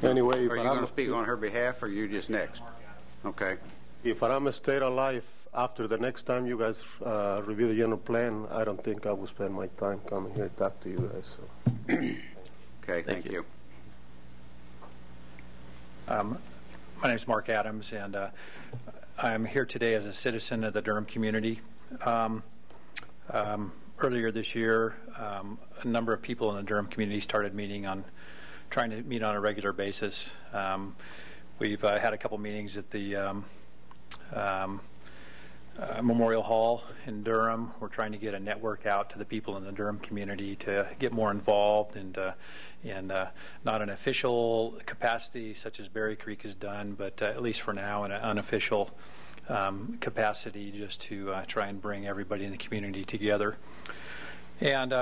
Anyway, are you going to speak on her behalf, or are you just next? Okay. If I'm stayed alive after the next time you guys review the general plan, I don't think I will spend my time coming here to talk to you guys. So. Okay, thank you. My name is Mark Adams, and I'm here today as a citizen of the Durham community. Earlier this year, a number of people in the Durham community started trying to meet on a regular basis. We've had a couple meetings at the Memorial Hall in Durham. We're trying to get a network out to the people in the Durham community to get more involved and not an official capacity such as Berry Creek has done, but at least for now in an unofficial capacity, just to try and bring everybody in the community together. And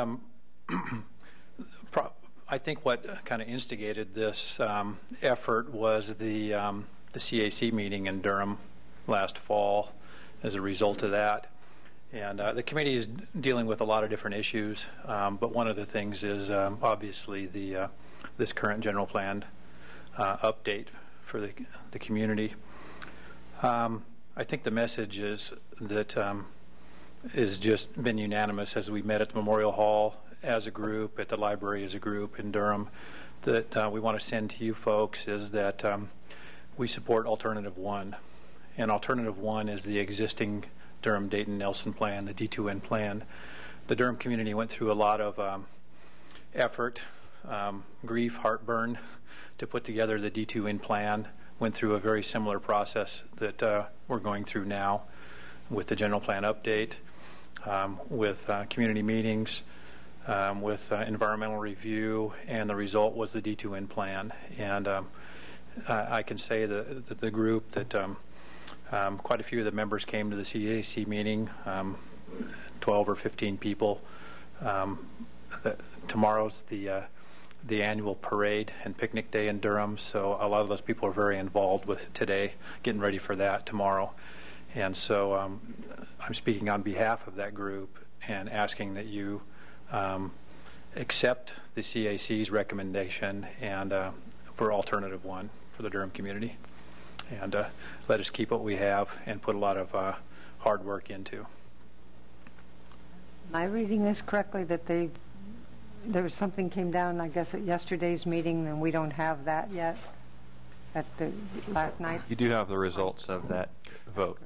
I think what kind of instigated this effort was the CAC meeting in Durham last fall as a result of that. And the committee is dealing with a lot of different issues, but one of the things is obviously this current general plan update for the community. I think the message is that has just been unanimous as we met at the Memorial Hall as a group, at the library as a group in Durham, that we want to send to you folks is that we support Alternative 1. And Alternative 1 is the existing Durham-Dayton-Nelson plan, the D2N plan. The Durham community went through a lot of effort, grief, heartburn to put together the D2N plan, went through a very similar process that we're going through now with the general plan update, with community meetings, with environmental review, and the result was the D2N plan. And I can say that the group that quite a few of the members came to the CAC meeting, 12 or 15 people. Tomorrow's the annual parade and picnic day in Durham, so a lot of those people are very involved with today, getting ready for that tomorrow. And so I'm speaking on behalf of that group and asking that you accept the CAC's recommendation and for Alternative 1 for the Durham community. And let us keep what we have and put a lot of hard work into. Am I reading this correctly, that there was something came down, I guess, at yesterday's meeting, and we don't have that yet at the last night? You do have the results of that vote.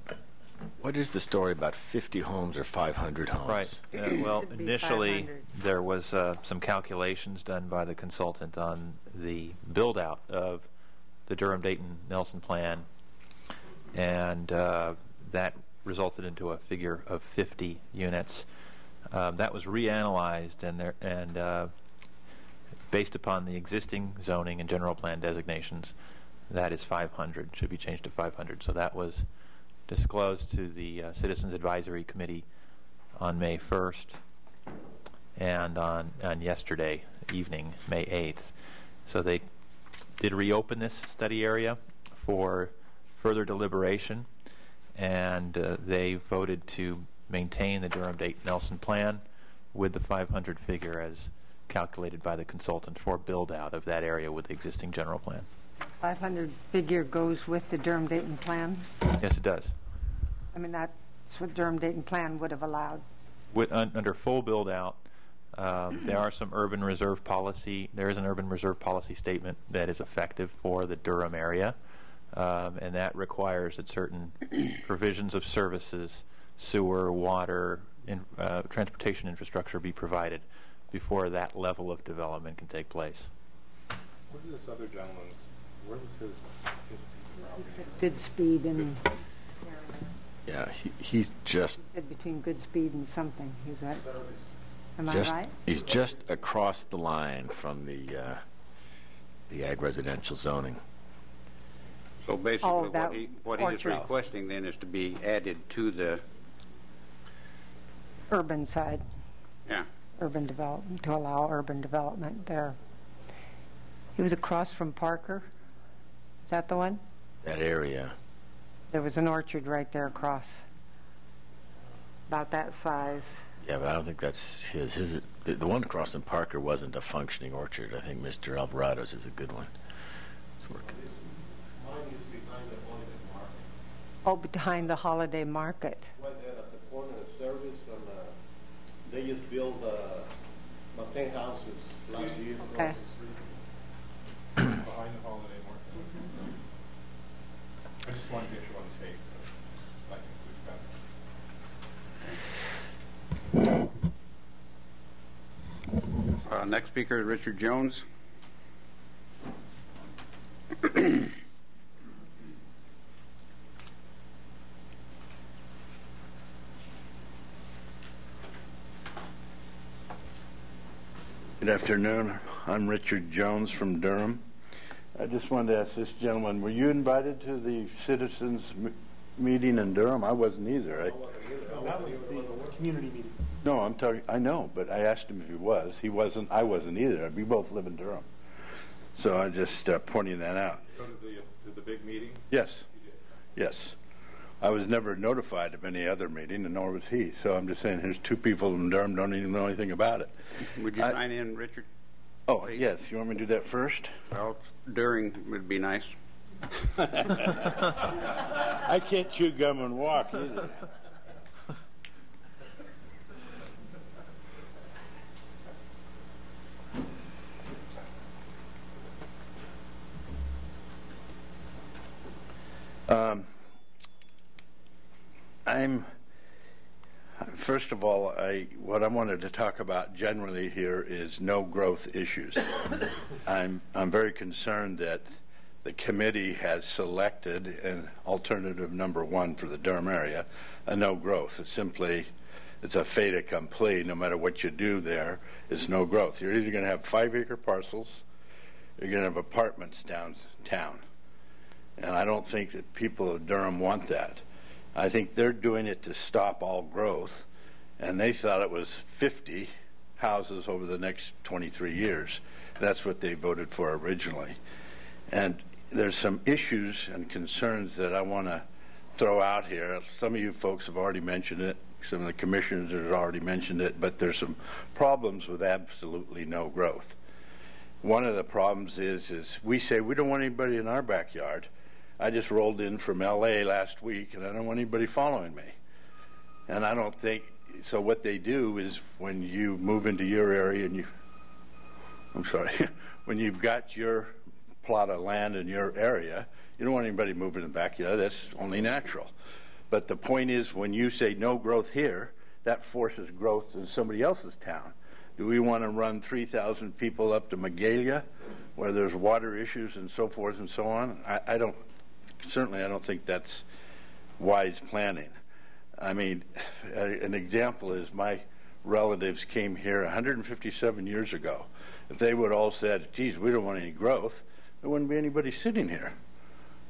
What is the story about 50 homes or 500 homes? Right. Well, initially there was some calculations done by the consultant on the build-out of the Durham-Dayton-Nelson plan, and that resulted into a figure of 50 units. That was reanalyzed, and based upon the existing zoning and general plan designations, that is 500, should be changed to 500. So that was disclosed to the Citizens Advisory Committee on May 1st and on yesterday evening, May 8th. So they did reopen this study area for further deliberation, and they voted to maintain the Durham-Dayton-Nelson plan with the 500 figure as calculated by the consultant for build-out of that area with the existing general plan. 500 figure goes with the Durham-Dayton plan? Yes, it does. I mean, that's what Durham-Dayton plan would have allowed. Under full build-out, there are some urban reserve policy. There is an urban reserve policy statement that is effective for the Durham area, and that requires that certain provisions of services, sewer, water, transportation infrastructure be provided before that level of development can take place. What is this other gentleman's? Where was his Good speed and... Yeah, he's just... He said between good speed and something. He's right. Am I right? He's just across the line from the ag residential zoning. So basically what he is requesting then is to be added to the... urban side. Yeah. Urban development, to allow urban development there. He was across from Parker. Is that the one? That area. There was an orchard right there across. About that size. Yeah, but I don't think that's his. The one across from Parker wasn't a functioning orchard. I think Mr. Alvarado's is a good one. working. Mine is behind the holiday market. Oh, behind the holiday market. Right there at the corner of service, and they just built 10 houses last year Okay. across the street. Behind the holiday market. I just wanted to get you on tape. I think we've got it. Next speaker is Richard Jones. Good afternoon. I'm Richard Jones from Durham. I just wanted to ask this gentleman, were you invited to the citizens meeting in Durham? I wasn't either. No, that was the community meeting. No, I'm talking, I know, but I asked him if he was. He wasn't, I wasn't either. We both live in Durham. So I'm just pointing that out. Go to the big meeting? Yes. Yes. I was never notified of any other meeting, and nor was he. So I'm just saying, here's two people in Durham don't even know anything about it. Would you sign in, Richard? Oh, please? yes. You want me to do that first? Well, during would be nice. I can't chew gum and walk either. First of all, what I wanted to talk about generally here is no growth issues. I'm very concerned that the committee has selected an alternative number one for the Durham area, a no growth. It's a fait accompli. No matter what you do there, it's no growth. You're either going to have 5-acre parcels, or you're going to have apartments downtown. And I don't think that people of Durham want that. I think they're doing it to stop all growth, and they thought it was 50 houses over the next 23 years. That's what they voted for originally. And there's some issues and concerns that I want to throw out here. Some of you folks have already mentioned it. Some of the commissioners have already mentioned it, but there's some problems with absolutely no growth. One of the problems is we say we don't want anybody in our backyard. I just rolled in from L.A. last week, and I don't want anybody following me. And I don't think, so what they do is when you move into your area and when you've got your plot of land in your area, you don't want anybody moving in the backyard. That's only natural. But the point is, when you say no growth here, that forces growth in somebody else's town. Do we want to run 3,000 people up to Magalia, where there's water issues and so forth and so on? I don't think that's wise planning. I mean, an example is my relatives came here 157 years ago. If they would all said, geez, we don't want any growth, there wouldn't be anybody sitting here.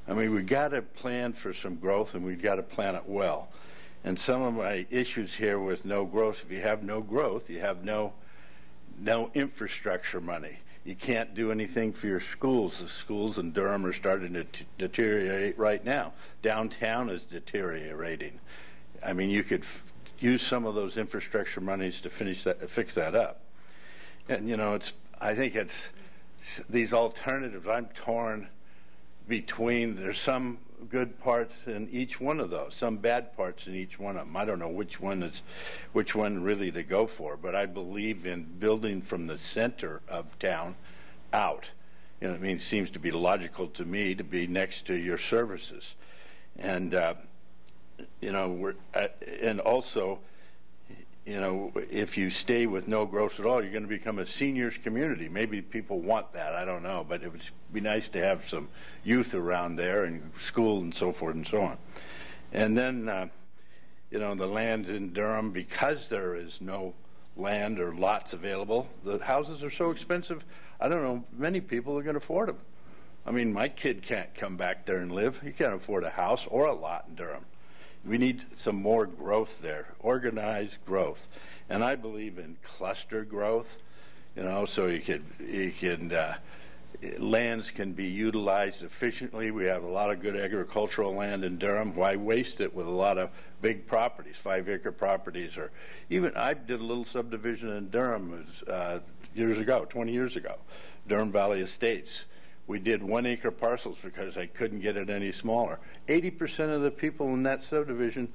I mean, we got to plan for some growth, and we've got to plan it well. And some of my issues here with no growth, if you have no growth, you have no infrastructure money. You can't do anything for your schools. The schools in Durham are starting to deteriorate right now. Downtown is deteriorating. I mean, you could use some of those infrastructure monies to fix that up. And, you know, I think it's these alternatives. I'm torn between, there's some good parts in each one of those, some bad parts in each one of them. I don't know which one really to go for, but I believe in building from the center of town out. You know, I mean, it seems to be logical to me to be next to your services. And, you know, and also, you know, if you stay with no growth at all, you're going to become a seniors community. Maybe people want that, I don't know, but it would be nice to have some youth around there and school and so forth and so on. And then, you know, the land in Durham, because there is no land or lots available, the houses are so expensive, I don't know, many people are going to afford them. I mean, my kid can't come back there and live. He can't afford a house or a lot in Durham. We need some more growth there, organized growth. And I believe in cluster growth, you know, so lands can be utilized efficiently. We have a lot of good agricultural land in Durham. Why waste it with a lot of big properties, 5-acre properties? Or even, I did a little subdivision in Durham years ago, 20 years ago, Durham Valley Estates. We did 1 acre parcels because I couldn't get it any smaller. 80% of the people in that subdivision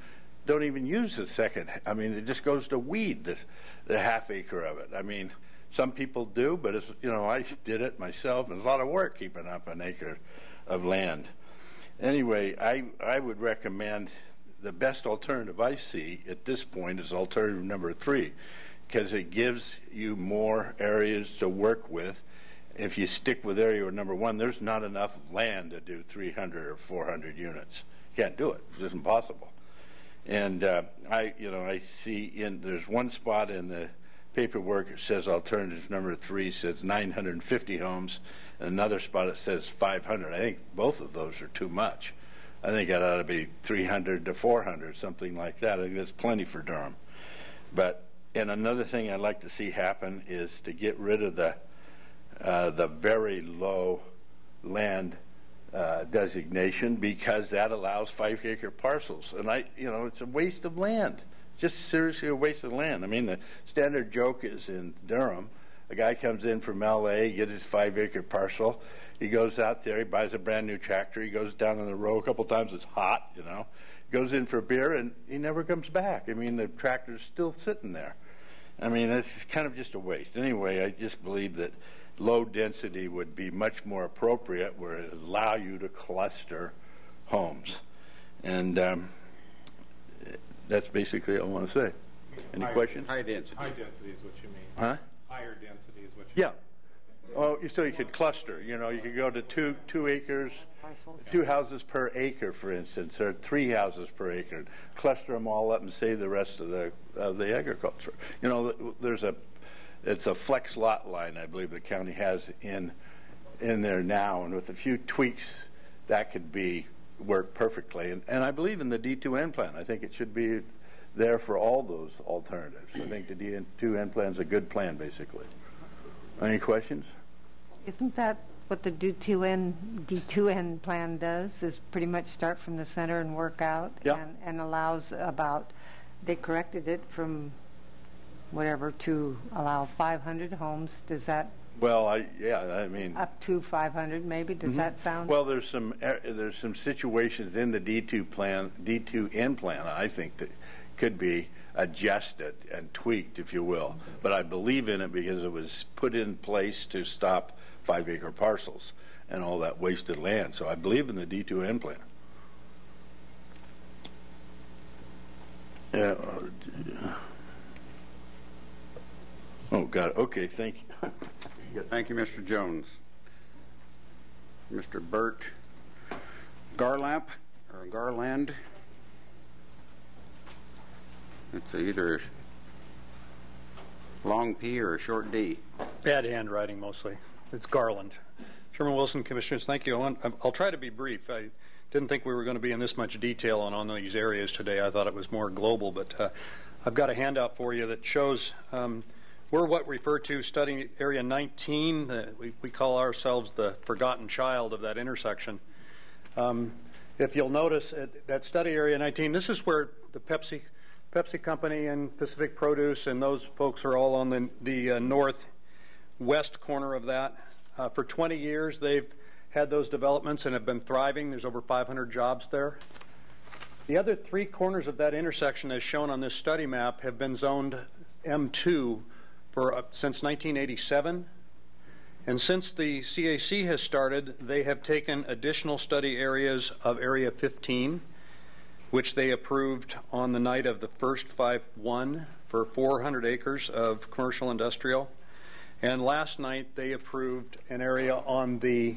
don't even use the second. I mean, it just goes to weed the half acre of it. I mean, some people do, but it's, you know, I did it myself, and it's a lot of work keeping up an acre of land. Anyway, I would recommend the best alternative I see at this point is alternative number 3, because it gives you more areas to work with. If you stick with area number 1, there's not enough land to do 300 or 400 units. You can't do it. It's just impossible. And I see there's one spot in the paperwork that says alternative number 3 says 950 homes, and another spot it says 500. I think both of those are too much. I think it ought to be 300 to 400, something like that. I think that's plenty for Durham. And another thing I'd like to see happen is to get rid of the very low land designation, because that allows 5 acre parcels. And it's a waste of land. Just seriously a waste of land. I mean, the standard joke is in Durham, a guy comes in from L.A., gets his 5 acre parcel. He goes out there, he buys a brand new tractor, he goes down on the road a couple times, it's hot, goes in for a beer, and he never comes back. I mean, the tractor's still sitting there. I mean, it's kind of just a waste. Anyway, I just believe that low density would be much more appropriate, where it would allow you to cluster homes. And that's basically all I want to say. Any questions? High density. High density is what you mean. Huh? Higher density is what you mean. Yeah. Oh, so you could cluster. You could go to 2 acres, 2 houses per acre, for instance, or 3 houses per acre. Cluster them all up and save the rest of the agriculture. It's a flex lot line, I believe the county has in there now, and with a few tweaks, that could work perfectly. And I believe in the D2N plan. I think it should be there for all those alternatives. I think the D2N plan is a good plan, basically. Any questions? Isn't that what the D2N plan does, is pretty much start from the center and work out? Yeah. And allows they corrected it from whatever to allow 500 homes. Does that? Well, I mean, up to 500 maybe. Does that sound? Well, there's some situations in the D2N plan, I think, that could be adjusted and tweaked, if you will. But I believe in it because it was put in place to stop 5 acre parcels and all that wasted land. So I believe in the D2N plan. Yeah. Oh, got it. Okay, thank you. Thank you, Mr. Jones. Mr. Burt Garland. It's either long P or a short D. Bad handwriting, mostly. It's Garland. Chairman Wilson, Commissioners, thank you. I'll try to be brief. I didn't think we were going to be in this much detail on these areas today. I thought it was more global, but I've got a handout for you that shows we're what refer to studying Area 19. We call ourselves the forgotten child of that intersection. If you'll notice that study Area 19, this is where the Pepsi Company and Pacific Produce and those folks are all on the northwest corner of that. For 20 years, they've had those developments and have been thriving. There's over 500 jobs there. The other 3 corners of that intersection, as shown on this study map, have been zoned M2 since 1987. And since the CAC has started, they have taken additional study areas of Area 15, which they approved on the night of the first 5-1 for 400 acres of commercial industrial. And last night they approved an area on the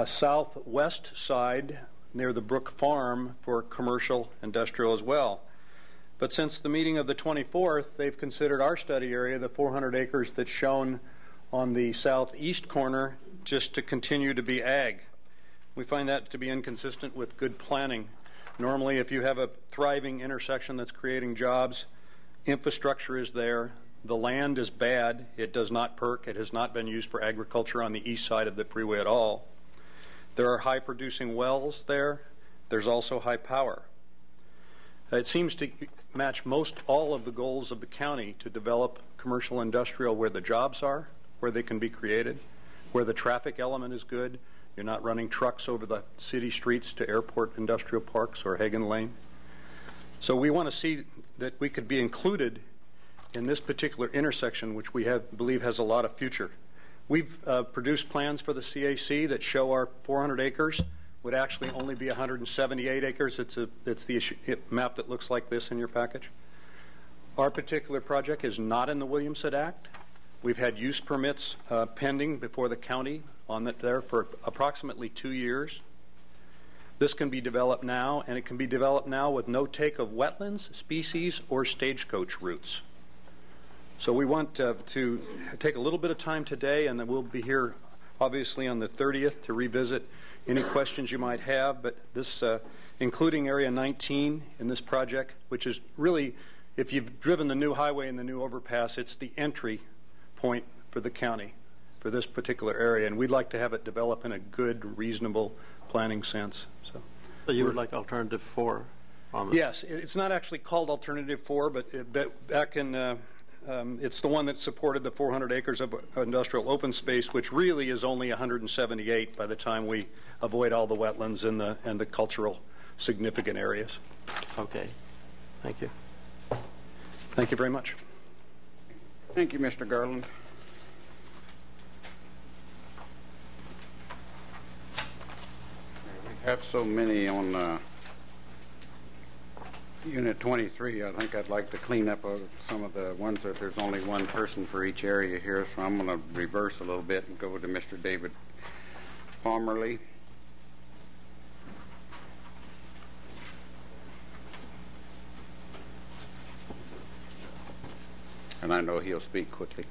southwest side near the Brook Farm for commercial industrial as well. But since the meeting of the 24th, they've considered our study area, the 400 acres that's shown on the southeast corner, just to continue to be ag. We find that to be inconsistent with good planning. Normally, if you have a thriving intersection that's creating jobs, infrastructure is there, the land is bad, it does not perk, it has not been used for agriculture on the east side of the freeway at all. There are high producing wells there, there's also high power. It seems to match most all of the goals of the county to develop commercial industrial where the jobs are, where they can be created. where the traffic element is good. You're not running trucks over the city streets to airport industrial parks or Hagen Lane. So we want to see that we could be included in this particular intersection, which we believe has a lot of future. We've produced plans for the CAC that show our 400 acres would actually only be 178 acres. It's the map that looks like this in your package. Our particular project is not in the Williamson Act. We've had use permits pending before the county on that there for approximately 2 years. This can be developed now, and it can be developed now with no take of wetlands, species, or stagecoach routes. So we want to take a little bit of time today, and then we'll be here obviously on the 30th to revisit any questions you might have. But this, including Area 19 in this project, which is really, if you've driven the new highway and the new overpass, it's the entry point for the county for this particular area, and we'd like to have it develop in a good, reasonable planning sense. So you would like alternative 4 on this? Yes, it's not actually called alternative 4, but back in it's the one that supported the 400 acres of industrial open space, which really is only 178 by the time we avoid all the wetlands and the cultural significant areas. Okay. Thank you. Thank you very much. Thank you, Mr. Garland. We have so many on Unit 23. I think I'd like to clean up some of the ones that there's only one person for each area here, so I'm going to reverse a little bit and go to Mr. David Palmerly. And I know he'll speak quickly.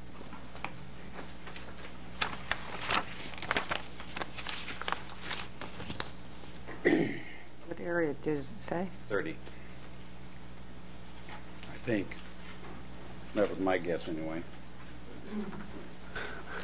What area does it say? 30. I think. That was my guess anyway.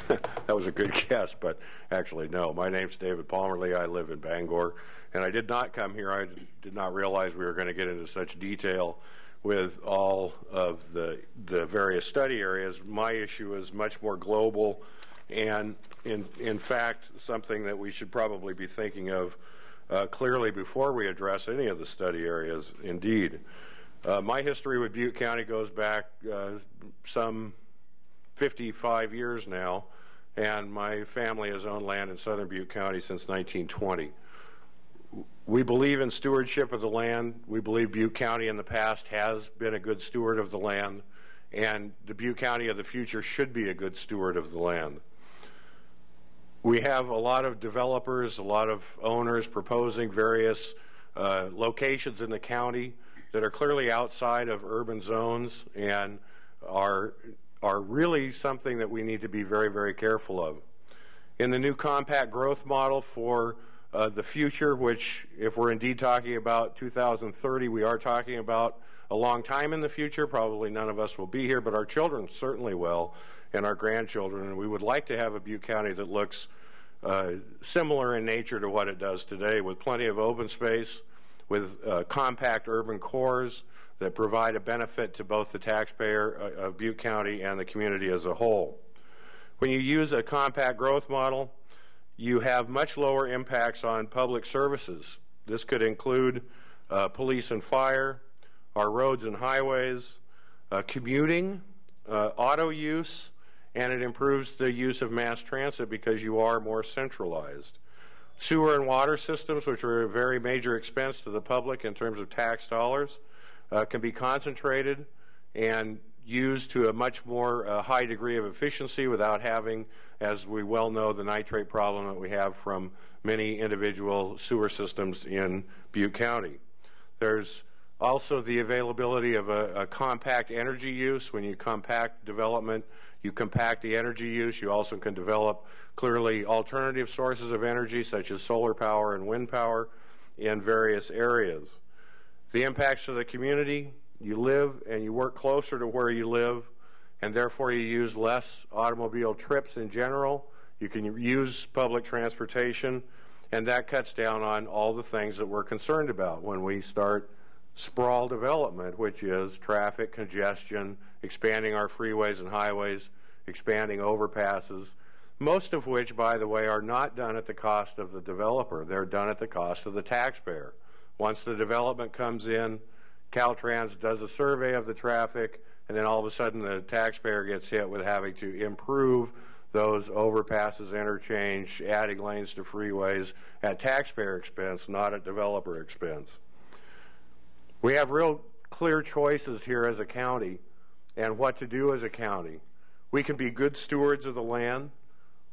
That was a good guess, but actually no. My name's David Palmerly. I live in Bangor, and I did not come here. I did not realize we were going to get into such detail with all of the various study areas. My issue is much more global, and in fact, something that we should probably be thinking of clearly before we address any of the study areas. Indeed, my history with Butte County goes back some 55 years now, and my family has owned land in southern Butte County since 1920. We believe in stewardship of the land. We believe Butte County in the past has been a good steward of the land, and the Butte County of the future should be a good steward of the land. We have a lot of developers, a lot of owners proposing various locations in the county that are clearly outside of urban zones and are really something that we need to be very, very careful of. In the new compact growth model for the future, which if we're indeed talking about 2030, we are talking about a long time in the future. Probably none of us will be here, but our children certainly will, and our grandchildren. And we would like to have a Butte County that looks similar in nature to what it does today, with plenty of open space, with compact urban cores that provide a benefit to both the taxpayer of Butte County and the community as a whole. When you use a compact growth model, you have much lower impacts on public services. This could include police and fire, our roads and highways, commuting, auto use, and it improves the use of mass transit because you are more centralized. Sewer and water systems, which are a very major expense to the public in terms of tax dollars, can be concentrated and used to a much more high degree of efficiency without having, as we well know, the nitrate problem that we have from many individual sewer systems in Butte County. There's also the availability of a compact energy use. When you compact development, you compact the energy use. You also can develop clearly alternative sources of energy, such as solar power and wind power, in various areas. The impacts to the community: you live and you work closer to where you live, and therefore you use less automobile trips in general. You can use public transportation, and that cuts down on all the things that we're concerned about when we start sprawl development, which is traffic congestion, expanding our freeways and highways, expanding overpasses, most of which, by the way, are not done at the cost of the developer. They're done at the cost of the taxpayer. Once the development comes in, Caltrans does a survey of the traffic, and then all of a sudden the taxpayer gets hit with having to improve those overpasses, interchange, adding lanes to freeways at taxpayer expense, not at developer expense. We have real clear choices here as a county and what to do as a county. We can be good stewards of the land,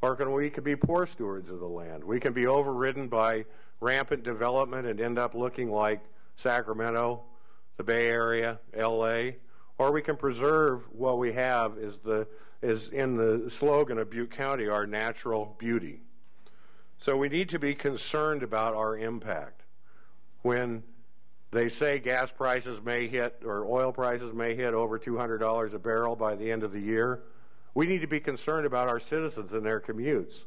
or we can be poor stewards of the land. We can be overridden by rampant development and end up looking like Sacramento, the Bay Area, LA, or we can preserve what we have is in the slogan of Butte County, our natural beauty. So we need to be concerned about our impact. When they say gas prices may hit, or oil prices may hit over $200 a barrel by the end of the year, we need to be concerned about our citizens and their commutes.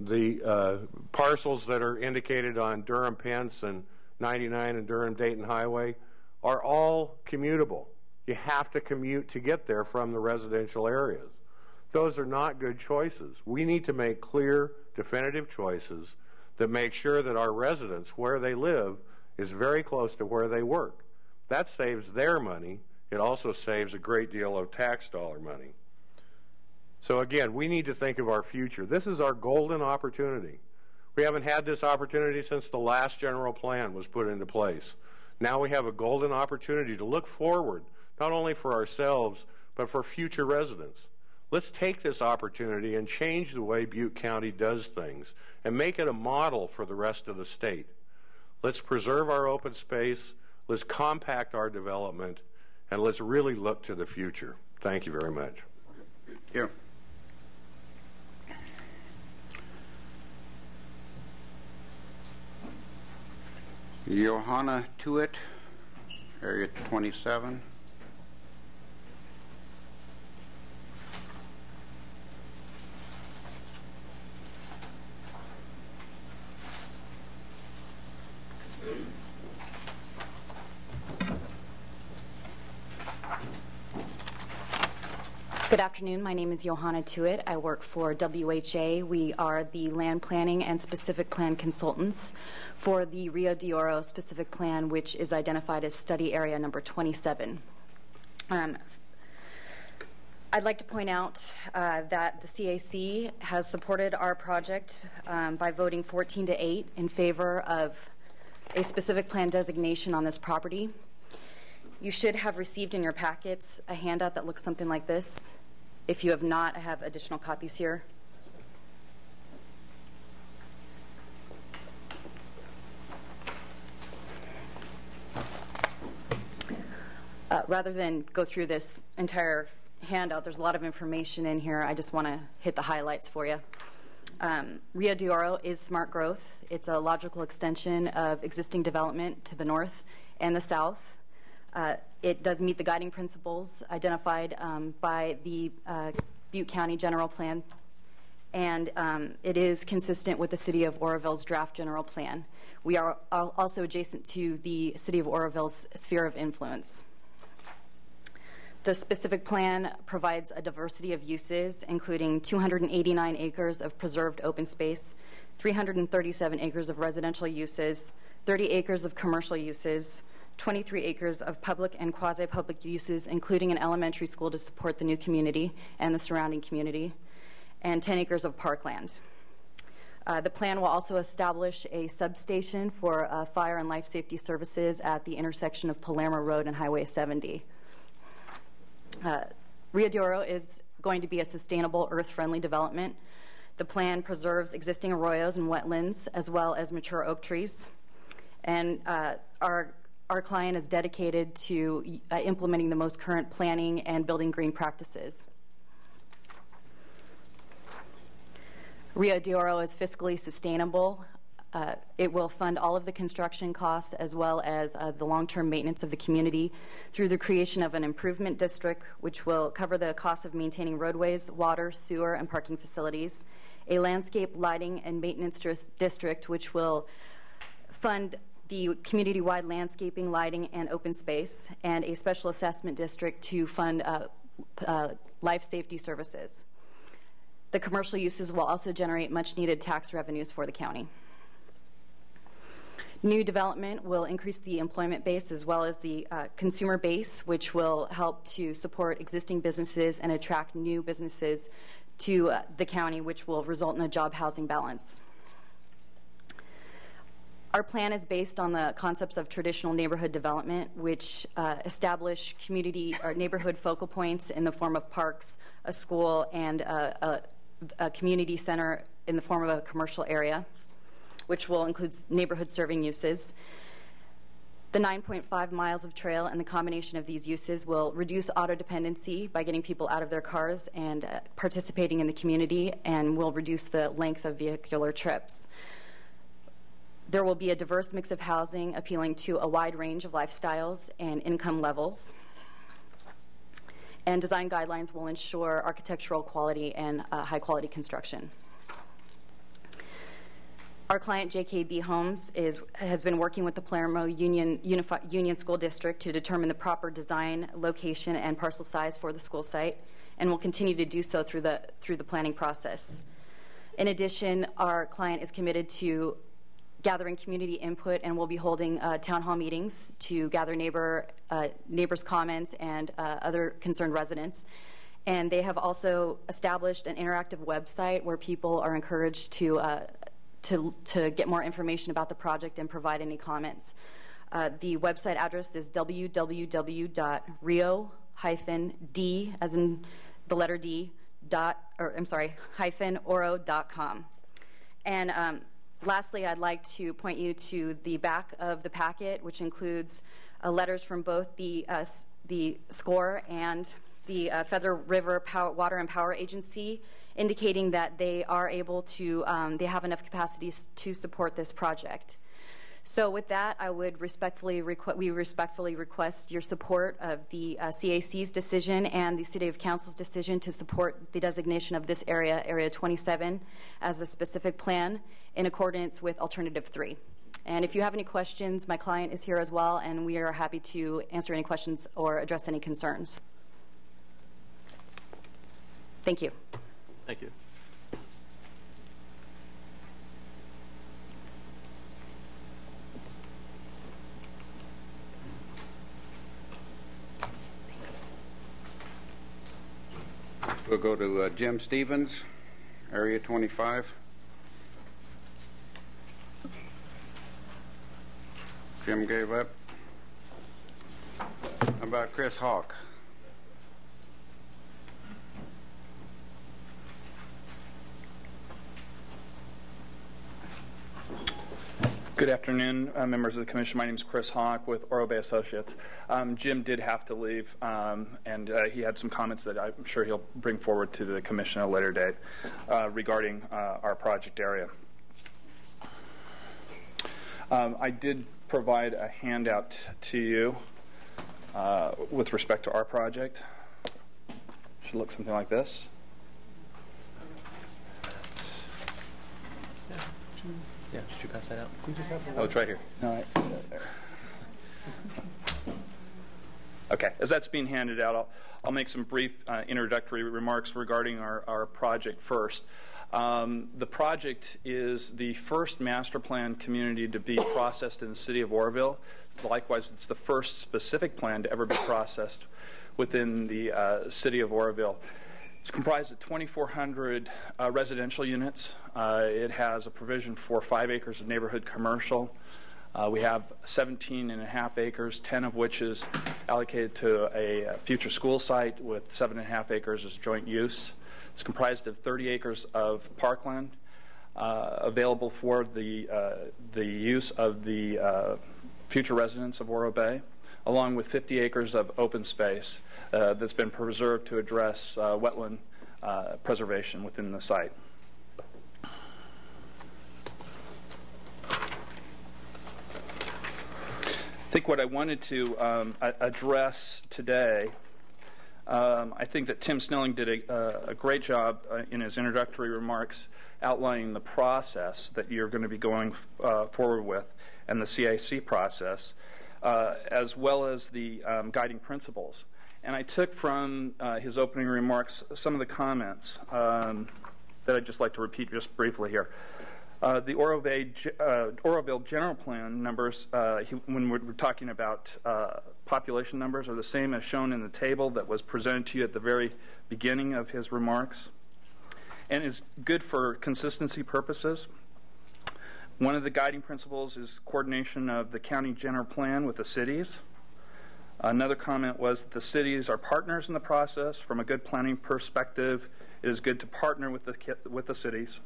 The parcels that are indicated on Durham-Pence and 99 and Durham-Dayton Highway are all commutable. You have to commute to get there from the residential areas. Those are not good choices. We need to make clear, definitive choices that make sure that our residents, where they live, is very close to where they work. That saves their money. It also saves a great deal of tax dollar money. So again, we need to think of our future. This is our golden opportunity. We haven't had this opportunity since the last general plan was put into place. Now we have a golden opportunity to look forward, not only for ourselves, but for future residents. Let's take this opportunity and change the way Butte County does things and make it a model for the rest of the state. Let's preserve our open space, let's compact our development, and let's really look to the future. Thank you very much. Thank you. Johanna Tuitt, Area 27. Good afternoon. My name is Johanna Tuitt. I work for WHA. We are the land planning and specific plan consultants for the Rio de Oro specific plan, which is identified as study area number 27. I'd like to point out that the CAC has supported our project by voting 14-8 in favor of a specific plan designation on this property. You should have received in your packets a handout that looks something like this. If you have not, I have additional copies here. Rather than go through this entire handout, there's a lot of information in here. I just want to hit the highlights for you. Rio de Oro is smart growth. It's a logical extension of existing development to the north and the south. It does meet the guiding principles identified by the Butte County General Plan, and it is consistent with the City of Oroville's draft general plan. We are also adjacent to the City of Oroville's sphere of influence. The specific plan provides a diversity of uses, including 289 acres of preserved open space, 337 acres of residential uses, 30 acres of commercial uses, 23 acres of public and quasi-public uses, including an elementary school to support the new community and the surrounding community, and 10 acres of parkland. The plan will also establish a substation for fire and life safety services at the intersection of Palermo Road and Highway 70. Rio de Oro is going to be a sustainable, earth-friendly development. The plan preserves existing arroyos and wetlands, as well as mature oak trees. And our client is dedicated to implementing the most current planning and building green practices. Rio de Oro is fiscally sustainable. It will fund all of the construction costs as well as the long-term maintenance of the community through the creation of an improvement district, which will cover the cost of maintaining roadways, water, sewer, and parking facilities, a landscape lighting and maintenance district, which will fund the community-wide landscaping, lighting, and open space, and a special assessment district to fund life safety services. The commercial uses will also generate much-needed tax revenues for the county. New development will increase the employment base as well as the consumer base, which will help to support existing businesses and attract new businesses to the county, which will result in a job housing balance. Our plan is based on the concepts of traditional neighborhood development, which establish community or neighborhood focal points in the form of parks, a school, and a community center in the form of a commercial area, which will include neighborhood serving uses. The 9.5 miles of trail and the combination of these uses will reduce auto dependency by getting people out of their cars and participating in the community, and will reduce the length of vehicular trips. There will be a diverse mix of housing appealing to a wide range of lifestyles and income levels. And design guidelines will ensure architectural quality and high-quality construction. Our client, JKB Homes, has been working with the Palermo Union School District to determine the proper design, location, and parcel size for the school site, and will continue to do so through the planning process. In addition, our client is committed to gathering community input and will be holding town hall meetings to gather neighbors' comments and other concerned residents. And they have also established an interactive website where people are encouraged to get more information about the project and provide any comments. The website address is www.rio-d, as in the letter D, -oro.com. And lastly, I'd like to point you to the back of the packet, which includes letters from both the SCORE and the Feather River Water and Power Agency, indicating that they are able to, they have enough capacity to support this project. So with that, I would respectfully request your support of the CAC's decision and the City of Council's decision to support the designation of this area, Area 27, as a specific plan in accordance with Alternative 3. And if you have any questions, my client is here as well, and we are happy to answer any questions or address any concerns. Thank you. Thank you. We'll go to Jim Stevens, Area 25. Jim gave up. How about Chris Hawk? Good afternoon, members of the Commission. My name is Chris Hawk with Oro Bay Associates. Jim did have to leave, and he had some comments that I'm sure he'll bring forward to the Commission at a later date regarding our project area. I did provide a handout to you with respect to our project. Should look something like this. Yeah, did you pass that out? Oh, it's right here. All right. There. Okay, as that's being handed out, I'll make some brief introductory remarks regarding our project first. The project is the first master plan community to be processed in the city of Oroville. Likewise, it's the first specific plan to ever be processed within the city of Oroville. It's comprised of 2,400 residential units. It has a provision for 5 acres of neighborhood commercial. We have 17.5 acres, 10 of which is allocated to a future school site with 7.5 acres as joint use. It's comprised of 30 acres of parkland available for the use of the future residents of Oro Bay, along with 50 acres of open space that's been preserved to address wetland preservation within the site. I think what I wanted to address today, I think that Tim Snelling did a great job in his introductory remarks outlining the process that you're going to be going forward with and the CAC process, as well as the guiding principles. And I took from his opening remarks some of the comments that I'd just like to repeat just briefly here. The Oroville General Plan numbers, when we're talking about population numbers, are the same as shown in the table that was presented to you at the very beginning of his remarks, and is good for consistency purposes. One of the guiding principles is coordination of the county general plan with the cities. Another comment was that the cities are partners in the process. From a good planning perspective, it is good to partner with the cities.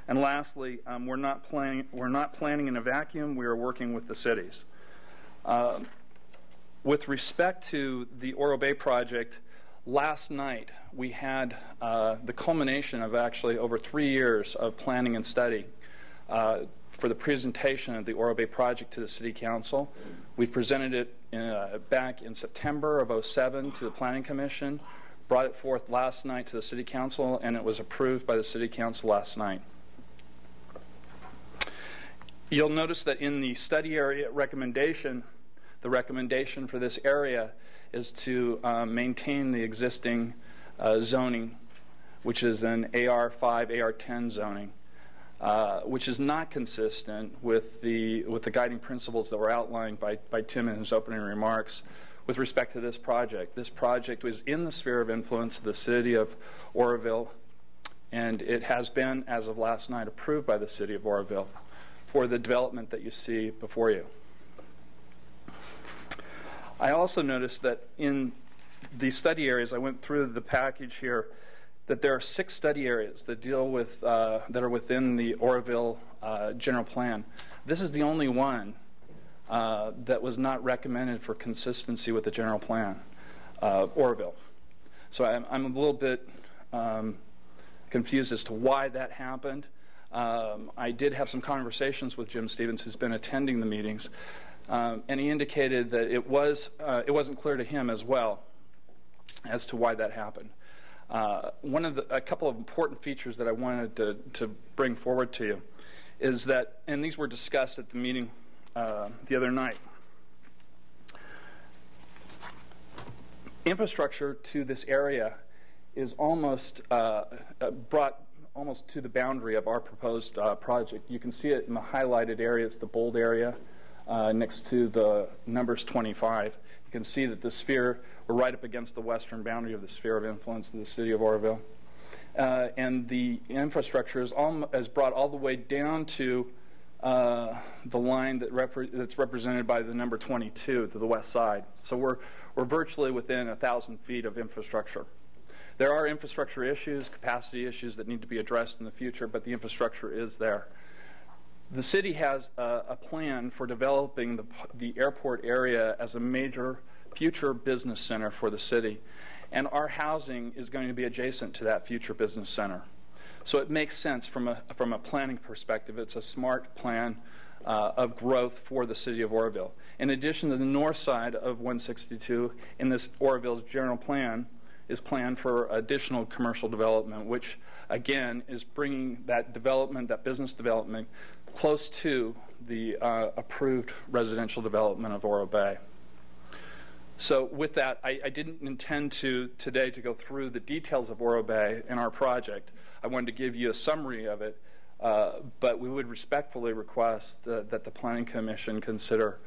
And lastly, we're not planning in a vacuum. We are working with the cities. With respect to the Oro Bay project, last night we had the culmination of actually over 3 years of planning and study for the presentation of the Oro Bay project to the City Council. We've presented it back in September of '07 to the Planning Commission, brought it forth last night to the City Council, and it was approved by the City Council last night. You'll notice that in the study area recommendation, the recommendation for this area is to maintain the existing zoning, which is an AR5, AR10 zoning, which is not consistent with the guiding principles that were outlined by Tim in his opening remarks with respect to this project. This project was in the sphere of influence of the city of Oroville, and it has been, as of last night, approved by the city of Oroville for the development that you see before you. I also noticed that in the study areas, I went through the package here, that there are 6 study areas that deal with that are within the Oroville general plan. This is the only one that was not recommended for consistency with the general plan of Oroville. So I'm a little bit confused as to why that happened. I did have some conversations with Jim Stevens, who's been attending the meetings, and he indicated that it wasn't clear to him as well as to why that happened. A couple of important features that I wanted to bring forward to you is that, and these were discussed at the meeting the other night, infrastructure to this area is almost brought almost to the boundary of our proposed project. You can see it in the highlighted area. It's the bold area next to the numbers 25. You can see that the sphere, we're right up against the western boundary of the sphere of influence of the city of Oroville. And the infrastructure is brought all the way down to the line that's represented by the number 22 to the west side. So we're virtually within 1,000 feet of infrastructure. There are infrastructure issues, capacity issues that need to be addressed in the future, but the infrastructure is there. The city has a plan for developing the airport area as a major future business center for the city, and our housing is going to be adjacent to that future business center. So it makes sense from a planning perspective. It's a smart plan of growth for the city of Oroville. In addition to the north side of 162, in this Oroville general plan, is planned for additional commercial development, which again is bringing that development, that business development, close to the approved residential development of Oro Bay. So with that, I didn't intend today to go through the details of Oro Bay in our project. I wanted to give you a summary of it, but we would respectfully request that the Planning Commission consider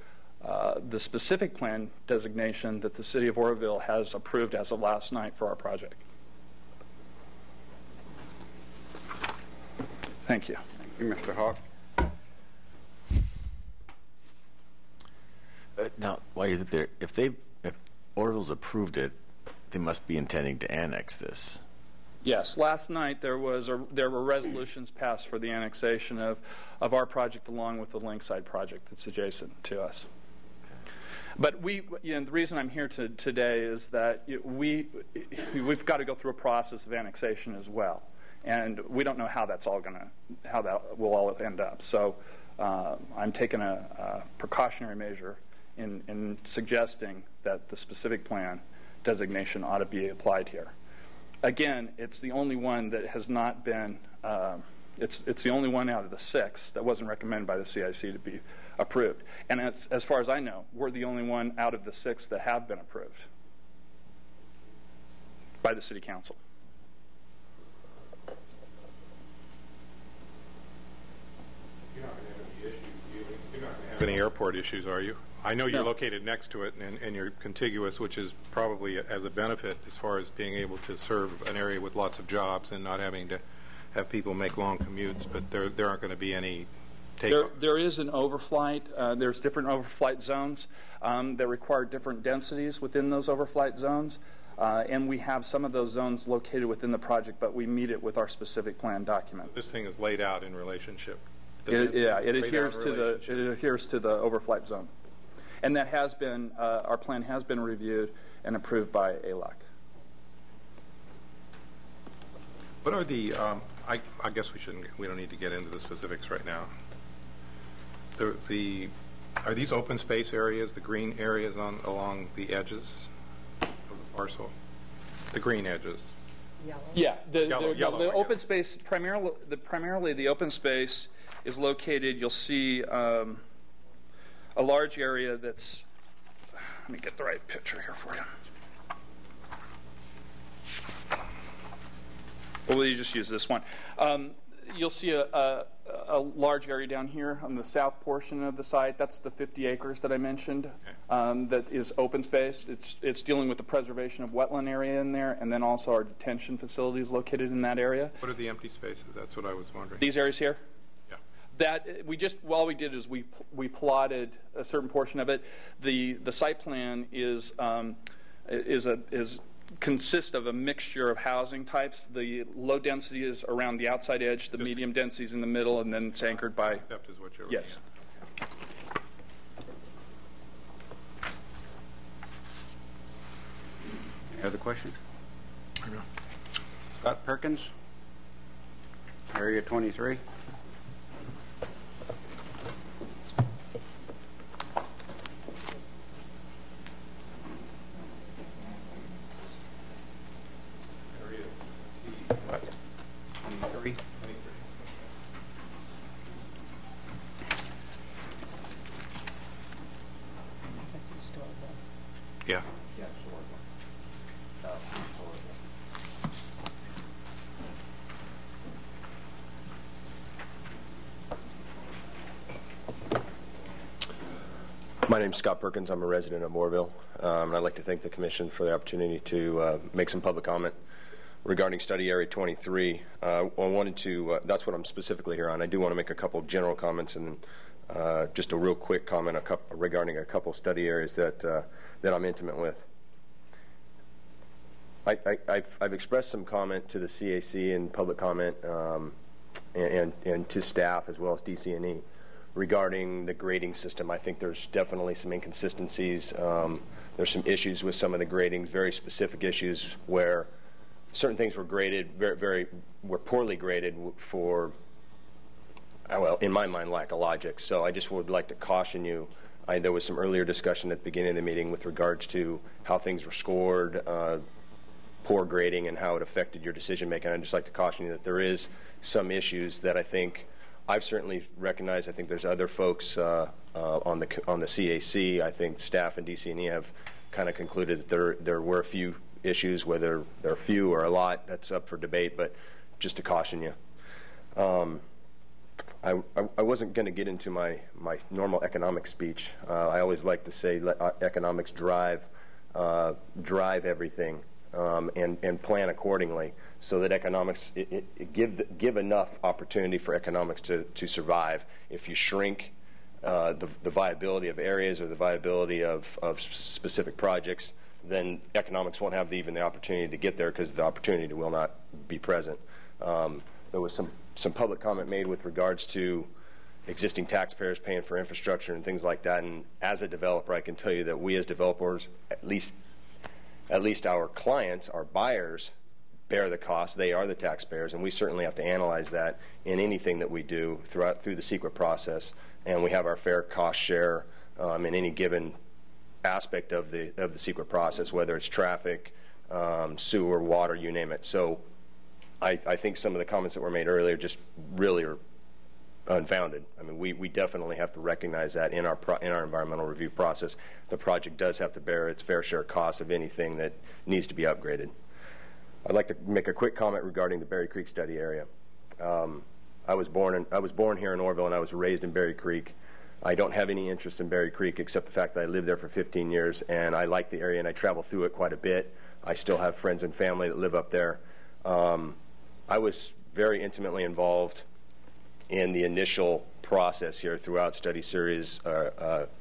the specific plan designation that the city of Oroville has approved as of last night for our project. Thank you. Thank you, Mr. Hawk. Now, while you're there, if Oroville's approved it, they must be intending to annex this. Yes, last night there were resolutions passed for the annexation of our project along with the Lakeside project that's adjacent to us. But the reason I'm here today is that we've got to go through a process of annexation as well, and we don't know how that will all end up. So I'm taking a precautionary measure in suggesting that the specific plan designation ought to be applied here. Again, it's the only one that has not been. It's the only one out of the 6 that wasn't recommended by the CIC to be approved. And as far as I know, we're the only one out of the 6 that have been approved by the City Council. airport issues, are you? I know you're No. located next to it and you're contiguous, which is probably as a benefit as far as being able to serve an area with lots of jobs and not having to have people make long commutes, but there aren't going to be any takeoff. There is an overflight. There's different overflight zones that require different densities within those overflight zones. And we have some of those zones located within the project, but we meet it with our specific plan document. This thing is laid out in relationship. It adheres to the overflight zone, and that has been our plan has been reviewed and approved by ALAC. What are the? I guess we don't need to get into the specifics right now. Are these open space areas, the green areas along the edges of the parcel? The green edges. Yellow. Yeah, Yellow, the open space primarily the open space is located. You'll see a large area that's. Let me get the right picture here for you. Well, will you just use this one? You'll see a large area down here on the south portion of the site. That's the 50 acres that I mentioned. That is open space. It's dealing with the preservation of wetland area in there, and then also our detention facilities located in that area. What are the empty spaces? That's what I was wondering. These areas here? Yeah. That all we did is we plotted a certain portion of it. The site plan consists of a mixture of housing types. The low density is around the outside edge, the medium density is in the middle, and then it's anchored by. Concept is what you're Yes. Any other questions? Scott Perkins, Area 23. Yeah. My name's Scott Perkins. I'm a resident of Moorville, and I'd like to thank the Commission for the opportunity to make some public comment regarding Study Area 23. That's what I'm specifically here on. I do want to make a couple of general comments and just a real quick comment regarding a couple study areas that I'm intimate with. I've expressed some comment to the CAC and public comment and to staff as well as DC&E regarding the grading system. I think there's definitely some inconsistencies. There's some issues with some of the gradings, very specific issues where certain things were graded were poorly graded for, well, in my mind, lack of logic. So I just would like to caution you. There was some earlier discussion at the beginning of the meeting with regards to how things were scored, poor grading, and how it affected your decision making. I'd just like to caution you that there is some issues that I think I've certainly recognized. I think there's other folks on the CAC. I think staff and DC&E have kind of concluded that there were a few issues. Whether there are few or a lot, that's up for debate. But just to caution you. I wasn't going to get into my normal economic speech. I always like to say let economics drive everything and plan accordingly so that economics give enough opportunity for economics to survive. If you shrink the viability of areas or the viability of specific projects, then economics won't have even the opportunity to get there because the opportunity will not be present. There was some public comment made with regards to existing taxpayers paying for infrastructure and things like that. And as a developer, I can tell you that we as developers, at least our clients, our buyers, bear the cost. They are the taxpayers, and we certainly have to analyze that in anything that we do through the secret process. And we have our fair cost share in any given aspect of the secret process, whether it's traffic, sewer, water, you name it. So I think some of the comments that were made earlier just really are unfounded. I mean, we definitely have to recognize that in our environmental review process, the project does have to bear its fair share cost of anything that needs to be upgraded. I'd like to make a quick comment regarding the Berry Creek study area. I was born here in Orville, and I was raised in Berry Creek. I don't have any interest in Berry Creek except the fact that I lived there for 15 years and I like the area and I travel through it quite a bit. I still have friends and family that live up there. I was very intimately involved in the initial process here throughout study series,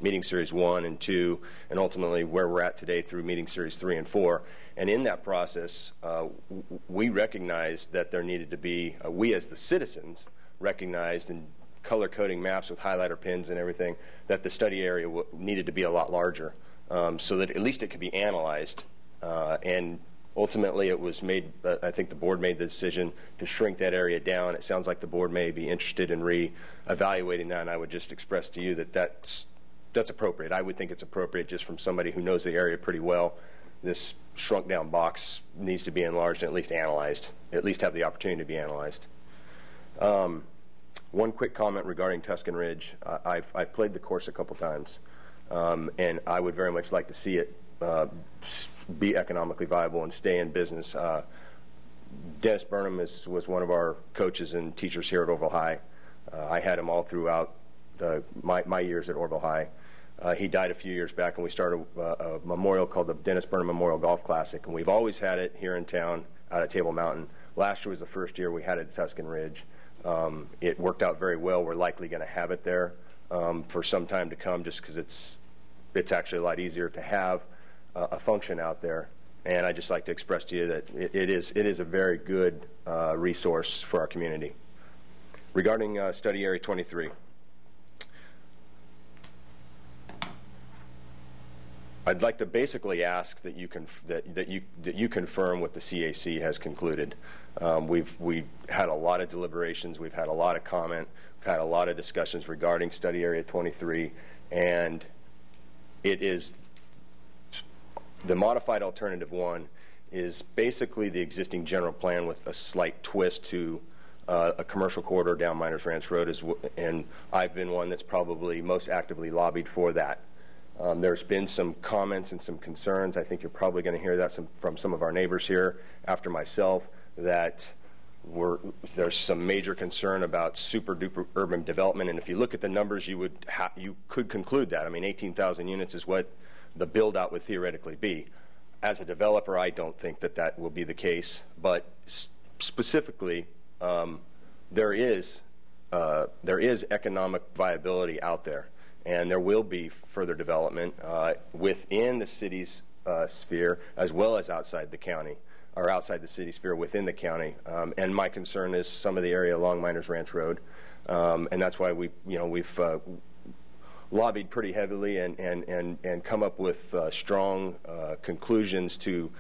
meeting series 1 and 2, and ultimately where we're at today through meeting series 3 and 4. And in that process, we recognized that there needed to be, we as the citizens recognized in color coding maps with highlighter pins and everything, that the study area needed to be a lot larger so that at least it could be analyzed. And ultimately, it was made, I think the board made the decision to shrink that area down. It sounds like the board may be interested in re-evaluating that, and I would just express to you that that's appropriate. I would think it's appropriate just from somebody who knows the area pretty well. This shrunk-down box needs to be enlarged and at least analyzed, at least have the opportunity to be analyzed. One quick comment regarding Tuscan Ridge. I've played the course a couple times, and I would very much like to see it be economically viable and stay in business. Dennis Burnham was one of our coaches and teachers here at Orville High. I had him all throughout my years at Orville High. He died a few years back, and we started a memorial called the Dennis Burnham Memorial Golf Classic, and we've always had it here in town out at Table Mountain. Last year was the first year we had it at Tuscan Ridge. It worked out very well. We're likely going to have it there for some time to come just because it's actually a lot easier to have a function out there. And I'd just like to express to you that it is a very good resource for our community. Regarding Study Area 23, I'd like to basically ask that you confirm what the CAC has concluded. We've had a lot of deliberations, we've had a lot of comment, we've had a lot of discussions regarding Study Area 23, and it is the modified alternative 1 is basically the existing general plan with a slight twist to a commercial corridor down Miners Ranch Road, and I've been one that's probably most actively lobbied for that. There's been some comments and some concerns. I think you're probably going to hear that from some of our neighbors here after myself, that there's some major concern about super-duper urban development. And if you look at the numbers, you could conclude that. I mean, 18,000 units is what the build-out would theoretically be. As a developer, I don't think that will be the case. But specifically, there is economic viability out there. And there will be further development within the city's sphere as well as outside the county, or outside the city sphere within the county. And my concern is some of the area along Miners Ranch Road, and that's why we've lobbied pretty heavily and come up with strong conclusions to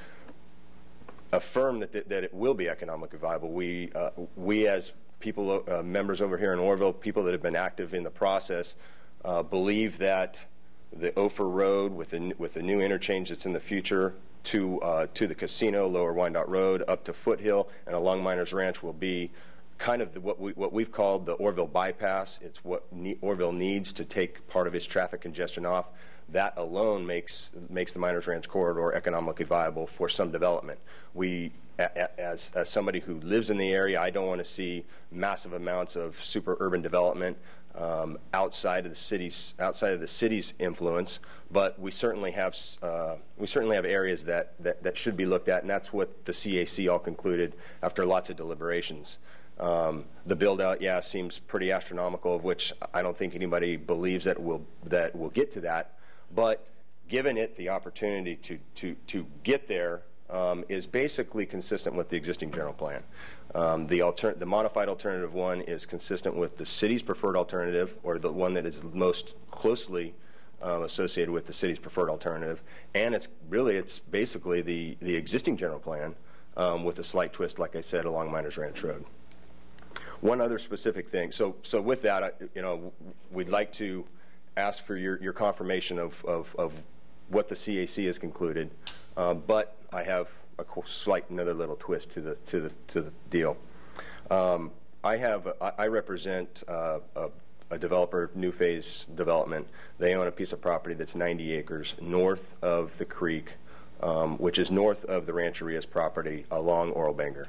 affirm that it will be economically viable. We as people, members over here in Orville, people that have been active in the process, believe that the Ophir Road with the new interchange that's in the future to the casino, Lower Wyandotte Road, up to Foothill, and along Miners Ranch will be kind of what we've called the Orville bypass. It's what Orville needs to take part of its traffic congestion off. That alone makes the Miners Ranch corridor economically viable for some development. As somebody who lives in the area, I don't want to see massive amounts of super urban development outside of the city's influence, but we certainly have areas that should be looked at, and that's what the CAC all concluded after lots of deliberations. The build out, seems pretty astronomical, of which I don't think anybody believes that we'll get to that, but given it the opportunity to get there is basically consistent with the existing general plan. The modified alternative 1 is consistent with the city's preferred alternative, or the one that is most closely associated with the city's preferred alternative, and it's basically the existing general plan with a slight twist, like I said, along Miners Ranch Road. One other specific thing. So with that, we'd like to ask for your confirmation of what the CAC has concluded, but I have another little twist to the deal. I represent a developer, New Phase Development. They own a piece of property that's 90 acres north of the creek, which is north of the Rancheria's property along Oral Banger.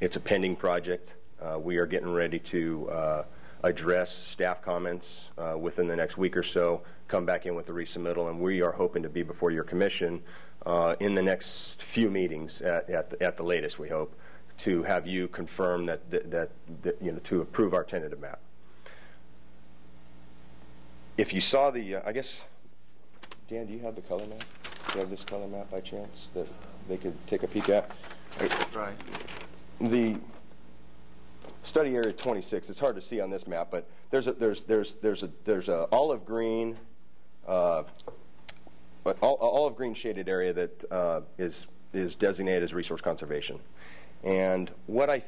It's a pending project. We are getting ready to address staff comments within the next week or so, come back in with a resubmittal, and we are hoping to be before your commission in the next few meetings at the latest, we hope, to have you confirm that to approve our tentative map. If you saw the, I guess, Dan, do you have the color map? Do you have this color map by chance that they could take a peek at? Right. The study area 26. It's hard to see on this map, but there's a olive green, olive green shaded area that is designated as resource conservation. And what I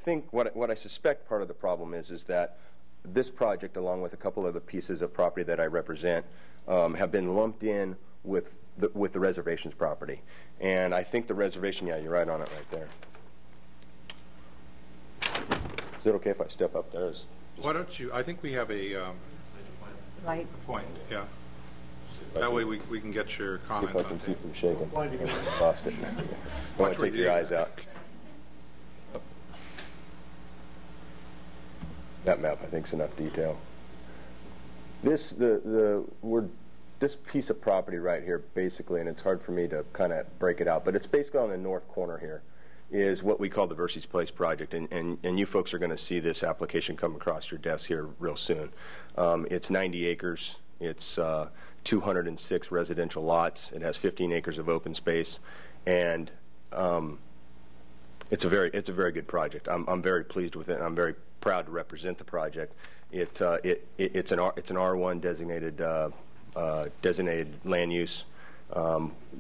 suspect part of the problem is that this project, along with a couple of the pieces of property that I represent, have been lumped in with the reservation's property. And I think the reservation, yeah, you're right on it right there. Is it okay if I step up there? Why don't you, I think we have a Light. point, yeah. That way we can get your comments See if I on can keep tape. them shaking. Lost it. I want to take your eyes out. That map, I think, is enough detail. This piece of property right here, basically, and it's hard for me to kind of break it out, but it's basically on the north corner here, is what we call the Versies Place project, and you folks are going to see this application come across your desk here real soon. It's 90 acres. It's 206 residential lots. It has 15 acres of open space, and it's a very good project. I'm very pleased with it, and I'm very proud to represent the project. It's an R1 designated land use.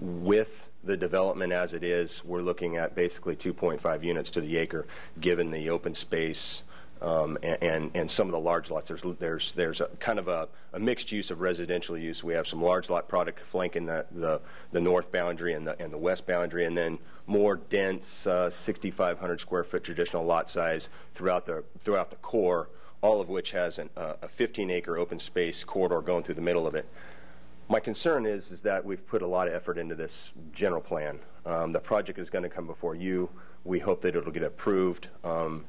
With the development as it is, we're looking at basically 2.5 units to the acre, given the open space and some of the large lots. There's a kind of a mixed use of residential use. We have some large lot product flanking the north boundary and the west boundary, and then more dense 6,500 square foot traditional lot size throughout the core, all of which has a 15-acre open space corridor going through the middle of it. My concern is that we've put a lot of effort into this general plan. The project is going to come before you. We hope that it'll get approved.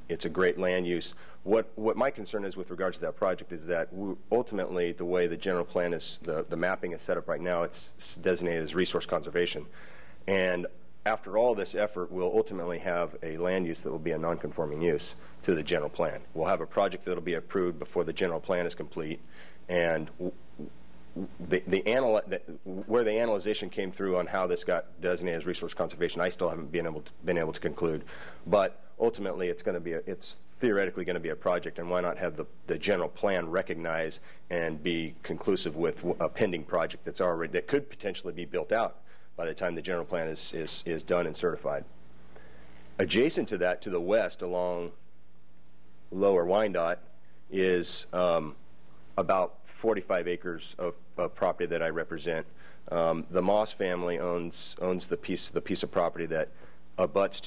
It's a great land use. What my concern is with regards to that project is that ultimately the way the general plan is, the mapping is set up right now, it's designated as resource conservation. And after all this effort, we'll ultimately have a land use that will be a non-conforming use to the general plan. We'll have a project that will be approved before the general plan is complete, and where the analyzation came through on how this got designated as resource conservation, I still haven't been able to conclude. But ultimately, it's theoretically going to be a project, and why not have the general plan recognize and be conclusive with a pending project that could potentially be built out by the time the general plan is done and certified. Adjacent to that, to the west, along Lower Wyandotte, is about 45 acres of property that I represent. The Moss family owns the piece of property that abuts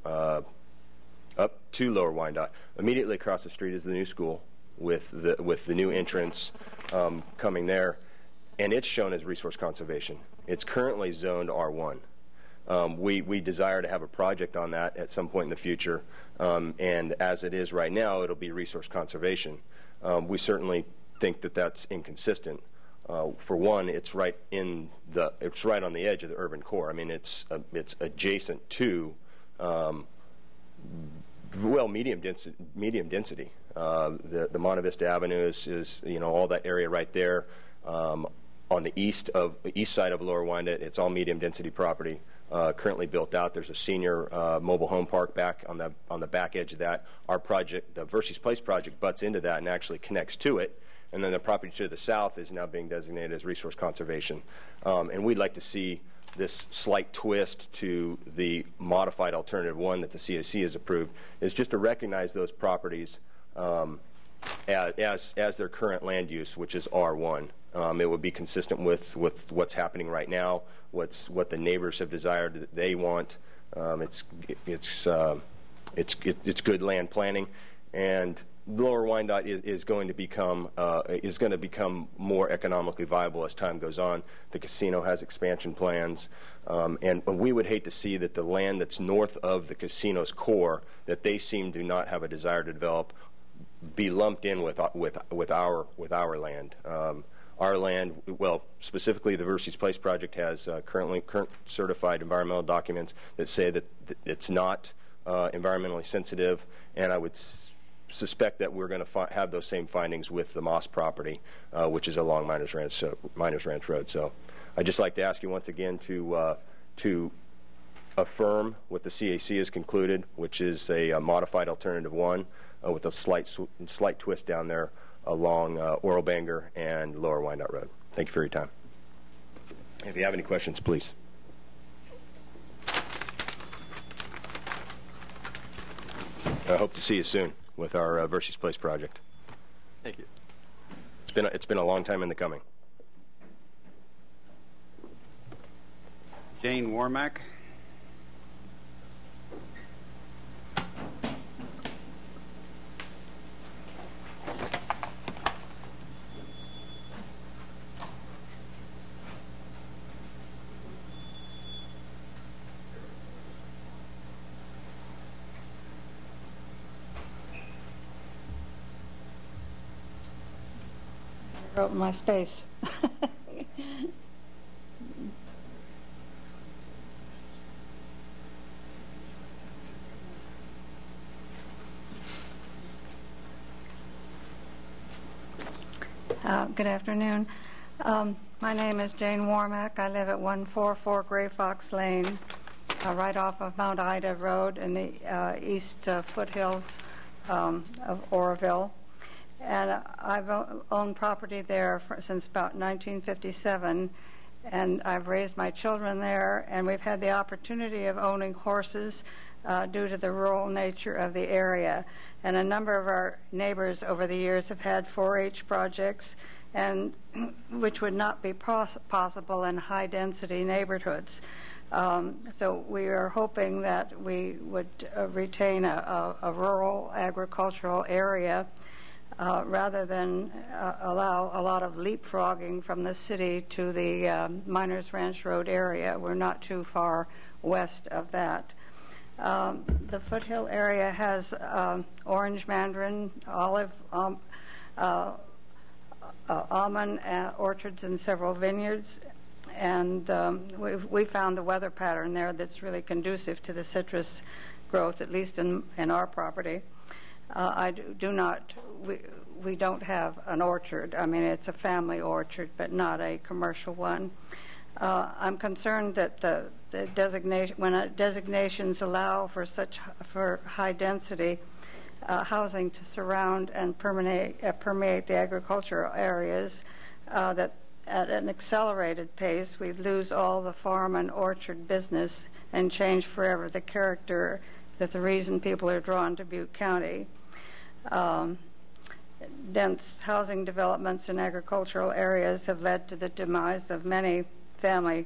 up to Lower Wyandotte. Immediately across the street is the new school with the new entrance coming there, and it's shown as resource conservation. It's currently zoned R1. We desire to have a project on that at some point in the future, and as it is right now, it'll be resource conservation. We certainly think that that's inconsistent. For one, it's right on the edge of the urban core. I mean, it's adjacent to medium density. The Monte Vista Avenue is all that area right there. On the east side of Lower Wyandotte, it's all medium density property. Currently built out. There's a senior mobile home park back on the back edge of that. Our project, the Versies Place project, butts into that and actually connects to it. And then the property to the south is now being designated as resource conservation. And we'd like to see this slight twist to the modified alternative one that the CAC has approved, is just to recognize those properties as their current land use, which is R1. It would be consistent with what's happening right now, what the neighbors have desired that they want. It's good land planning, and Lower Wyandotte is going to become more economically viable as time goes on. The casino has expansion plans, and we would hate to see that the land that's north of the casino's core, that they seem to not have a desire to develop, be lumped in with our land. Our land, well, specifically the Verses Place project has current certified environmental documents that say that it's not environmentally sensitive, and I would suspect that we're going to have those same findings with the Moss property, which is along Miners Ranch Road. So I'd just like to ask you once again to affirm what the CAC has concluded, which is a modified alternative 1 with a slight twist down there along Oral Banger and Lower Wyandotte Road. Thank you for your time. If you have any questions, please. I hope to see you soon with our Verses Place project. Thank you. It's been a long time in the coming. Jane Warmack. Wrote in my space. Good afternoon. My name is Jane Warmack. I live at 144 Gray Fox Lane, right off of Mount Ida Road in the east foothills of Oroville. And I've owned property there since about 1957, and I've raised my children there, and we've had the opportunity of owning horses due to the rural nature of the area. And a number of our neighbors over the years have had 4-H projects, and which would not be possible in high-density neighborhoods. So we are hoping that we would retain a rural agricultural area rather than allow a lot of leapfrogging from the city to the Miners Ranch Road area. We're not too far west of that. The foothill area has orange mandarin, olive, almond orchards and several vineyards. And we found the weather pattern there that's really conducive to the citrus growth, at least in our property. We don't have an orchard. I mean, it's a family orchard, but not a commercial one. I'm concerned that the designation, when designations allow for high density housing to surround and permeate the agricultural areas, that at an accelerated pace we'd lose all the farm and orchard business and change forever the character that the reason people are drawn to Butte County. Dense housing developments in agricultural areas have led to the demise of many valley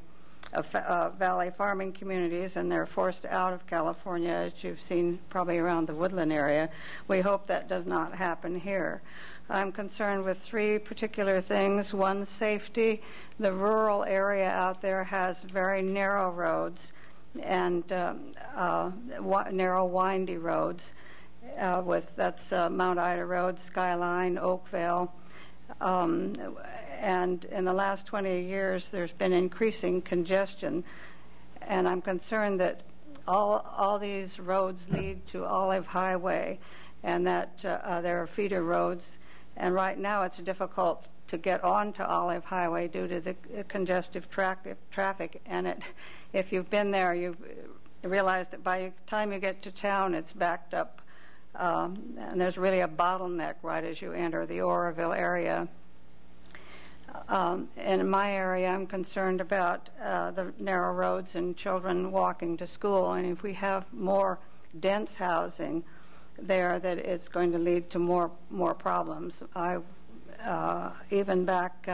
farming communities, and they're forced out of California, as you've seen probably around the Woodland area. We hope that does not happen here. I'm concerned with 3 particular things. One, safety. The rural area out there has very narrow roads and narrow, windy roads. That's Mount Ida Road, Skyline, Oakville. And in the last 20 years, there's been increasing congestion. And I'm concerned that all these roads lead to Olive Highway, and that there are feeder roads. And right now, it's difficult to get onto Olive Highway due to the congestive traffic. And if you've been there, you realize that by the time you get to town, it's backed up. And there's really a bottleneck right as you enter the Oroville area. In my area, I'm concerned about the narrow roads and children walking to school. And if we have more dense housing there, that it's going to lead to more problems. Even back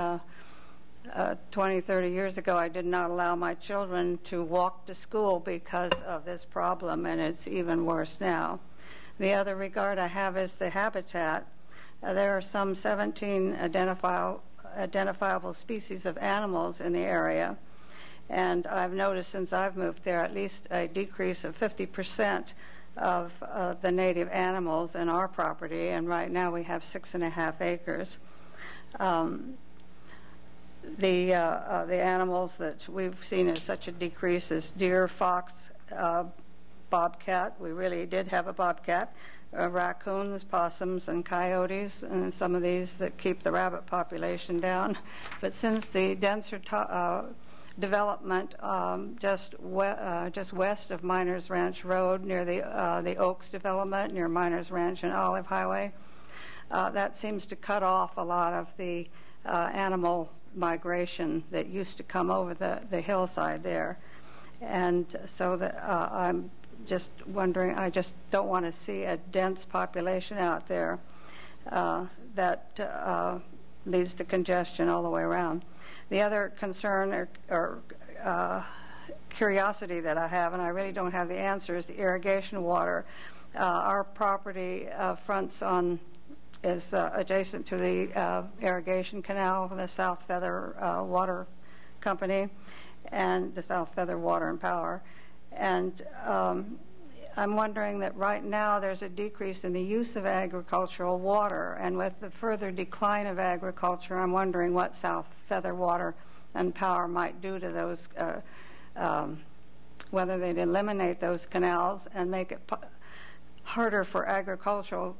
20, 30 years ago, I did not allow my children to walk to school because of this problem, and it's even worse now. The other regard I have is the habitat. There are some 17 identifiable species of animals in the area, and I've noticed since I've moved there at least a decrease of 50% of the native animals in our property, and right now we have 6.5 acres. The animals that we've seen as such a decrease is deer, fox, bobcat. We really did have a bobcat. Raccoons, possums, and coyotes, and some of these that keep the rabbit population down. But since the denser development just west of Miners Ranch Road near the Oaks development, near Miners Ranch and Olive Highway, that seems to cut off a lot of the animal migration that used to come over the hillside there. And so I'm just wondering, I just don't want to see a dense population out there that leads to congestion all the way around. The other concern or curiosity that I have, and I really don't have the answer, is the irrigation water. Our property is adjacent to the irrigation canal from the South Feather Water Company and the South Feather Water and Power. And I'm wondering that right now there's a decrease in the use of agricultural water, and with the further decline of agriculture, I'm wondering what South Feather Water and Power might do to those, whether they'd eliminate those canals and make it harder for agricultural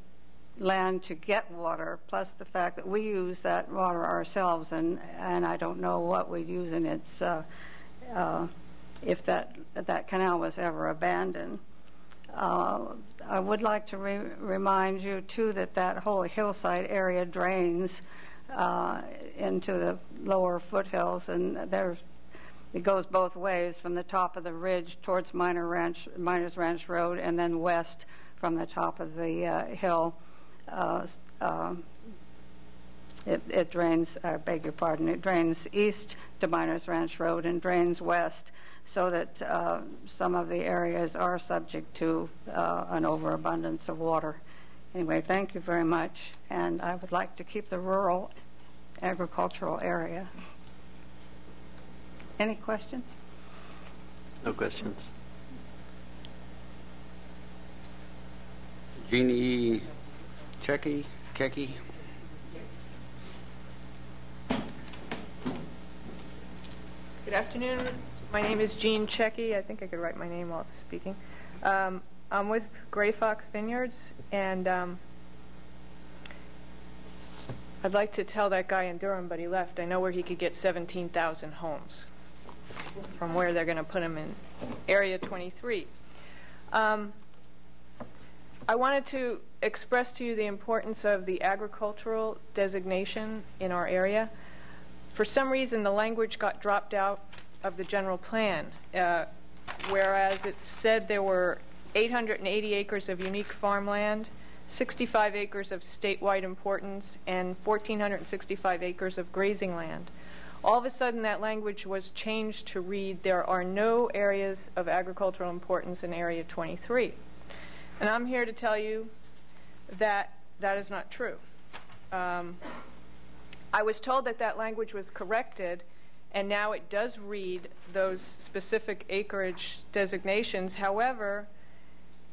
land to get water, plus the fact that we use that water ourselves, and I don't know what we'd use in its if that canal was ever abandoned. I would like to remind you, too, that whole hillside area drains into the lower foothills, and it goes both ways, from the top of the ridge towards Miners Ranch Road, and then west from the top of the hill. It drains, I beg your pardon, it drains east to Miners Ranch Road and drains west, so that some of the areas are subject to an overabundance of water. Anyway, thank you very much, and I would like to keep the rural agricultural area. Any questions? No questions. Jeannie Kecky? Good afternoon. My name is Jean Checky. I think I could write my name while speaking. I'm with Gray Fox Vineyards, and I'd like to tell that guy in Durham, but he left. I know where he could get 17,000 homes from where they're going to put them in Area 23. I wanted to express to you the importance of the agricultural designation in our area. For some reason, the language got dropped out of the general plan, whereas it said there were 880 acres of unique farmland, 65 acres of statewide importance, and 1,465 acres of grazing land. All of a sudden, that language was changed to read, there are no areas of agricultural importance in Area 23. And I'm here to tell you that that is not true. I was told that language was corrected, and now it does read those specific acreage designations. However,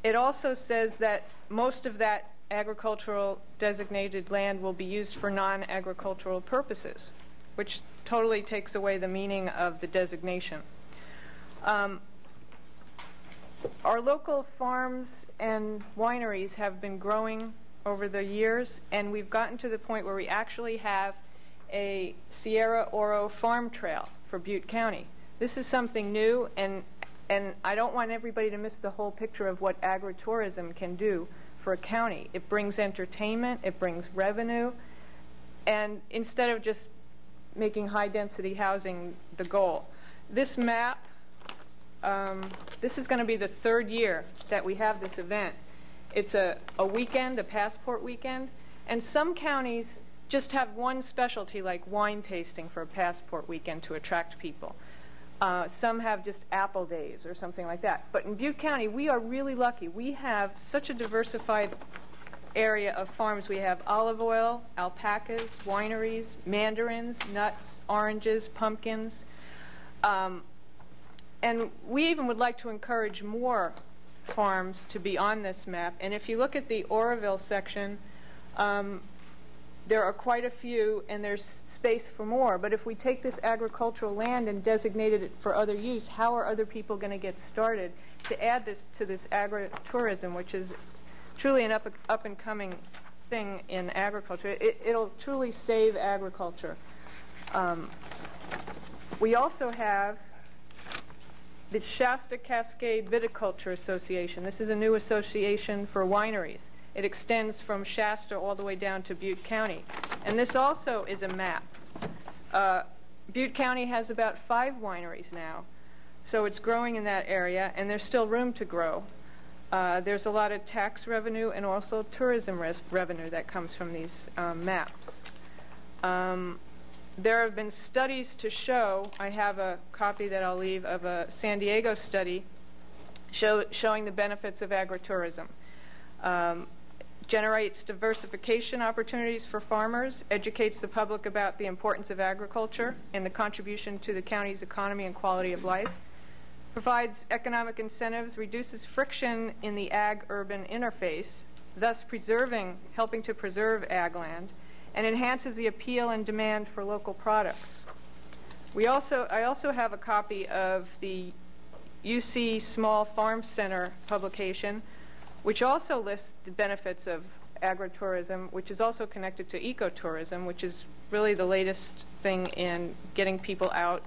it also says that most of that agricultural designated land will be used for non-agricultural purposes, which totally takes away the meaning of the designation. Our local farms and wineries have been growing over the years, and we've gotten to the point where we actually have a Sierra Oro farm trail for Butte County. This is something new, and I don't want everybody to miss the whole picture of what agritourism can do for a county. It brings entertainment, it brings revenue, and instead of just making high-density housing the goal. This map, this is going to be the third year that we have this event. It's a weekend, a passport weekend, and some counties just have one specialty, like wine tasting, for a passport weekend to attract people. Some have just apple days or something like that. But in Butte County, we are really lucky. We have such a diversified area of farms. We have olive oil, alpacas, wineries, mandarins, nuts, oranges, pumpkins. And we even would like to encourage more farms to be on this map. And if you look at the Oroville section, there are quite a few, and there's space for more. But if we take this agricultural land and designated it for other use, how are other people going to get started to add this to this agritourism, which is truly an up-and-coming thing in agriculture? It'll truly save agriculture. We also have the Shasta Cascade Viticulture Association. This is a new association for wineries. It extends from Shasta all the way down to Butte County. And this also is a map. Butte County has about 5 wineries now, so it's growing in that area, and there's still room to grow. There's a lot of tax revenue and also tourism revenue that comes from these maps. There have been studies to show, I have a copy that I'll leave of a San Diego study showing the benefits of agritourism. Generates diversification opportunities for farmers, educates the public about the importance of agriculture and the contribution to the county's economy and quality of life, provides economic incentives, reduces friction in the ag-urban interface, thus helping to preserve ag land, and enhances the appeal and demand for local products. I also have a copy of the UC Small Farm Center publication, which also lists the benefits of agritourism, which is also connected to ecotourism, which is really the latest thing in getting people out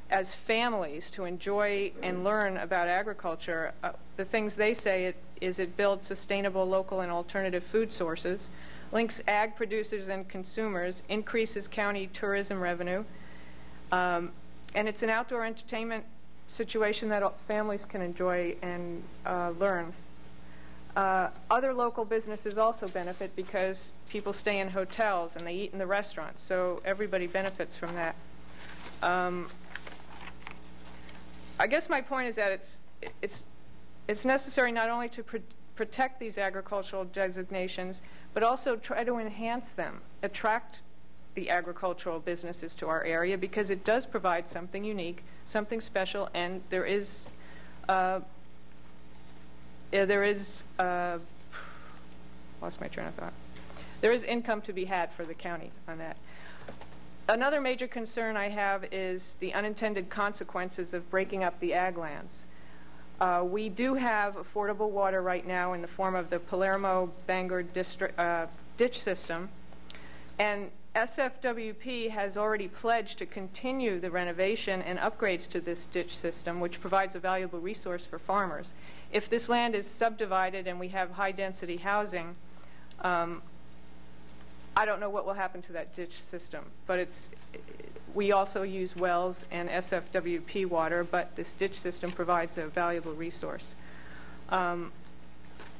as families to enjoy and learn about agriculture. The things they say is it builds sustainable local and alternative food sources, links ag producers and consumers, increases county tourism revenue, and it's an outdoor entertainment situation that families can enjoy and learn. Other local businesses also benefit because people stay in hotels and they eat in the restaurants, so everybody benefits from that. I guess my point is that it's necessary not only to protect these agricultural designations, but also try to enhance them, attract the agricultural businesses to our area, because it does provide something unique, something special, and there is lost my train of thought. There is income to be had for the county on that. Another major concern I have is the unintended consequences of breaking up the ag lands. We do have affordable water right now in the form of the Palermo-Bangor ditch system, and SFWP has already pledged to continue the renovation and upgrades to this ditch system, which provides a valuable resource for farmers. If this land is subdivided and we have high-density housing, I don't know what will happen to that ditch system, but we also use wells and SFWP water, but this ditch system provides a valuable resource. I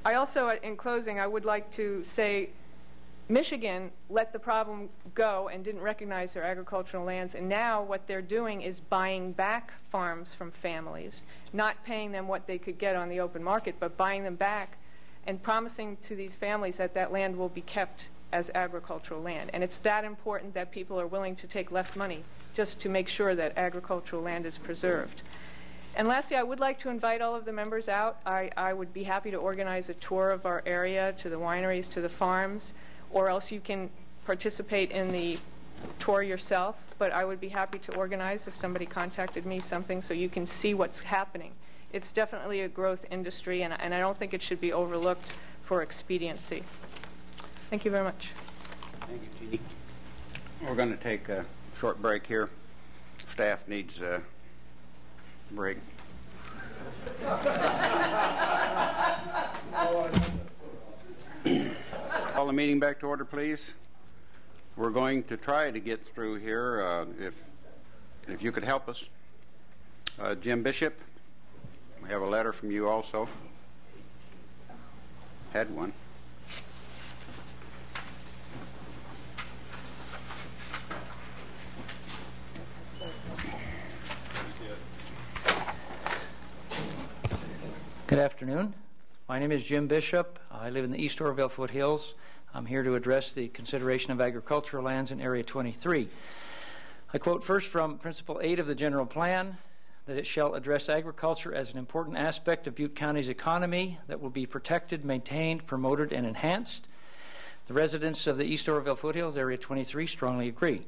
also, in closing, I would like to say Michigan let the problem go and didn't recognize their agricultural lands, and now what they're doing is buying back farms from families, not paying them what they could get on the open market, but buying them back and promising to these families that that land will be kept as agricultural land. And it's that important that people are willing to take less money just to make sure that agricultural land is preserved. And lastly, I would like to invite all of the members out. I would be happy to organize a tour of our area, to the wineries, to the farms, or else you can participate in the tour yourself. But I would be happy to organize, if somebody contacted me, something so you can see what's happening. It's definitely a growth industry, and I don't think it should be overlooked for expediency. Thank you very much. Thank you, Jeannie. We're going to take a short break here. Staff needs a break. Call the meeting back to order, please. We're going to try to get through here, if you could help us. Jim Bishop, we have a letter from you also. Had one. Good afternoon. My name is Jim Bishop. I live in the East Oroville foothills. I'm here to address the consideration of agricultural lands in Area 23. I quote first from Principle 8 of the General Plan. that it shall address agriculture as an important aspect of Butte County's economy that will be protected, maintained, promoted, and enhanced. The residents of the East Oroville Foothills, Area 23, strongly agree.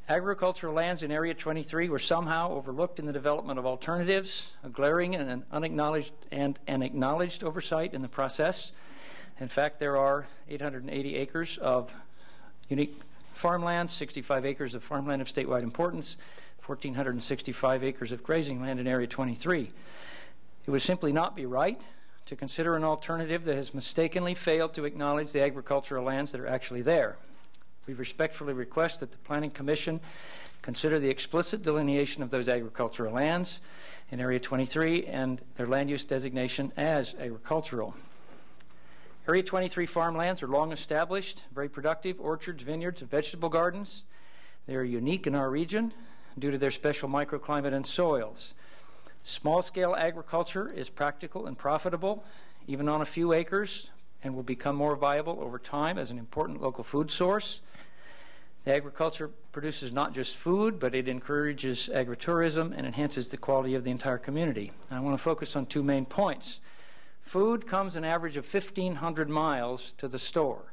Agricultural lands in Area 23 were somehow overlooked in the development of alternatives, a glaring and an unacknowledged and an acknowledged oversight in the process. In fact, there are 880 acres of unique farmland, 65 acres of farmland of statewide importance, 1,465 acres of grazing land in Area 23. It would simply not be right to consider an alternative that has mistakenly failed to acknowledge the agricultural lands that are actually there. We respectfully request that the Planning Commission consider the explicit delineation of those agricultural lands in Area 23 and their land use designation as agricultural. Area 23 farmlands are long established, very productive orchards, vineyards, and vegetable gardens. They are unique in our region due to their special microclimate and soils. Small-scale agriculture is practical and profitable, even on a few acres, and will become more viable over time as an important local food source. The agriculture produces not just food, but it encourages agritourism and enhances the quality of the entire community. And I want to focus on two main points. Food comes an average of 1,500 miles to the store.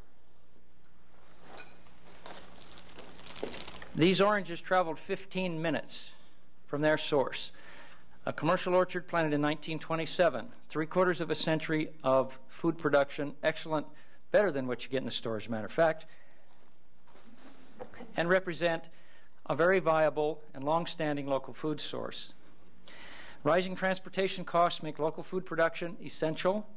These oranges traveled 15 minutes from their source. A commercial orchard planted in 1927, 3/4 of a century of food production, excellent, better than what you get in the store, as a matter of fact, and represent a very viable and long-standing local food source. Rising transportation costs make local food production essential.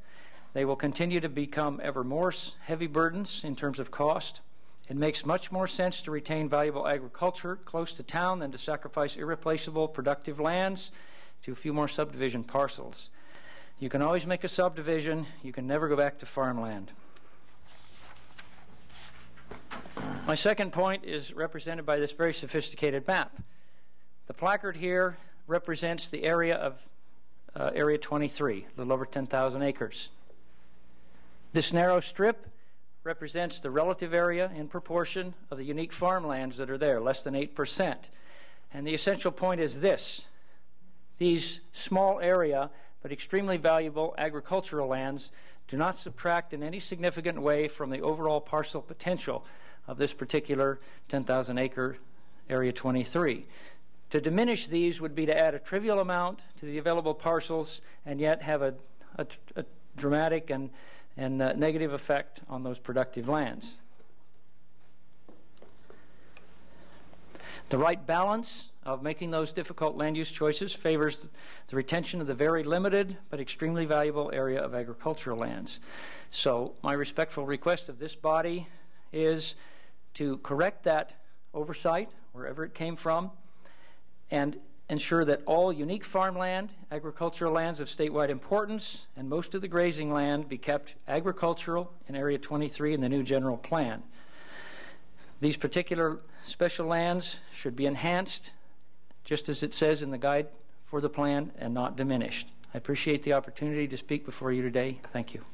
They will continue to become ever more heavy burdens in terms of cost. It makes much more sense to retain valuable agriculture close to town than to sacrifice irreplaceable productive lands to a few more subdivision parcels. You can always make a subdivision. You can never go back to farmland. My second point is represented by this very sophisticated map. The placard here represents the area of Area 23, a little over 10,000 acres. This narrow strip represents the relative area in proportion of the unique farmlands that are there, less than 8%. And the essential point is this. These small area but extremely valuable agricultural lands do not subtract in any significant way from the overall parcel potential of this particular 10,000 acre Area 23. To diminish these would be to add a trivial amount to the available parcels and yet have a dramatic and negative effect on those productive lands. The right balance of making those difficult land use choices favors the retention of the very limited but extremely valuable area of agricultural lands. So my respectful request of this body is to correct that oversight, wherever it came from, and ensure that all unique farmland, agricultural lands of statewide importance, and most of the grazing land be kept agricultural in Area 23 in the new general plan. These particular special lands should be enhanced, just as it says in the guide for the plan, and not diminished. I appreciate the opportunity to speak before you today. Thank you.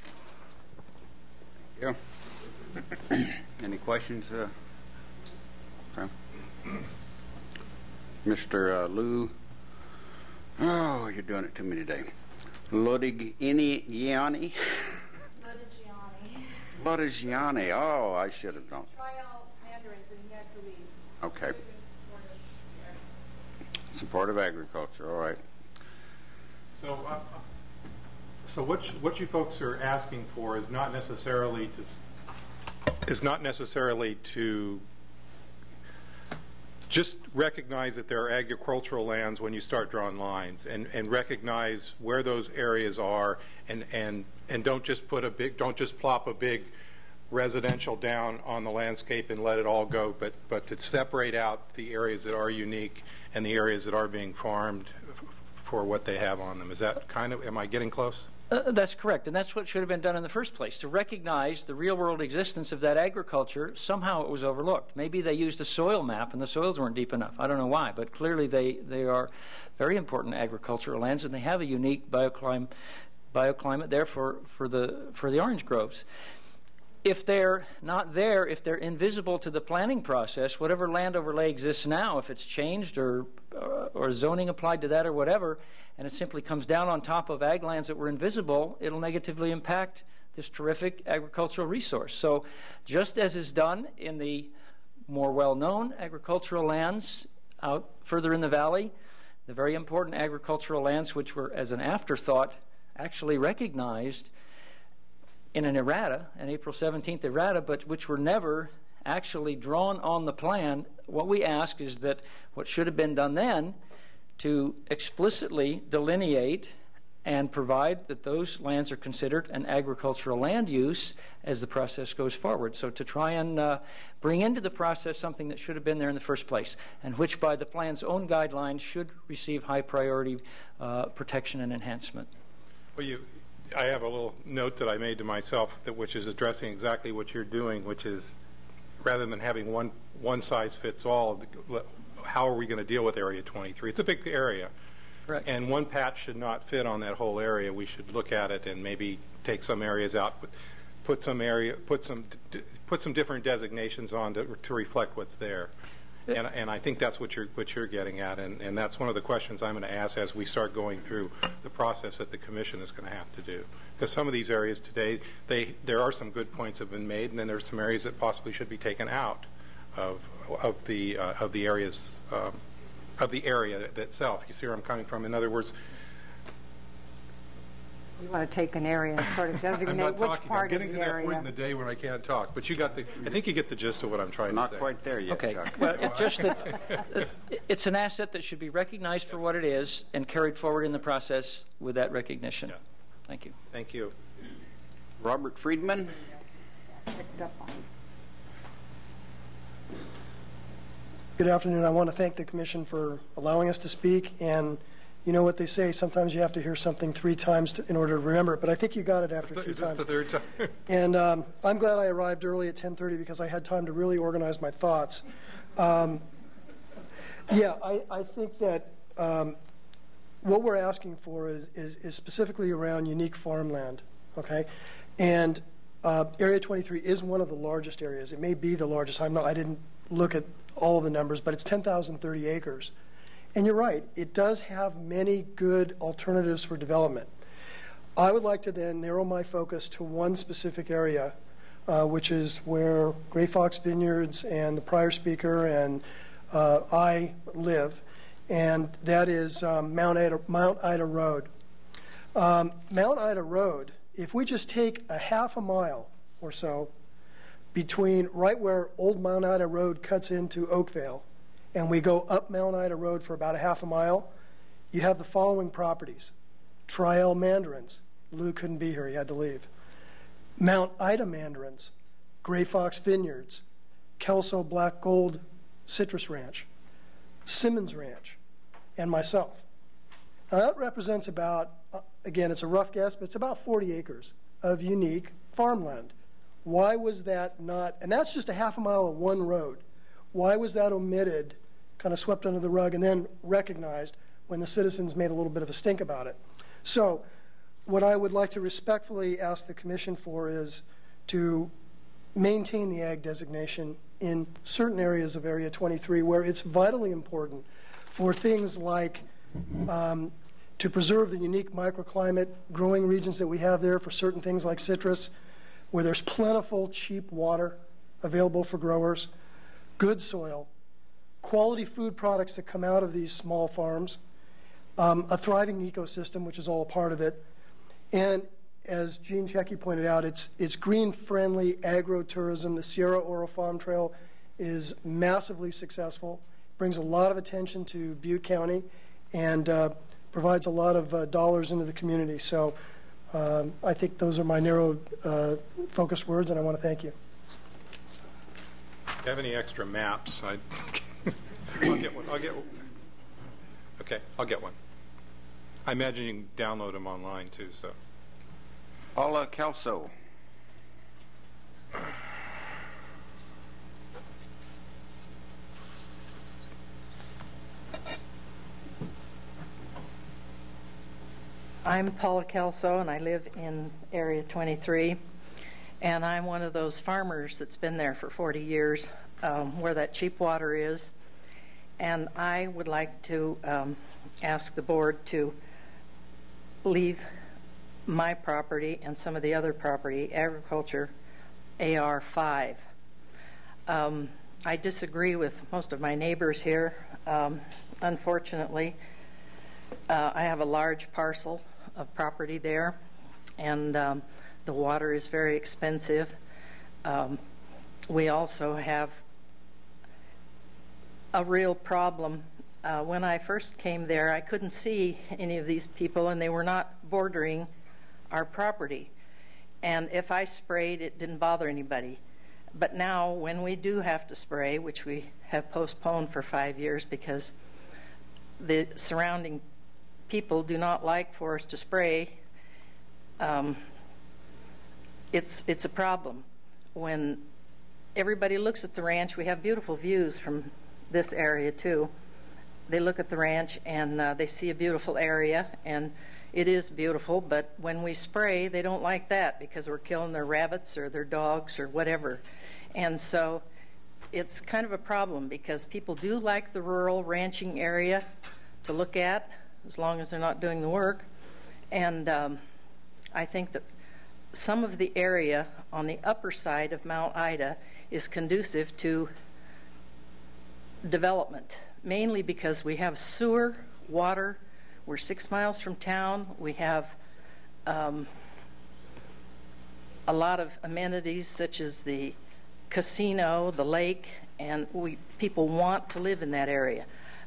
Thank you. Any questions? Okay. Mr. Lou, oh, you're doing it to me today. Lodigiani. Lodigiani. Oh, I should have known. Okay. Supportive agriculture. All right. So what you folks are asking for is not necessarily to just recognize that there are agricultural lands when you start drawing lines, and recognize where those areas are, and don't just plop a big residential down on the landscape and let it all go, but to separate out the areas that are unique and the areas that are being farmed for what they have on them. Is that kind of, am I getting close? That's correct, and that's what should have been done in the first place. To recognize the real-world existence of that agriculture, somehow it was overlooked. Maybe they used a soil map and the soils weren't deep enough. I don't know why, but clearly they are very important agricultural lands, and they have a unique bioclimate there for the orange groves. If they're not there, if they're invisible to the planning process, whatever land overlay exists now, if it's changed or zoning applied to that or whatever, and it simply comes down on top of ag lands that were invisible, it'll negatively impact this terrific agricultural resource. So just as is done in the more well-known agricultural lands out further in the valley, the very important agricultural lands which were, as an afterthought, actually recognized in an errata, an April 17th errata, but which were never actually drawn on the plan. What we ask is that what should have been done then to explicitly delineate and provide that those lands are considered an agricultural land use as the process goes forward. So to try and bring into the process something that should have been there in the first place, and which by the plan's own guidelines should receive high priority protection and enhancement. Well, I have a little note that I made to myself which is addressing exactly what you're doing, which is rather than having one size fits all, how are we going to deal with Area 23? It's a big area. Correct. And one patch should not fit on that whole area. We should look at it and maybe take some areas out, put some different designations on to reflect what's there. And I think that's what you're getting at, and that's one of the questions I'm going to ask as we start going through the process that the Commission is going to have to do. Because some of these areas today, there are some good points that have been made, and then there's some areas that possibly should be taken out of the areas of the area itself. You see where I'm coming from? In other words, you want to take an area and sort of designate I'm not which talking. part I'm getting of to the that area. point in the day when I can't talk. But I think you get the gist of what I'm trying to say. Not quite there yet, Okay. Chuck. Well, just that it's an asset that should be recognized for what it is and carried forward in the process with that recognition. Yeah. Thank you. Thank you. Robert Friedman. Good afternoon. I want to thank the Commission for allowing us to speak. And you know what they say, sometimes you have to hear something 3 times in order to remember it. But I think you got it after 2 times. Is this the 3rd time? And I'm glad I arrived early at 10:30 because I had time to really organize my thoughts. I think that what we're asking for is specifically around unique farmland, okay? And Area 23 is one of the largest areas. It may be the largest. I didn't look at all of the numbers, but it's 10,030 acres. And you're right, it does have many good alternatives for development. I would like to then narrow my focus to one specific area, which is where Gray Fox Vineyards and the prior speaker and I live, and that is Mount Ida Road. Mount Ida Road, if we just take a half a mile or so between right where Old Mount Ida Road cuts into Oakvale, and we go up Mount Ida Road for about a half a mile, you have the following properties. Triel Mandarins. Lou couldn't be here, he had to leave. Mount Ida Mandarins, Gray Fox Vineyards, Kelso Black Gold Citrus Ranch, Simmons Ranch, and myself. Now that represents about, again, it's a rough guess, but it's about 40 acres of unique farmland. Why was that not, and that's just a half a mile of one road. Why was that omitted, kind of swept under the rug, and then recognized when the citizens made a little bit of a stink about it? So what I would like to respectfully ask the Commission for is to maintain the ag designation in certain areas of Area 23 where it's vitally important for things like to preserve the unique microclimate growing regions that we have there for certain things like citrus, where there's plentiful, cheap water available for growers, good soil, quality food products that come out of these small farms, a thriving ecosystem, which is all a part of it, and as Gene Checky pointed out, it's green-friendly agro-tourism. The Sierra Oro Farm Trail is massively successful, brings a lot of attention to Butte County, and provides a lot of dollars into the community. So I think those are my narrow focused words, and I want to thank you. If you have any extra maps, I'll get one. Okay, I'll get one. I imagine you can download them online too. So, Paula Kelso. I'm Paula Kelso, and I live in Area 23. And I'm one of those farmers that's been there for 40 years, where that cheap water is. And I would like to ask the board to leave my property and some of the other property, agriculture, AR5. I disagree with most of my neighbors here. Unfortunately, I have a large parcel of property there, and the water is very expensive. We also have a real problem. When I first came there, I couldn't see any of these people, and they were not bordering our property. And if I sprayed, it didn't bother anybody. But now, when we do have to spray, which we have postponed for 5 years because the surrounding people do not like for us to spray, it's a problem. When everybody looks at the ranch, we have beautiful views from this area too. They look at the ranch and they see a beautiful area, and it is beautiful, but when we spray, they don't like that because we're killing their rabbits or their dogs or whatever. And so it's kind of a problem because people do like the rural ranching area to look at as long as they're not doing the work. And I think that some of the area on the upper side of Mount Ida is conducive to development, mainly because we have sewer, water. We're 6 miles from town. We have a lot of amenities such as the casino, the lake, and people want to live in that area.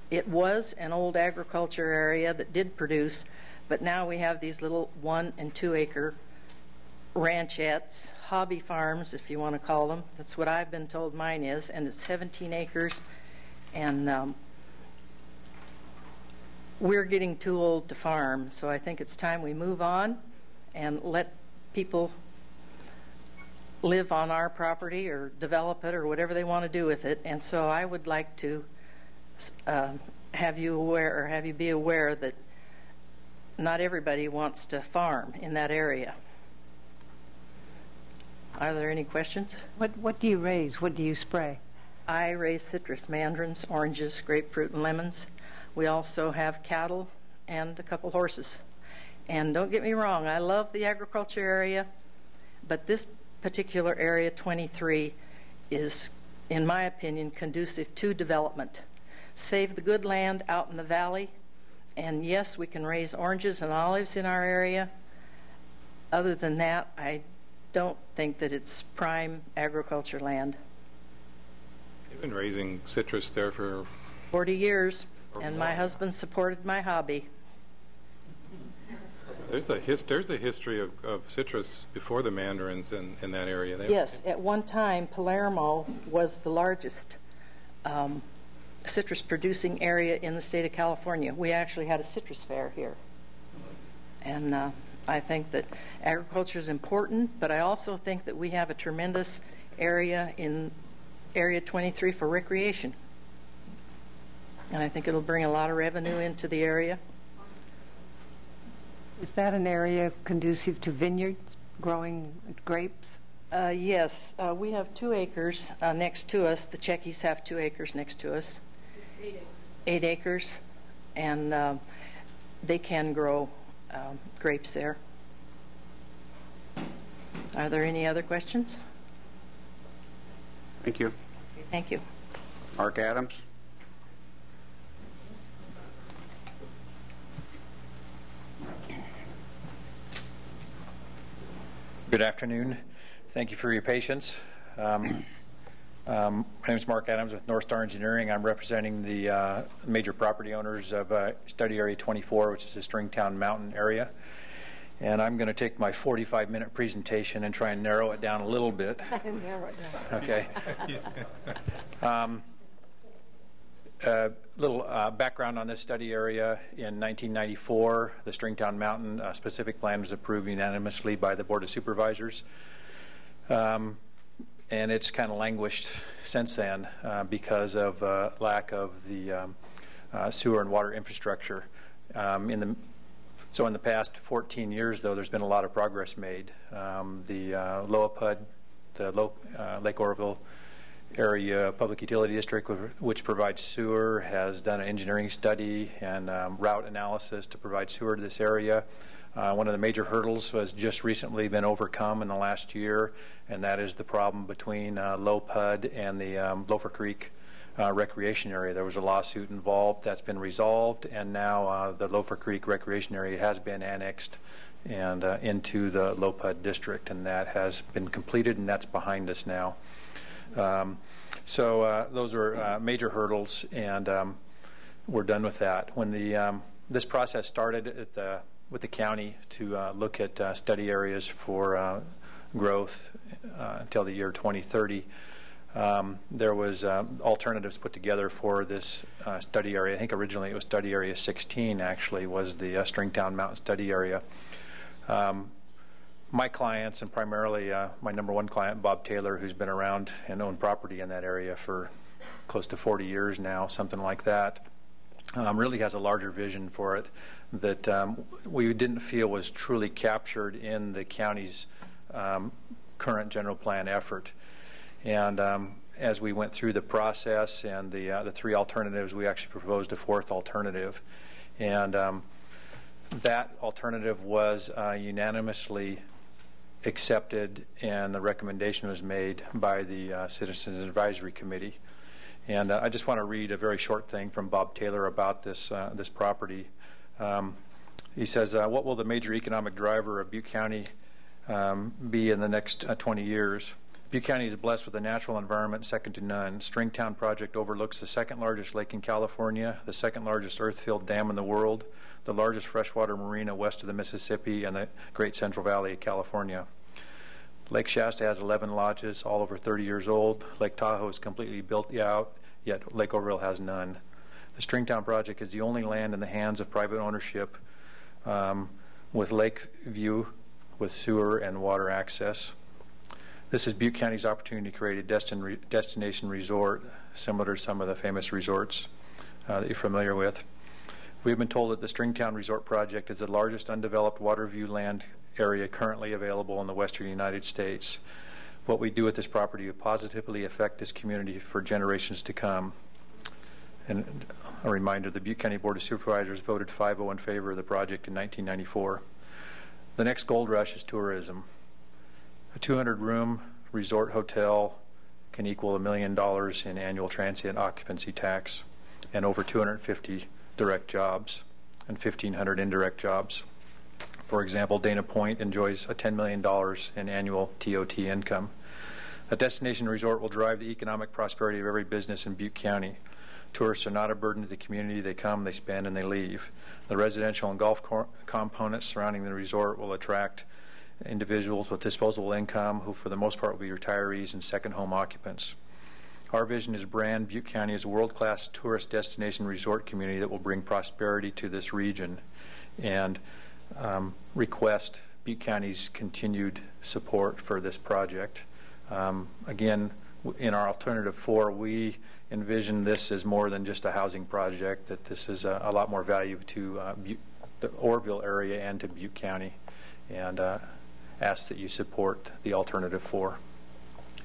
It was an old agriculture area that did produce, but now we have these little 1 and 2 acre ranchettes, hobby farms, if you want to call them. That's what I've been told mine is, and it's 17 acres. And we're getting too old to farm, so I think it's time we move on and let people live on our property or develop it or whatever they want to do with it. And so I would like to have you be aware that not everybody wants to farm in that area. Are there any questions? What do you raise? What do you spray? I raise citrus, mandarins, oranges, grapefruit, and lemons. We also have cattle and a couple horses. And don't get me wrong, I love the agriculture area, but this particular area 23 is, in my opinion, conducive to development. Save the good land out in the valley, and yes, we can raise oranges and olives in our area. Other than that, I don't think that it's prime agriculture land. You've been raising citrus there for 40 years, and my husband supported my hobby. There's a history of citrus before the mandarins in that area. Yes, at one time, Palermo was the largest citrus producing area in the state of California. We actually had a citrus fair here. And I think that agriculture is important, but I also think that we have a tremendous area in Area 23 for recreation. And I think it'll bring a lot of revenue into the area. Is that an area conducive to vineyards, growing grapes? Yes, we have 2 acres next to us. The Czechies have 2 acres next to us. 8 acres. And they can grow grapes there. Are there any other questions? Thank you. Thank you. Mark Adams. Good afternoon. Thank you for your patience. My name is Mark Adams with North Star Engineering. I'm representing the major property owners of Study Area 24, which is the Stringtown Mountain area. And I'm going to take my 45-minute presentation and try and narrow it down a little bit. Narrow it down. Okay. Little background on this study area. In 1994, the Stringtown Mountain specific plan was approved unanimously by the Board of Supervisors. And it's kind of languished since then because of lack of the sewer and water infrastructure. In the So in the past 14 years, though, there's been a lot of progress made. The LOAPUD, the Lake Oroville Area Public Utility District, which provides sewer, has done an engineering study and route analysis to provide sewer to this area. One of the major hurdles has just recently been overcome in the last year, and that is the problem between LOPUD and the Loafer Creek recreation area. There was a lawsuit involved that's been resolved, and now the Loafer Creek recreation area has been annexed and into the LOPUD district, and that has been completed, and that's behind us now. So those are major hurdles, and we're done with that. When this process started with the county to look at study areas for growth until the year 2030, there was alternatives put together for this study area. I think originally it was study area 16, actually, was the Stringtown Mountain study area. My clients, and primarily my number one client, Bob Taylor, who's been around and owned property in that area for close to 40 years now, something like that, really has a larger vision for it that we didn't feel was truly captured in the county's current general plan effort. And as we went through the process and the three alternatives, we actually proposed a fourth alternative. And that alternative was unanimously accepted, and the recommendation was made by the Citizens Advisory Committee. And I just want to read a very short thing from Bob Taylor about this property. He says, what will the major economic driver of Butte County be in the next 20 years? Butte County is blessed with a natural environment second to none. Stringtown project overlooks the second largest lake in California, the second largest earth-filled dam in the world, the largest freshwater marina west of the Mississippi, and the Great Central Valley of California. Lake Shasta has 11 lodges, all over 30 years old. Lake Tahoe is completely built out, yet Lake Oroville has none. The Stringtown project is the only land in the hands of private ownership with lake view, with sewer and water access. This is Butte County's opportunity to create a destination resort similar to some of the famous resorts that you're familiar with. We've been told that the Stringtown Resort Project is the largest undeveloped water view land area currently available in the western United States. What we do with this property will positively affect this community for generations to come. And a reminder, the Butte County Board of Supervisors voted 5-0 in favor of the project in 1994. The next gold rush is tourism. A 200-room resort hotel can equal $1 million in annual transient occupancy tax and over 250 direct jobs and 1,500 indirect jobs. For example, Dana Point enjoys a $10 million in annual TOT income. A destination resort will drive the economic prosperity of every business in Butte County. Tourists are not a burden to the community. They come, they spend, and they leave. The residential and golf components surrounding the resort will attract individuals with disposable income who for the most part will be retirees and second home occupants. Our vision is brand Butte County as a world-class tourist destination resort community that will bring prosperity to this region, and request Butte County's continued support for this project. Again, in our alternative 4, we envision this as more than just a housing project, that this is a lot more value to the Oroville area and to Butte County, and ask that you support the alternative 4.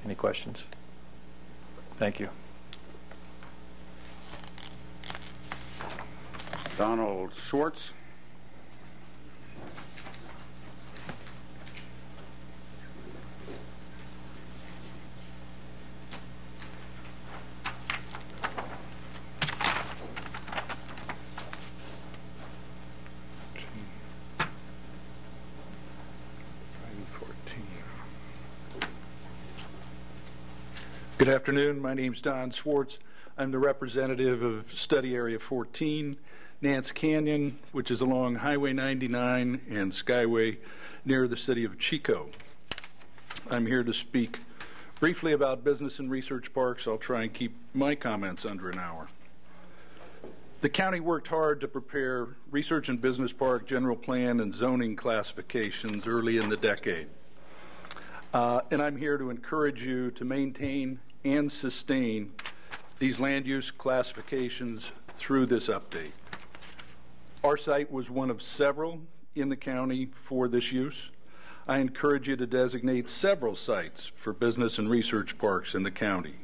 Any questions? Thank you. Donald Schwartz. Good afternoon. My name's Don Schwartz. I'm the representative of Study Area 14, Nance Canyon, which is along Highway 99 and Skyway near the city of Chico. I'm here to speak briefly about business and research parks. I'll try and keep my comments under an hour. The county worked hard to prepare research and business park general plan and zoning classifications early in the decade. And I'm here to encourage you to maintain and sustain these land use classifications through this update. Our site was one of several in the county for this use. I encourage you to designate several sites for business and research parks in the county.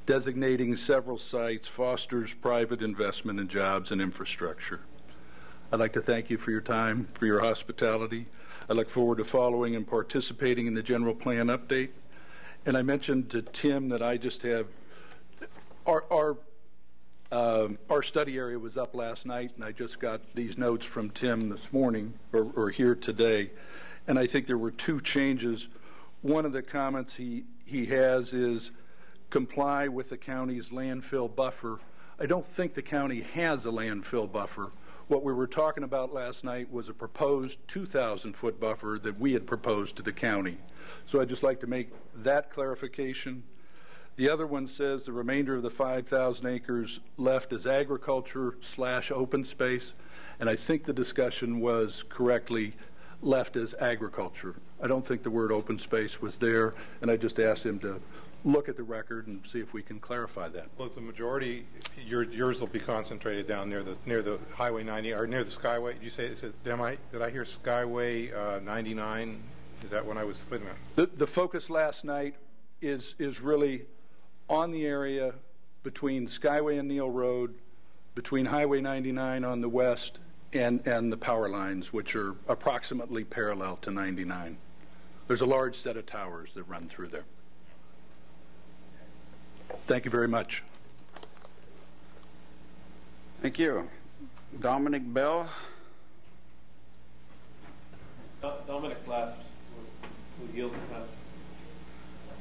Designating several sites fosters private investment in jobs and infrastructure. I'd like to thank you for your time, for your hospitality. I look forward to following and participating in the general plan update. And I mentioned to Tim that I just have our study area was up last night, and I just got these notes from Tim this morning, or here today, and I think there were two changes. One of the comments he has is comply with the county's landfill buffer. I don't think the county has a landfill buffer. What we were talking about last night was a proposed 2,000-foot buffer that we had proposed to the county. So I'd just like to make that clarification. The other one says the remainder of the 5,000 acres left as agriculture/open space, and I think the discussion was correctly left as agriculture. I don't think the word open space was there, and I just asked him to look at the record and see if we can clarify that. Well, as the majority, yours will be concentrated down near the Highway 90 or near the Skyway. Did you say? Did I hear Skyway 99? Is that when I was? Wait a minute. The focus last night is really on the area between Skyway and Neal Road, between Highway 99 on the west and the power lines, which are approximately parallel to 99. There's a large set of towers that run through there. Thank you very much. Thank you. Dominic Bell. Dominic left. We'll yield the time.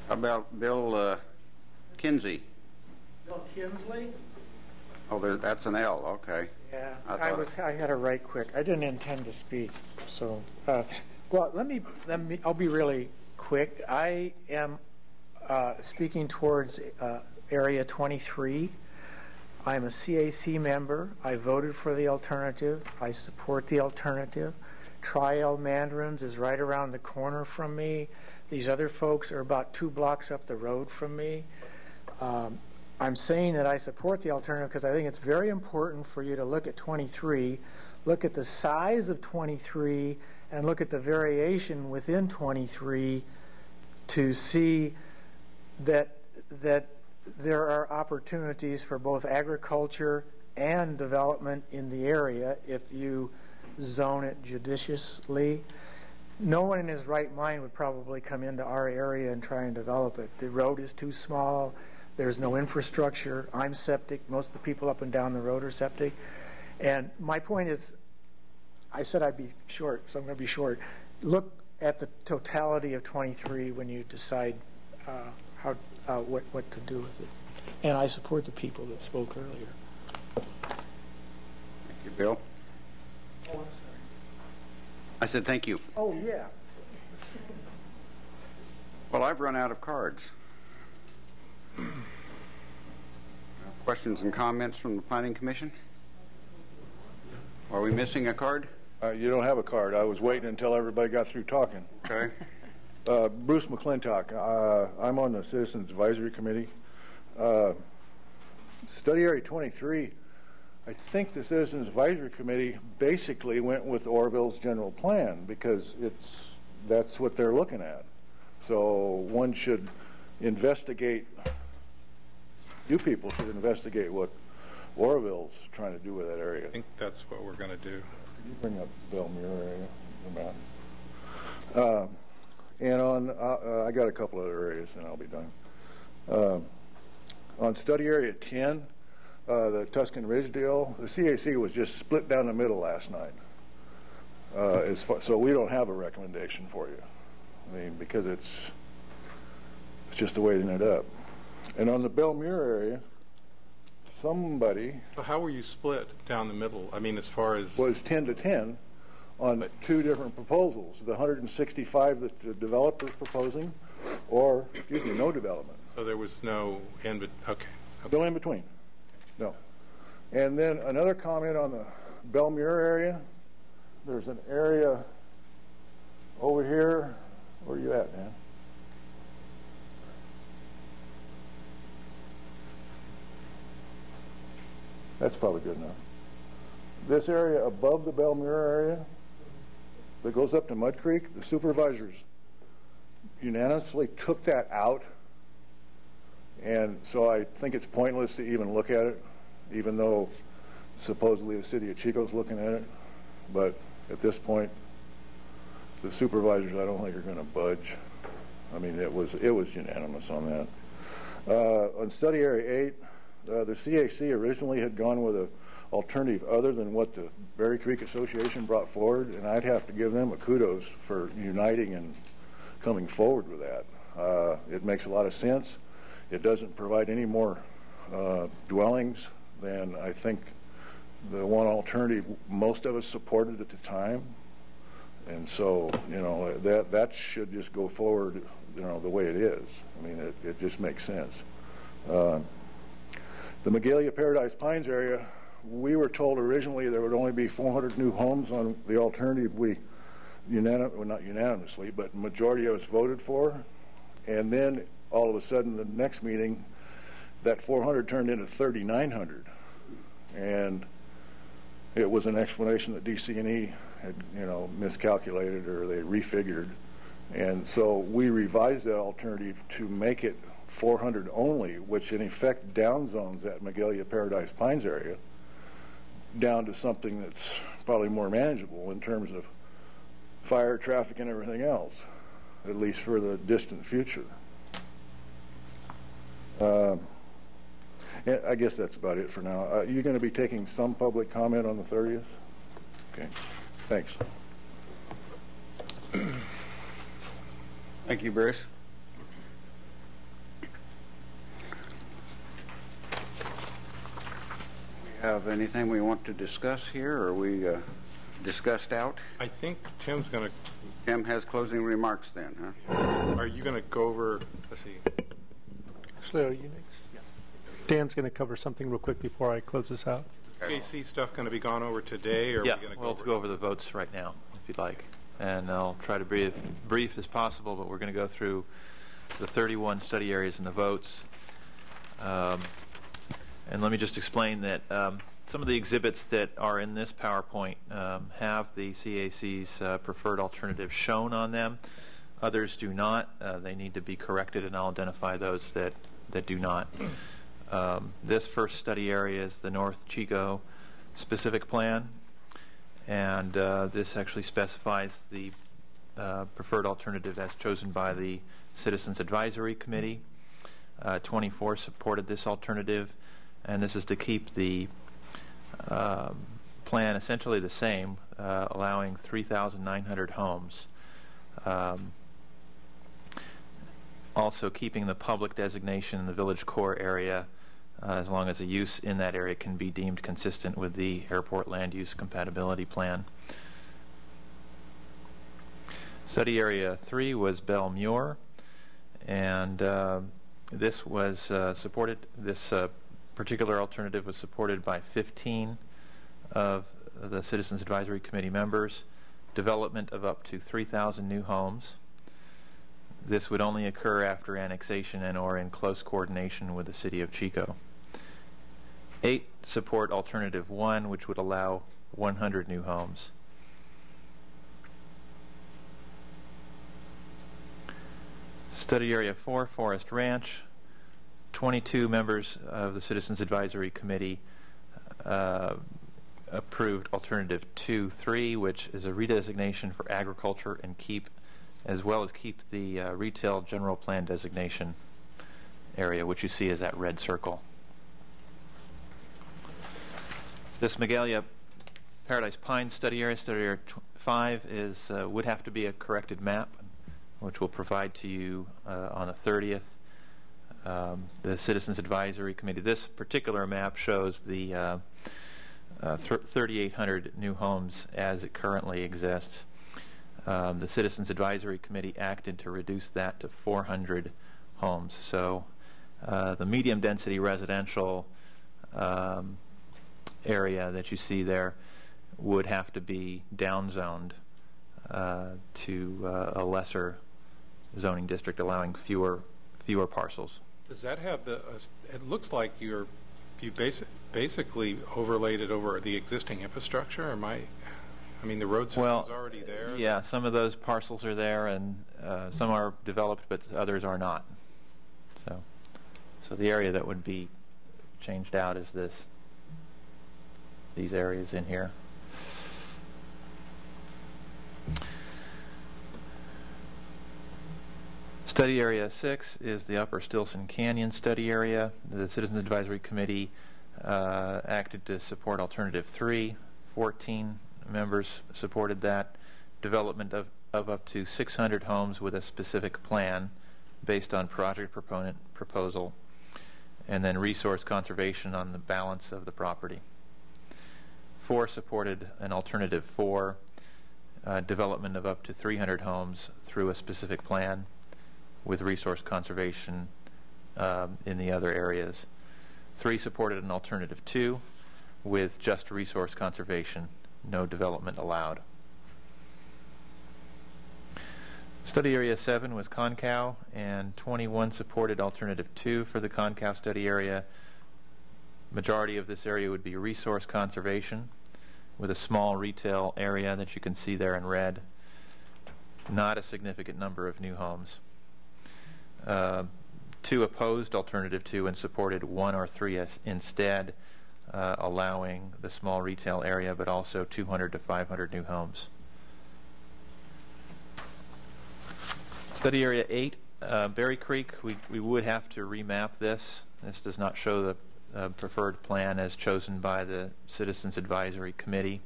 How about Bill Kinsey? Bill Kinsley? Oh, that's an L. Okay. Yeah, I had to write quick. I didn't intend to speak. So, well, let me. I'll be really quick. I am speaking towards Area 23. I'm a CAC member. I voted for the alternative. I support the alternative. Tri-L Mandarins is right around the corner from me. These other folks are about 2 blocks up the road from me. I'm saying that I support the alternative because I think it's very important for you to look at 23, look at the size of 23, and look at the variation within 23 to see that there are opportunities for both agriculture and development in the area if you zone it judiciously. No one in his right mind would probably come into our area and try and develop it. The road is too small. There's no infrastructure. I'm septic. Most of the people up and down the road are septic. And my point is, I said I'd be short, so I'm going to be short. Look at the totality of 23 when you decide what to do with it. And I support the people that spoke earlier. Thank you, Bill. Oh, I'm sorry. I said thank you. Oh, yeah. Well, I've run out of cards. Questions and comments from the Planning Commission? Are we missing a card? You don't have a card. I was waiting until everybody got through talking. Okay. Bruce McClintock. I'm on the Citizens Advisory Committee. Study Area 23, I think the Citizens Advisory Committee basically went with Orville's general plan because that's what they're looking at. So one should investigate, you people should investigate what Orville's trying to do with that area. I think that's what we're going to do. Could you bring up Belmere area? And on, I got a couple other areas and I'll be done. On study area 10, the Tuscan Ridge deal, the CAC was just split down the middle last night. So we don't have a recommendation for you. I mean, because it's just the way it ended up. And on the Belmere area, somebody... So how were you split down the middle? I mean, as far as... Was 10 to 10 on 2 different proposals. The 165 that the developer's proposing, or, excuse me, no development. So there was no okay. No in between. No. And then another comment on the Belmere area. There's an area over here. Where are you at, man? That's probably good enough. This area above the Belmere area, that goes up to Mud Creek, the supervisors unanimously took that out. And so I think it's pointless to even look at it, even though supposedly the city of Chico's looking at it. But at this point, the supervisors, I don't think, are going to budge. I mean, it was unanimous on that. On study area 8, the CAC originally had gone with an alternative other than what the Berry Creek Association brought forward, and I'd have to give them a kudos for uniting and coming forward with that. It makes a lot of sense. It doesn't provide any more dwellings than I think the one alternative most of us supported at the time. And so, you know, that should just go forward, you know, the way it is. I mean, it just makes sense. The Magalia Paradise Pines area, we were told originally there would only be 400 new homes on the alternative well, not unanimously, but majority of us voted for. And then all of a sudden, the next meeting, that 400 turned into 3,900. And it was an explanation that DC&E had, you know, miscalculated or they refigured. And so we revised that alternative to make it 400 only, which in effect downzones that Magalia Paradise Pines area down to something that's probably more manageable in terms of fire, traffic, and everything else, at least for the distant future. I guess that's about it for now. You're going to be taking some public comment on the 30th? Okay, thanks. Thank you, Bruce. We have anything we want to discuss here, or are we discussed out? I think Tim's going to... Tim has closing remarks then, huh? Are you going to go over, let's see. Actually, are you next? Yeah. Dan's going to cover something real quick before I close this out. Is the CAC stuff going to be gone over today, or yeah, are we going to we'll go over the votes right now, if you'd like. And I'll try to be brief as possible, but we're going to go through the 31 study areas and the votes. And let me just explain that some of the exhibits that are in this PowerPoint have the CAC's preferred alternative shown on them. Others do not. They need to be corrected, and I'll identify those that do not. This first study area is the North Chico specific plan, and this actually specifies the preferred alternative as chosen by the Citizens Advisory Committee. 24 supported this alternative, and this is to keep the plan essentially the same, allowing 3,900 homes. Also keeping the public designation in the village core area as long as the use in that area can be deemed consistent with the airport land use compatibility plan. Study area 3 was Belle Muir, and this was supported. This particular alternative was supported by 15 of the Citizens Advisory Committee members. Development of up to 3,000 new homes. This would only occur after annexation and or in close coordination with the city of Chico. 8 support alternative 1, which would allow 100 new homes. Study area 4, Forest Ranch. 22 members of the Citizens Advisory Committee approved alternative 2-3, which is a redesignation for agriculture and as well as keep the retail general plan designation area, which you see as that red circle. This Magalia Paradise Pines study area 5, would have to be a corrected map, which we'll provide to you on the 30th. The Citizens Advisory Committee, this particular map shows the 3,800 new homes as it currently exists. The Citizens Advisory Committee acted to reduce that to 400 homes. So the medium density residential area that you see there would have to be downzoned to a lesser zoning district, allowing fewer parcels. Does that have it looks like you basically overlaid it over the existing infrastructure, or am I I mean, the road system's already there. Yeah, some of those parcels are there, and some are developed, but others are not. So the area that would be changed out is these areas in here. Study Area 6 is the Upper Stilson Canyon study area. The Citizens Advisory Committee acted to support Alternative 3. 14 members supported that. Development of up to 600 homes with a specific plan based on project proponent proposal, and then resource conservation on the balance of the property. 4 supported an Alternative 4, development of up to 300 homes through a specific plan with resource conservation in the other areas. 3 supported an Alternative 2 with just resource conservation, no development allowed. Study Area 7 was Concow, and 21 supported Alternative 2 for the Concow study area. Majority of this area would be resource conservation with a small retail area that you can see there in red. Not a significant number of new homes. 2 opposed Alternative 2 and supported 1 or 3 instead, allowing the small retail area, but also 200 to 500 new homes. Study Area 8, Berry Creek, we would have to remap this. This does not show the preferred plan as chosen by the Citizens Advisory Committee.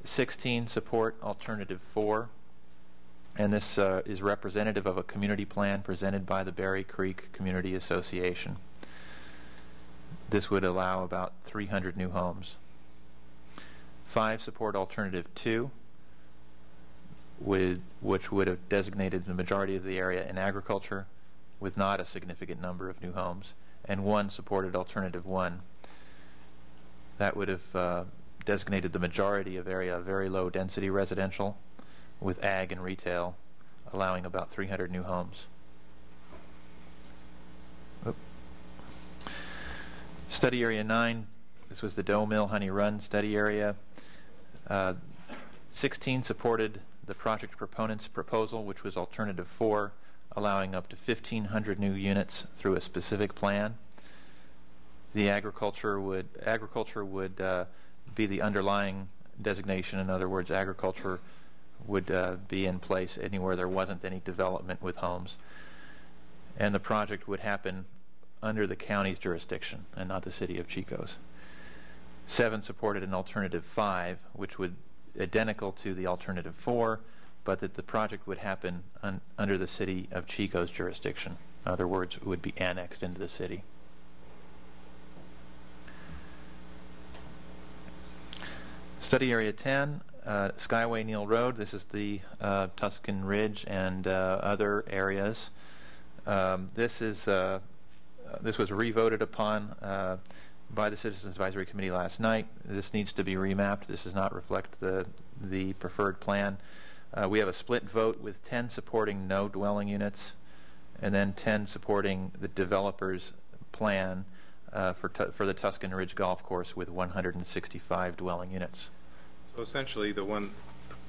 16 support Alternative 4, and this is representative of a community plan presented by the Berry Creek Community Association. This would allow about 300 new homes. 5 support Alternative 2, which would have designated the majority of the area in agriculture with not a significant number of new homes, and 1 supported Alternative 1. That would have designated the majority of area very low density residential with ag and retail, allowing about 300 new homes. Study Area 9, this was the Doe Mill Honey Run study area. 16 supported the project proponent's proposal, which was Alternative 4, allowing up to 1,500 new units through a specific plan. The agriculture would be the underlying designation. In other words, agriculture would be in place anywhere there wasn't any development with homes. And the project would happen under the county's jurisdiction and not the city of Chico's. 7 supported an Alternative 5, which would identical to the Alternative 4, but that the project would happen under the city of Chico's jurisdiction. In other words, it would be annexed into the city. Study Area 10, Skyway Neal Road. This is the Tuscan Ridge and other areas. This was re-voted upon by the Citizens Advisory Committee last night. This needs to be remapped. This does not reflect the preferred plan. We have a split vote with 10 supporting no dwelling units and then 10 supporting the developer's plan for the Tuscan Ridge Golf Course with 165 dwelling units. So essentially, the one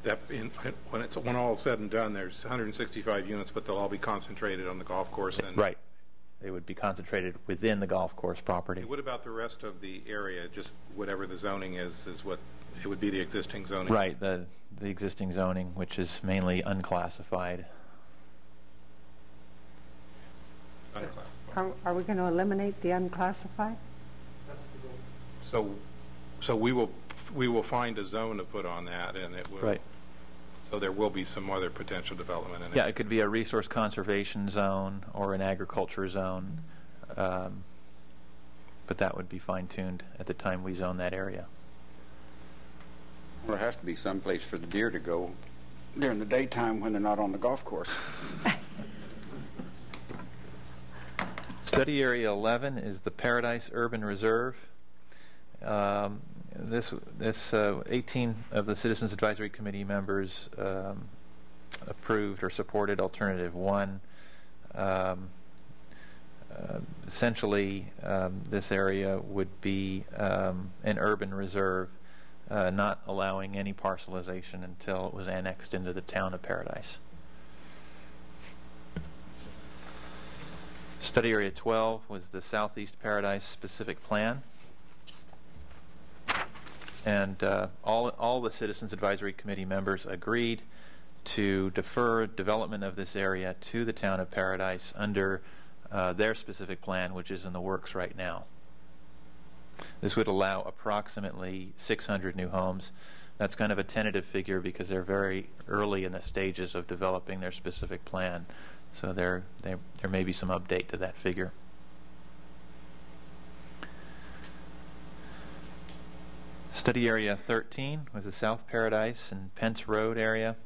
that when all is said and done, there's 165 units, but they'll all be concentrated on the golf course. And right. They would be concentrated within the golf course property. What about the rest of the area? Just whatever the zoning is what it would be, the existing zoning? Right, the existing zoning, which is mainly unclassified. Are we going to eliminate the unclassified? That's the goal. So we will find a zone to put on that, and it will. Right. So there will be some other potential development in it. Yeah, it could be a resource conservation zone or an agriculture zone, but that would be fine-tuned at the time we zone that area. Well, there has to be some place for the deer to go during the daytime when they're not on the golf course. Study Area 11 is the Paradise Urban Reserve. This 18 of the Citizens Advisory Committee members approved or supported Alternative 1. Essentially, this area would be an urban reserve not allowing any parcelization until it was annexed into the town of Paradise. Study Area 12 was the Southeast Paradise Specific Plan. And all the Citizens Advisory Committee members agreed to defer development of this area to the town of Paradise under their specific plan, which is in the works right now. This would allow approximately 600 new homes. That's kind of a tentative figure because they're very early in the stages of developing their specific plan. So there may be some update to that figure. Study Area 13 was the South Paradise and Pence Road area.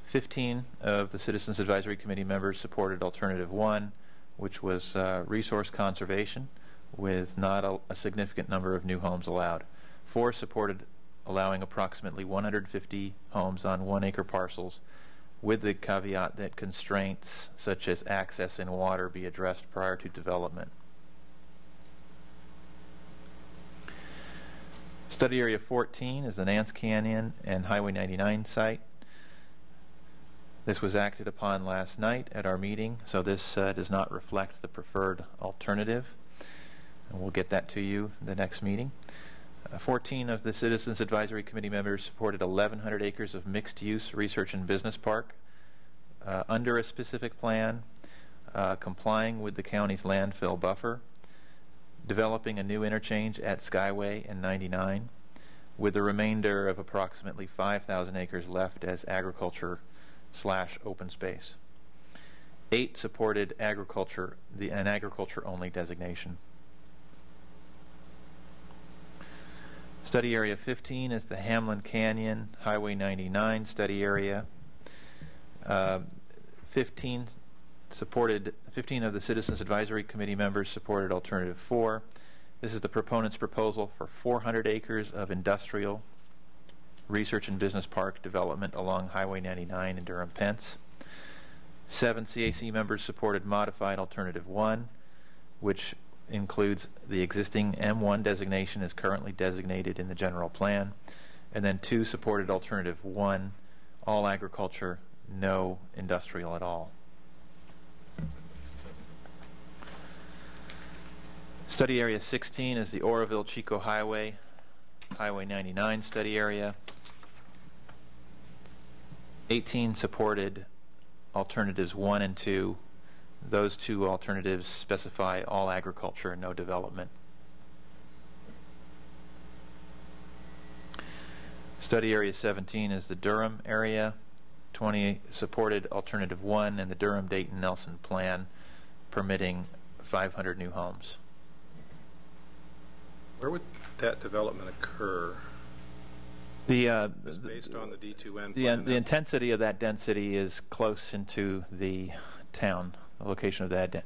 15 of the Citizens Advisory Committee members supported Alternative 1, which was resource conservation with not a significant number of new homes allowed. 4 supported allowing approximately 150 homes on 1-acre parcels, with the caveat that constraints such as access and water be addressed prior to development. Study Area 14 is the Nance Canyon and Highway 99 site. This was acted upon last night at our meeting, so this does not reflect the preferred alternative. And we'll get that to you in the next meeting. 14 of the Citizens Advisory Committee members supported 1,100 acres of mixed-use research and business park under a specific plan, complying with the county's landfill buffer, developing a new interchange at Skyway and 99, with the remainder of approximately 5,000 acres left as agriculture/open space. 8 supported agriculture, an agriculture-only designation. Study Area 15 is the Hamlin Canyon Highway 99 study area. 15 of the Citizens Advisory Committee members supported Alternative 4. This is the proponent's proposal for 400 acres of industrial research and business park development along Highway 99 in Durham-Pence. 7 CAC members supported modified Alternative 1, which includes the existing M1 designation as currently designated in the general plan, and then 2 supported Alternative 1, all agriculture, no industrial at all. Study Area 16 is the Oroville-Chico Highway, Highway 99 study area. 18 supported Alternatives 1 and 2. Those 2 alternatives specify all agriculture and no development. Study Area 17 is the Durham area. 20 supported Alternative 1 and the Durham-Dayton-Nelson plan, permitting 500 new homes. Where would that development occur? Based on the D2N plan. The intensity of that density is close into the town. The location of that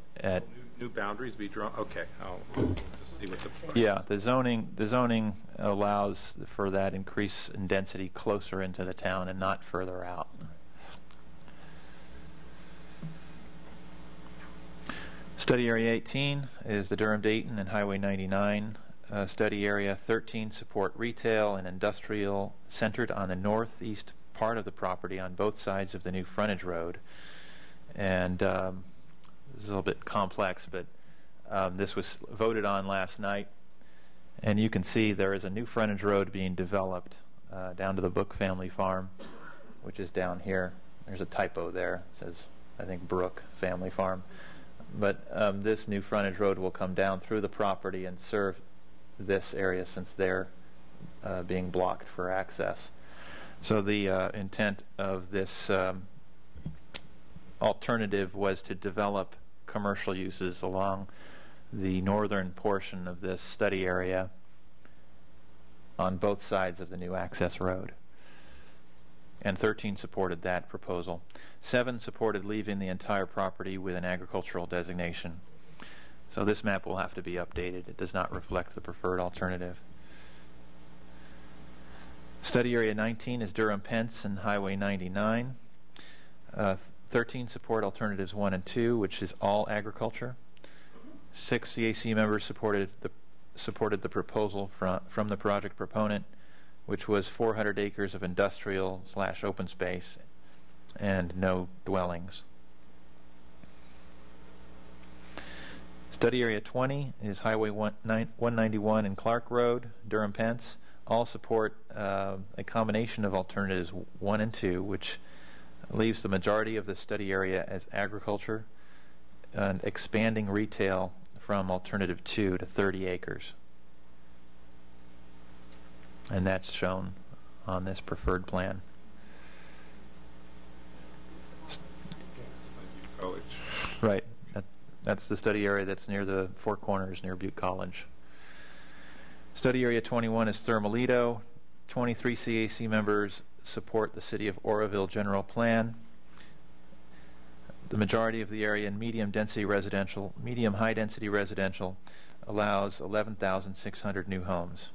new boundaries be drawn. Okay, I'll just see what the plan yeah. The zoning allows for that increase in density closer into the town and not further out. Study Area 18 is the Durham-Dayton and Highway 99 study area. 13 support retail and industrial centered on the northeast part of the property on both sides of the new frontage road. And this is a little bit complex, but this was voted on last night. And you can see there is a new frontage road being developed down to the Book family farm, which is down here. There's a typo there. It says, I think, Brook Family Farm. But this new frontage road will come down through the property and serve this area since they're being blocked for access. So the intent of this alternative was to develop commercial uses along the northern portion of this study area on both sides of the new access road. And 13 supported that proposal. 7 supported leaving the entire property with an agricultural designation. So this map will have to be updated. It does not reflect the preferred alternative. Study Area 19 is Durham-Pence and Highway 99. 13 support Alternatives 1 and 2, which is all agriculture. 6 CAC members supported the proposal from the project proponent, which was 400 acres of industrial/open space and no dwellings. Study Area 20 is Highway 191 and Clark Road, Durham, Pence. All support a combination of alternatives 1 and 2, which leaves the majority of the study area as agriculture and expanding retail from alternative 2 to 30 acres. And that's shown on this preferred plan. College. Right. That's the study area that's near the Four Corners, near Butte College. Study Area 21 is Thermalito. 23 CAC members support the City of Oroville general plan. The majority of the area in medium-high-density residential allows 11,600 new homes.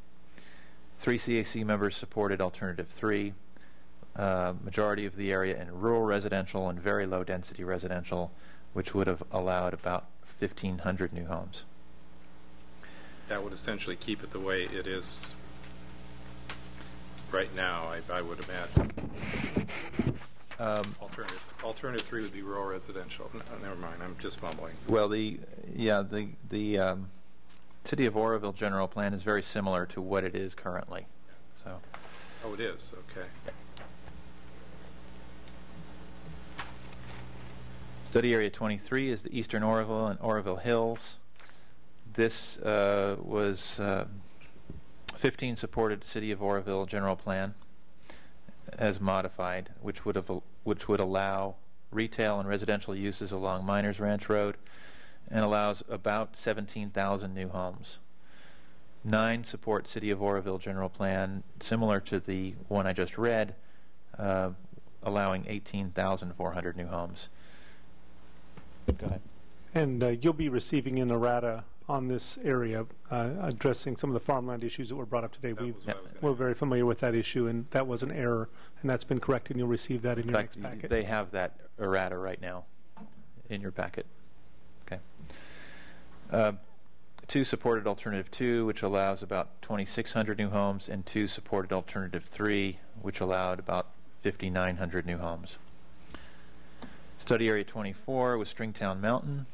3 CAC members supported alternative 3. Majority of the area in rural residential and very low-density residential, which would have allowed about 1,500 new homes. That would essentially keep it the way it is right now, I would imagine. Alternative 3 would be rural residential. No, never mind, I'm just mumbling. Well, the City of Oroville general plan is very similar to what it is currently. So. Oh, it is. Okay. Study Area 23 is the Eastern Oroville and Oroville Hills. This was 15 supported City of Oroville general plan as modified, which would allow retail and residential uses along Miners Ranch Road and allows about 17,000 new homes. 9 support City of Oroville general plan, similar to the one I just read, allowing 18,400 new homes. Go ahead. And you'll be receiving an errata on this area addressing some of the farmland issues that were brought up today. We're very familiar with that issue, and that was an error, and that's been corrected, and you'll receive that in your next packet. They have that errata right now in your packet. Okay. 2 supported alternative 2, which allows about 2,600 new homes, and 2 supported alternative 3, which allowed about 5,900 new homes. Study Area 24 was Stringtown Mountain.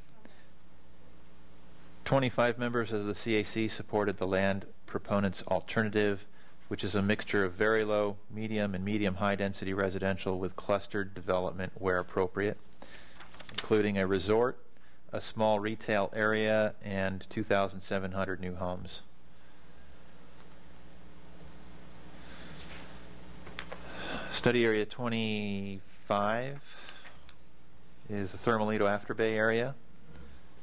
25 members of the CAC supported the land proponent's alternative, which is a mixture of very low, medium, and medium-high density residential with clustered development where appropriate, including a resort, a small retail area, and 2,700 new homes. Study Area 25 is the Thermalito Afterbay area.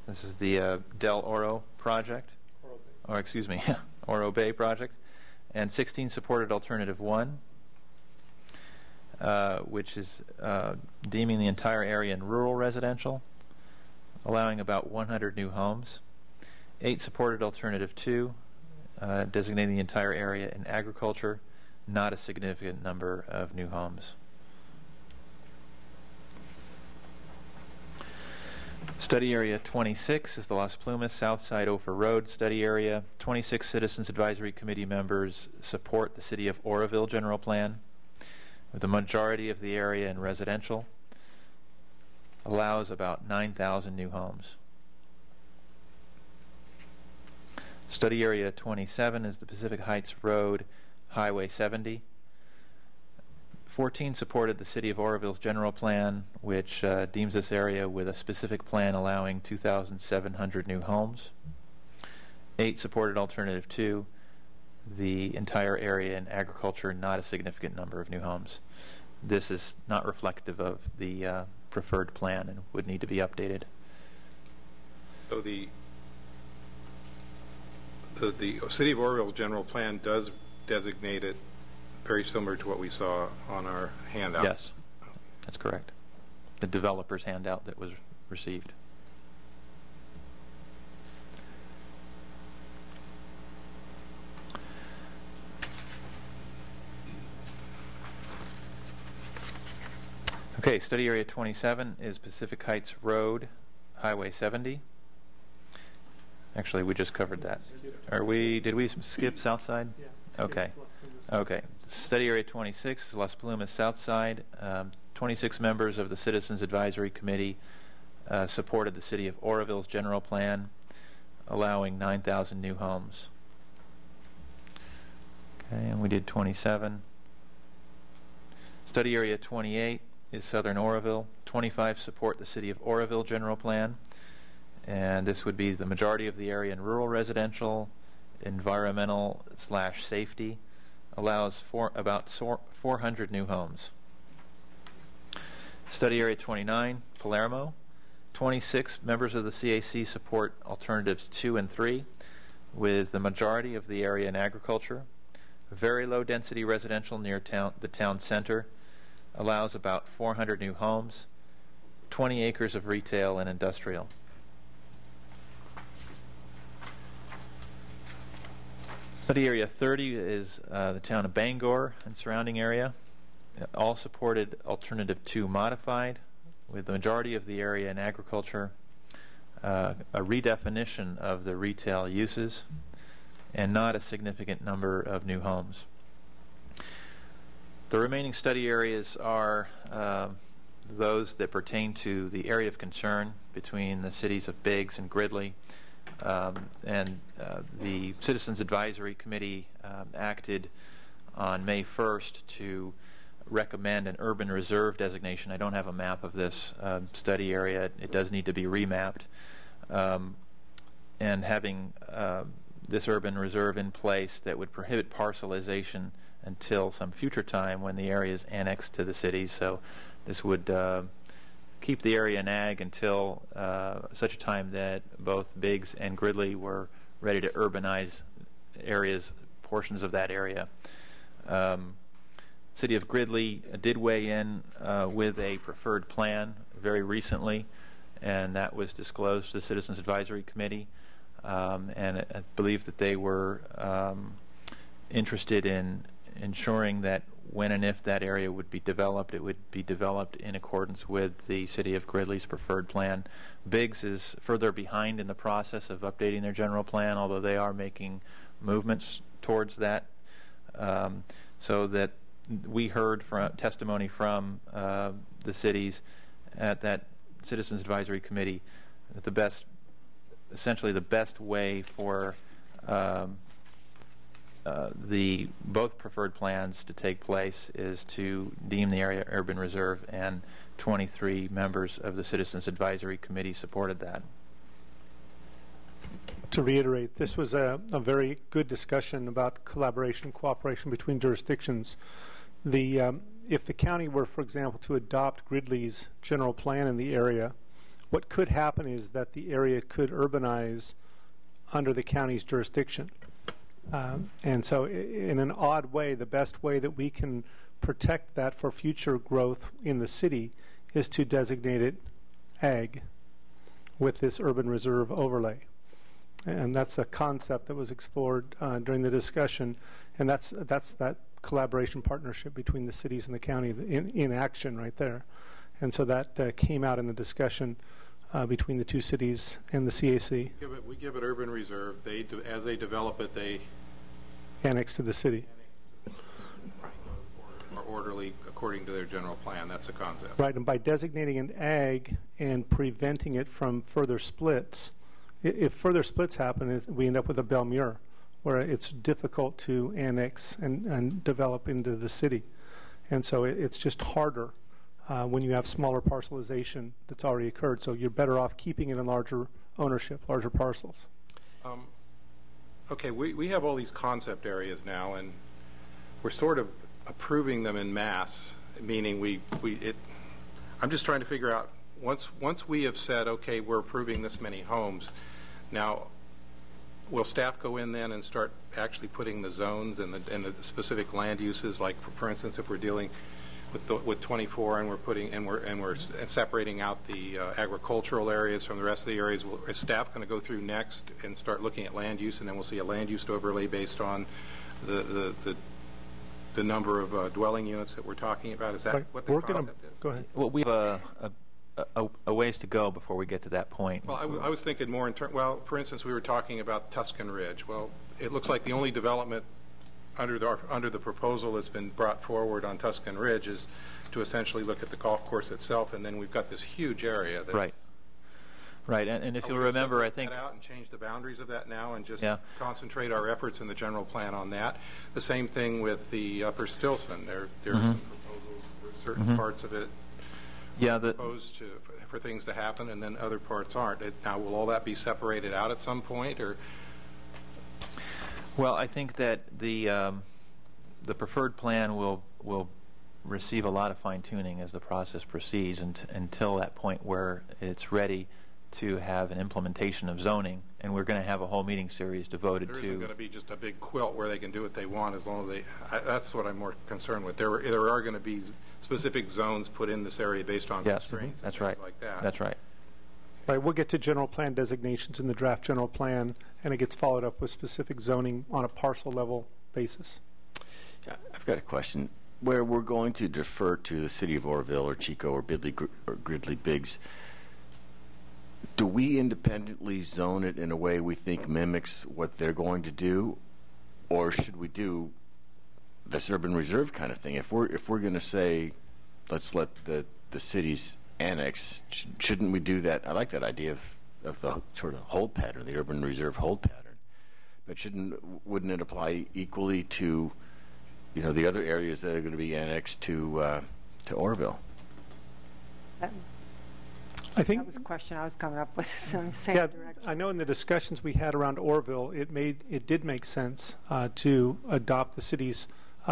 This is the Del Oro project, or excuse me, Oro Bay project, and 16 supported alternative 1, which is deeming the entire area in rural residential, allowing about 100 new homes. 8 supported alternative 2, designating the entire area in agriculture, not a significant number of new homes. Study Area 26 is the Las Plumas Southside Ophir Road study area. 26 Citizens Advisory Committee members support the City of Oroville general plan, with the majority of the area in residential, allows about 9,000 new homes. Study Area 27 is the Pacific Heights Road, Highway 70. 14 supported the City of Oroville's general plan, which deems this area with a specific plan allowing 2,700 new homes. 8 supported alternative 2, the entire area in agriculture, not a significant number of new homes. This is not reflective of the preferred plan and would need to be updated. So the City of Oroville general plan does designate it very similar to what we saw on our handout. Yes, that's correct. The developer's handout that was received. Okay, study area 27 is Pacific Heights Road, Highway 70. Actually, we just covered that. Did we skip Southside? Yeah. Okay. Okay. Study Area 26 is Las Plumas South Side. 26 members of the Citizens Advisory Committee supported the City of Oroville's general plan, allowing 9,000 new homes. Okay, and we did 27. Study Area 28 is Southern Oroville. 25 support the City of Oroville general plan, and this would be the majority of the area in rural residential, environmental/safety, allows for about 400 new homes. Study Area 29, Palermo. 26 members of the CAC support alternatives 2 and 3, with the majority of the area in agriculture. Very low density residential near the town center allows about 400 new homes, 20 acres of retail and industrial. Study Area 30 is the town of Bangor and surrounding area. All supported Alternative 2 modified, with the majority of the area in agriculture, a redefinition of the retail uses, and not a significant number of new homes. The remaining study areas are those that pertain to the area of concern between the cities of Biggs and Gridley. The Citizens Advisory Committee acted on May 1st to recommend an urban reserve designation. I don't have a map of this study area. It does need to be remapped. And having this urban reserve in place that would prohibit parcelization until some future time when the area is annexed to the city. So this would keep the area in ag until such a time that both Biggs and Gridley were ready to urbanize portions of that area. City of Gridley did weigh in with a preferred plan very recently, and that was disclosed to the Citizens Advisory Committee. And I believe that they were interested in ensuring that when and if that area would be developed, it would be developed in accordance with the City of Gridley's preferred plan. Biggs is further behind in the process of updating their general plan, although they are making movements towards that. So that we heard testimony from the cities at that Citizens Advisory Committee that essentially the best way for the both preferred plans to take place is to deem the area urban reserve, and 23 members of the Citizens Advisory Committee supported that. To reiterate, this was a very good discussion about collaboration and cooperation between jurisdictions. If the county were, for example, to adopt Gridley's general plan in the area, what could happen is that the area could urbanize under the county's jurisdiction. And so in an odd way, the best way that we can protect that for future growth in the city is to designate it ag with this urban reserve overlay. And that's a concept that was explored during the discussion, and that's that collaboration partnership between the cities and the county in action right there. And so that came out in the discussion between the two cities and the CAC. We give it urban reserve. As they develop it, they annex to the city. Are orderly according to their general plan. That's the concept. Right, and by designating an ag and preventing it from further splits, if further splits happen, we end up with a Belmure, where it's difficult to annex and develop into the city. And so it's just harder when you have smaller parcelization that's already occurred. So you're better off keeping it in larger ownership, larger parcels. Okay, we have all these concept areas now, and we're sort of approving them en masse, meaning I'm just trying to figure out, once we have said, okay, we're approving this many homes, now will staff go in then and start actually putting the zones and the specific land uses, like for instance, if we're dealing with 24 and we're separating out the agricultural areas from the rest of the areas, is staff going to go through next and start looking at land use, and then we'll see a land use overlay based on the number of dwelling units that we're talking about? Is that what the concept is? Go ahead. Well, we have a ways to go before we get to that point. Well, I was thinking more in terms, well, for instance, we were talking about Tuscan Ridge. Well, it looks like the only development under the proposal that's been brought forward on Tuscan Ridge is to essentially look at the golf course itself, and then we've got this huge area. That's, Right, and if you'll remember, I think that out and change the boundaries of that now, and just concentrate our efforts in the general plan on that. The same thing with the Upper Stilson. There's some proposals for certain parts of it. Proposed for things to happen, and then other parts aren't. Now, will all that be separated out at some point, or? Well, I think that the preferred plan will receive a lot of fine-tuning as the process proceeds until that point where it's ready to have an implementation of zoning, and we're going to have a whole meeting series devoted to. There isn't going to be just a big quilt where they can do what they want as long as they. That's what I'm more concerned with. There are going to be specific zones put in this area based on constraints and things like that. That's right. Right, we'll get to general plan designations in the draft general plan, and it gets followed up with specific zoning on a parcel level basis. Yeah, I've got a question. Where we're going to defer to the city of Oroville or Chico or Gridley Biggs, do we independently zone it in a way we think mimics what they're going to do, or should we do this urban reserve kind of thing? If we're going to say, let's let the cities annex, shouldn't we do that? I like that idea of the sort of hold pattern, the urban reserve hold pattern. But wouldn't it apply equally to, the other areas that are going to be annexed to Oroville? I think that was a question I was coming up with. So same direction. I know in the discussions we had around Oroville, it did make sense to adopt the city's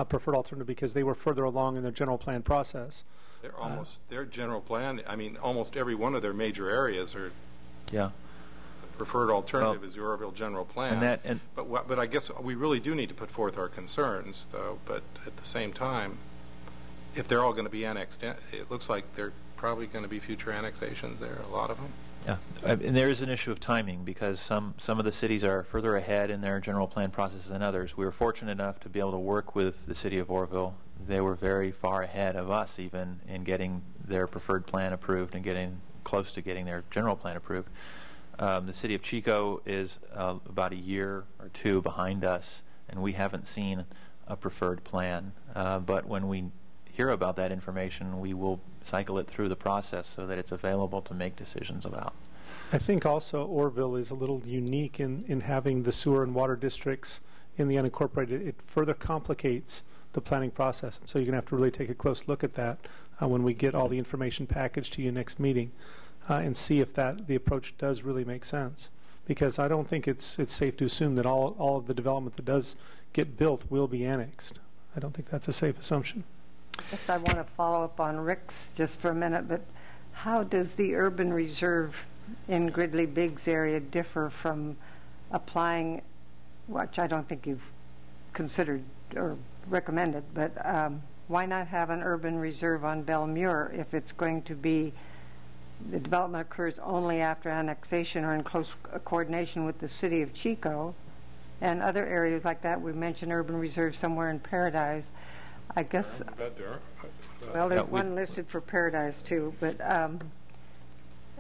preferred alternative because they were further along in their general plan process. They're almost their general plan. I mean, almost every one of their major areas are. Yeah. Preferred alternative is the Oroville general plan. But I guess we really do need to put forth our concerns, though. But at the same time, if they're all going to be annexed, it looks like there are probably going to be future annexations there. A lot of them. Yeah, and there is an issue of timing because some of the cities are further ahead in their general plan process than others. We were fortunate enough to be able to work with the city of Oroville. They were very far ahead of us even in getting their preferred plan approved and getting close to getting their general plan approved. The city of Chico is about a year or two behind us, and we haven't seen a preferred plan. But when we hear about that information, we will cycle it through the process so that it's available to make decisions about. I think also Oroville is a little unique in having the sewer and water districts in the unincorporated. It further complicates the planning process. And so you're going to have to really take a close look at that when we get all the information packaged to you next meeting and see if the approach does really make sense. Because I don't think it's safe to assume that all of the development that does get built will be annexed. I don't think that's a safe assumption. Yes, I want to follow up on Rick's just for a minute, but how does the urban reserve in Gridley Biggs area differ from applying, which I don't think you've considered or recommended, but why not have an urban reserve on Belmure if it's going to be, the development occurs only after annexation or in close coordination with the city of Chico and other areas like that? We mentioned urban reserve somewhere in Paradise. I guess, well, there's one listed for Paradise too, but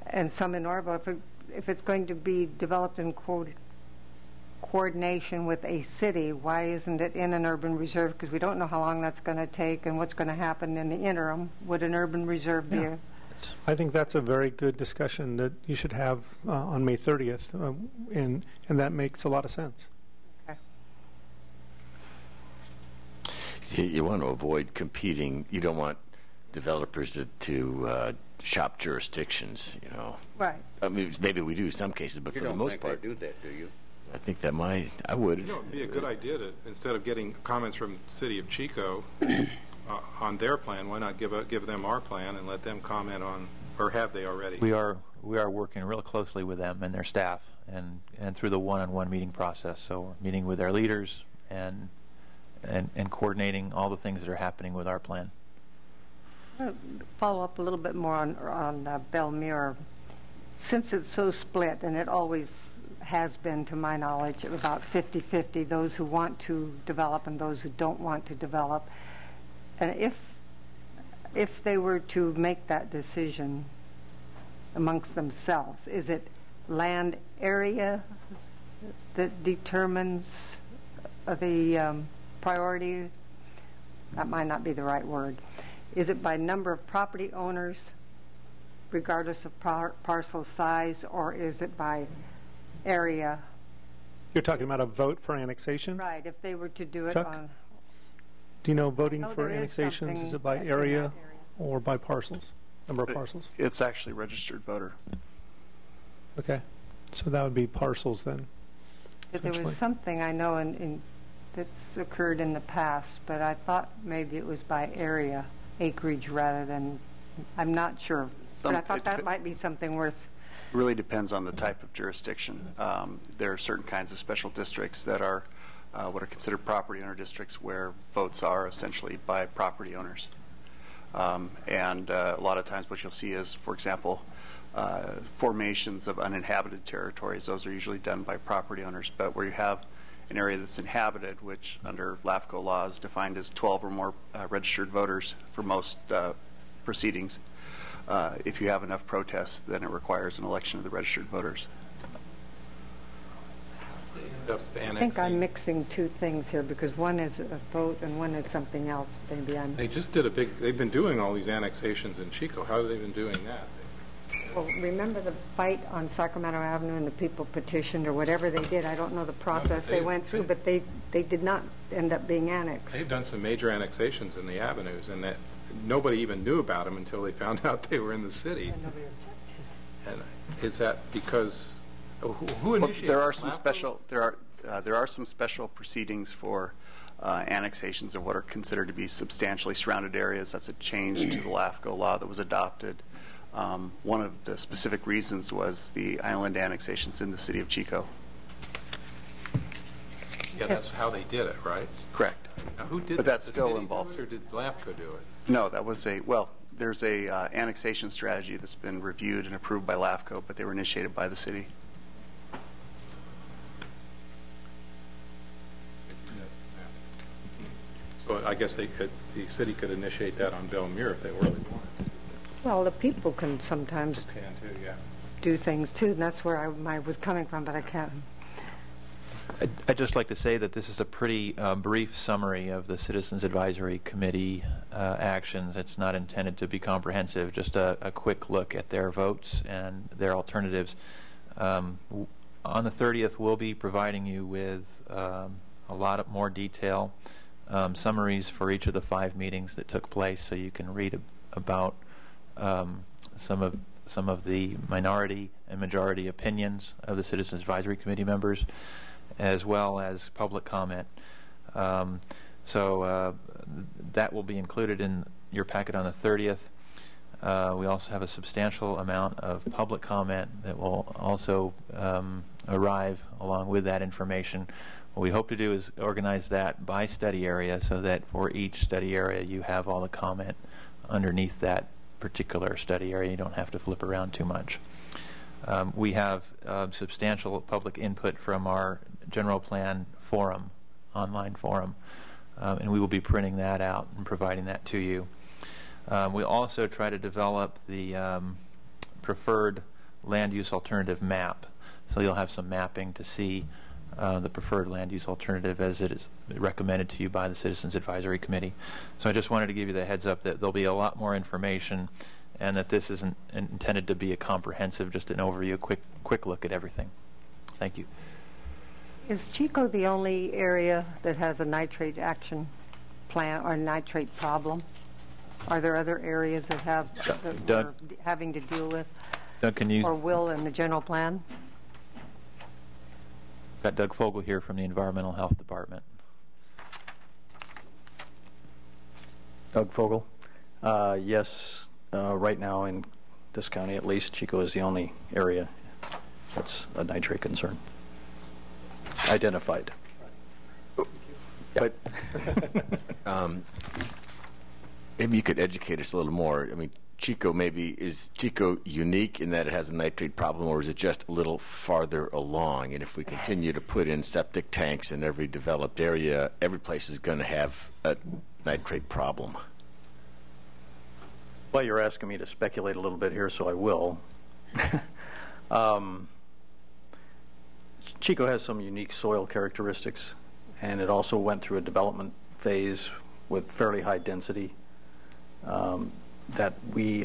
and some in Oroville. If it's going to be developed in coordination with a city, why isn't it in an urban reserve? Because we don't know how long that's going to take and what's going to happen in the interim. Would an urban reserve be? I think that's a very good discussion that you should have on May 30th, and that makes a lot of sense. You want to avoid competing. You don't want developers to shop jurisdictions, Right. I mean, maybe we do in some cases, but for the most part. You don't think they do that, do you? I think that I would. It would be a good idea to, instead of getting comments from the city of Chico on their plan, why not give them our plan and let them comment on, or have they already? We are working real closely with them and their staff and through the one-on-one meeting process. So we're meeting with their leaders and coordinating all the things that are happening with our plan. Follow up a little bit more on Belmure. Since it's so split, and it always has been, to my knowledge, about 50-50, those who want to develop and those who don't want to develop. And if they were to make that decision amongst themselves, is it land area that determines the priority? That might not be the right word. Is it by number of property owners, regardless of parcel size, or is it by area? You're talking about a vote for annexation? Right, if they were to do it Chuck? on... Do you know voting No, for there is annexations, is it by something area or by parcels, number of parcels? It's actually registered voter. Okay, so that would be parcels then. Because there was something I know that's occurred in the past, but I thought maybe it was by area, acreage rather than, I'm not sure. But I thought that might be something worth... Really depends on the type of jurisdiction. There are certain kinds of special districts that are what are considered property owner districts where votes are essentially by property owners. And a lot of times what you'll see is, for example, formations of uninhabited territories. Those are usually done by property owners. But where you have an area that's inhabited, which under LAFCO law is defined as 12 or more registered voters for most proceedings, if you have enough protests, then it requires an election of the registered voters. I think I'm mixing two things here because one is a vote and one is something else. Maybe I'm... They just did they've been doing all these annexations in Chico. How have they been doing that? Well, remember the fight on Sacramento Avenue and the people petitioned or whatever they did? I don't know the process they went through, but they did not end up being annexed. They've done some major annexations in the avenues, and that nobody even knew about them until they found out they were in the city. And nobody objected. And is that because who initiated? Well, there are some special proceedings for annexations of what are considered to be substantially surrounded areas. That's a change to the LAFCO law that was adopted. One of the specific reasons was the island annexations in the city of Chico. Yeah, that's how they did it, right? Correct. Now, who did but that? that still involves. Or did LAFCO do it? No, that was there's a annexation strategy that's been reviewed and approved by LAFCO, but they were initiated by the city. So I guess the city could initiate that on Belmere if they really wanted. Well, the people can sometimes do things too, and that's where I was coming from, but I can't. I'd just like to say that this is a pretty brief summary of the Citizens Advisory Committee actions. It's not intended to be comprehensive, just a quick look at their votes and their alternatives. On the 30th, we'll be providing you with a lot more detail, summaries for each of the 5 meetings that took place, so you can read about some of the minority and majority opinions of the Citizens Advisory Committee members, as well as public comment. So that will be included in your packet on the 30th. We also have a substantial amount of public comment that will also arrive along with that information. What we hope to do is organize that by study area so that for each study area you have all the comment underneath that particular study area. You don't have to flip around too much. We have substantial public input from our general plan forum, online forum, and we will be printing that out and providing that to you. We also try to develop the preferred land use alternative map, so you'll have some mapping to see the preferred land use alternative as it is recommended to you by the Citizens Advisory Committee. So I just wanted to give you the heads up that there'll be a lot more information and that this isn't intended to be a comprehensive, just an overview, quick look at everything. Thank you. Is Chico the only area that has a nitrate action plan or nitrate problem? Are there other areas that have that Doug, we're having to deal with, Doug, can you, or will in the general plan? Got Doug Fogel here from the Environmental Health Department. Doug Fogel. Yes, right now in this county at least, Chico is the only area that's a nitrate concern. Identified. But maybe you could educate us a little more. I mean, Chico is Chico unique in that it has a nitrate problem, or is it just a little farther along? And if we continue to put in septic tanks in every developed area, every place is going to have a nitrate problem. Well, you're asking me to speculate a little bit here, so I will. Chico has some unique soil characteristics, and it also went through a development phase with fairly high density that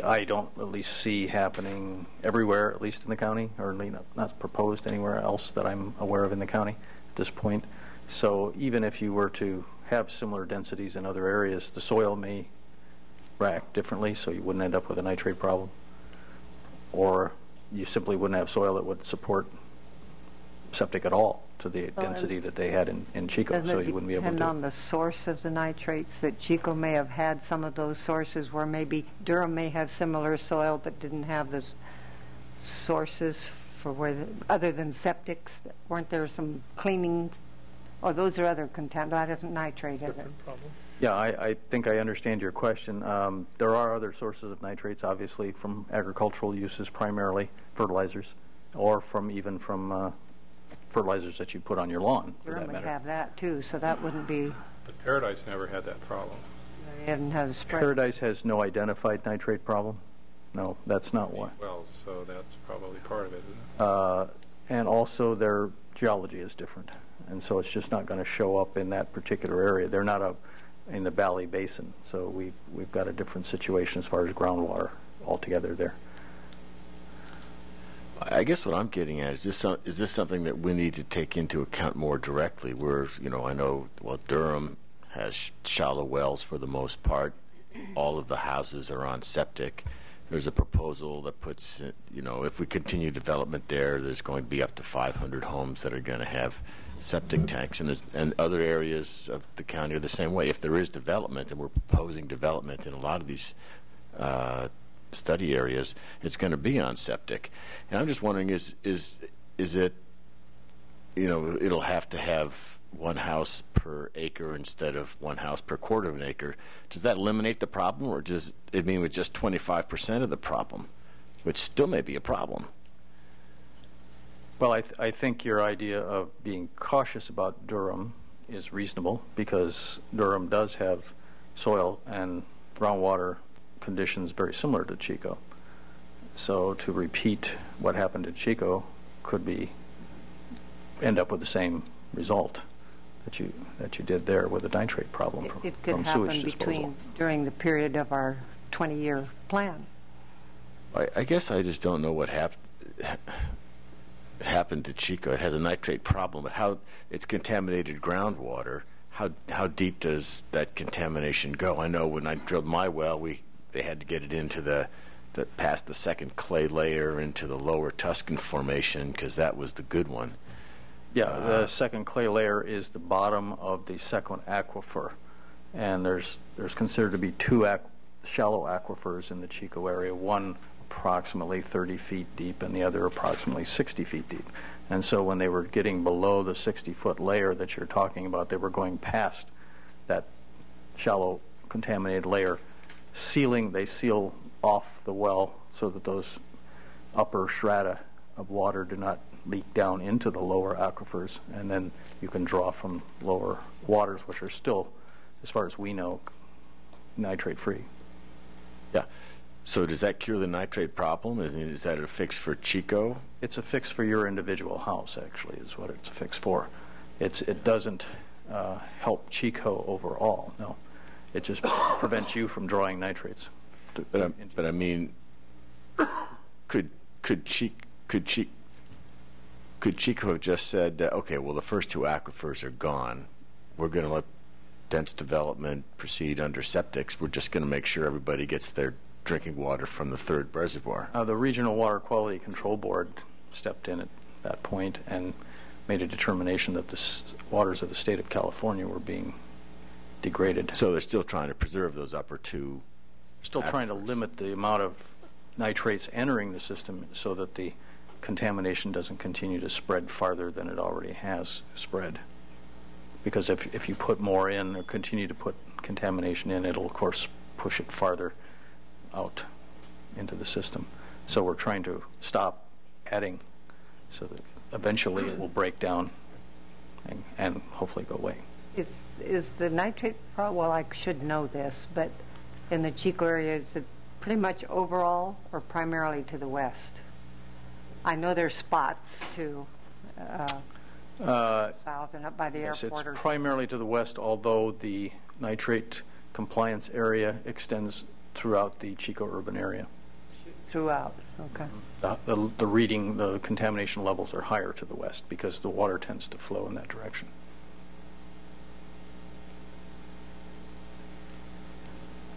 I don't at least see happening everywhere, at least in the county, or not proposed anywhere else that I'm aware of in the county at this point. So even if you were to have similar densities in other areas, the soil may react differently, so you wouldn't end up with a nitrate problem. Or you simply wouldn't have soil that would support septic at all to the density that they had in Chico, so you wouldn't be able to. Depend on the source of the nitrates, that Chico may have had some of those sources where maybe Durham may have similar soil but didn't have the sources for other than septics. Weren't there some cleaning? Or those are other contaminants. That isn't nitrate, is it? Yeah, I think I understand your question. There are other sources of nitrates, obviously, from agricultural uses, primarily fertilizers, or even from fertilizers that you put on your lawn, for that Durham would matter. have that too, so that wouldn't be. But Paradise never had that problem. They haven't had a spread. Paradise has no identified nitrate problem. No, that's not one. Well, so that's probably part of it, isn't it? And also their geology is different, and so it's just not going to show up in that particular area. They're not in the Valley Basin, so we've got a different situation as far as groundwater altogether there. I guess what I'm getting at is this something that we need to take into account more directly? Where I know Durham has shallow wells for the most part. All of the houses are on septic. There's a proposal that puts, if we continue development there's going to be up to 500 homes that are going to have septic tanks, and other areas of the county are the same way. If there is development, and we're proposing development in a lot of these study areas, it's going to be on septic. And I'm just wondering, is it, it'll have to have one house per acre instead of one house per quarter of an acre. Does that eliminate the problem, or does it mean with just 25% of the problem, which still may be a problem? Well, I think your idea of being cautious about Durham is reasonable, because Durham does have soil and groundwater conditions very similar to Chico. So to repeat what happened in Chico could end up with the same result that you did there with the nitrate problem from It could sewage happen disposal. during the period of our 20-year plan. I guess I just don't know what happened to Chico. It has a nitrate problem, but how it's contaminated groundwater. How deep does that contamination go? I know when I drilled my well, they had to get it into past the second clay layer into the lower Tuscan Formation, because that was the good one. Yeah, the second clay layer is the bottom of the second aquifer, and there's considered to be two shallow aquifers in the Chico area, one approximately 30 feet deep and the other approximately 60 feet deep. And so when they were getting below the 60-foot layer that you're talking about, they were going past that shallow contaminated layer. They seal off the well so that those upper strata of water do not leak down into the lower aquifers, and then you can draw from lower waters, which are still, as far as we know, nitrate free. Yeah. So does that cure the nitrate problem? Is that a fix for Chico? It's a fix for your individual house, actually, is what it's a fix for. It doesn't help Chico overall, no. It just prevents you from drawing nitrates. But I mean, could Chico have just said that, okay, well, the first two aquifers are gone. We're going to let dense development proceed under septics. We're just going to make sure everybody gets their drinking water from the third reservoir. The Regional Water Quality Control Board stepped in at that point and made a determination that the waters of the state of California were being degraded. So they're still trying to preserve those upper two. Still trying to limit the amount of nitrates entering the system so that the contamination doesn't continue to spread farther than it already has spread. Because if you put more in or continue to put contamination in, it'll of course push it farther out into the system. So we're trying to stop adding so that eventually it will break down and hopefully go away. Is the nitrate problem, well, I should know this, but in the Chico area, is it pretty much overall or primarily to the west? I know there's spots too. south and up by the Yes, airport? it's primarily to the west, although the nitrate compliance area extends throughout the Chico urban area. Throughout, okay. The reading, the contamination levels are higher to the west because the water tends to flow in that direction.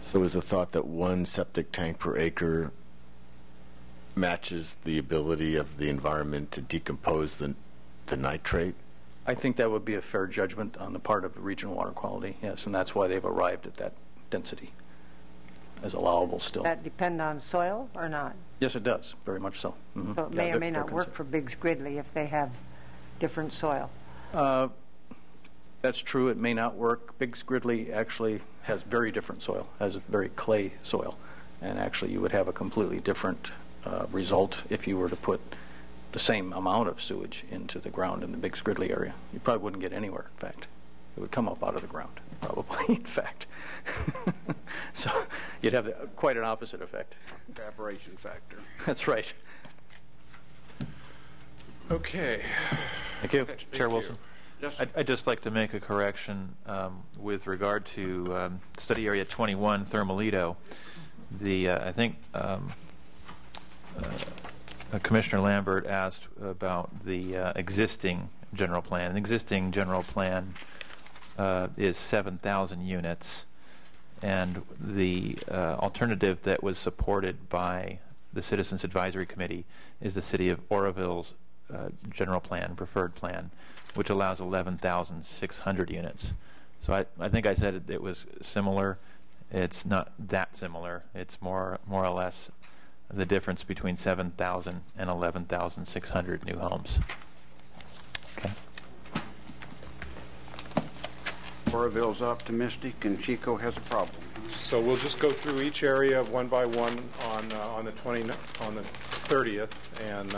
So is the thought that one septic tank per acre matches the ability of the environment to decompose the nitrate? I think that would be a fair judgment on the part of regional water quality, yes, and that's why they've arrived at that density as allowable still. That depend on soil or not? Yes, it does, very much so. Mm-hmm. So it may or may not work for Biggs Gridley if they have different soil. That's true. It may not work. Biggs Gridley actually has very different soil, has a very clay soil, and actually you would have a completely different result if you were to put the same amount of sewage into the ground in the Biggs Gridley area. You probably wouldn't get anywhere, in fact. It would come up out of the ground, probably, in fact. So you'd have quite an opposite effect. Evaporation factor. That's right. Okay. Thank you. Thank Chair you. Wilson. Yes. I'd just like to make a correction with regard to study area 21, Thermalito. I think Commissioner Lambert asked about the existing general plan. The existing general plan is 7,000 units, and the alternative that was supported by the Citizens Advisory Committee is the City of Oroville's general plan, preferred plan, which allows 11,600 units. So I think I said it was similar. It's not that similar. It's more or less the difference between 7,000 and 11,600 new homes. Okay. Oroville's optimistic and Chico has a problem. So we'll just go through each area one by one on the 30th, and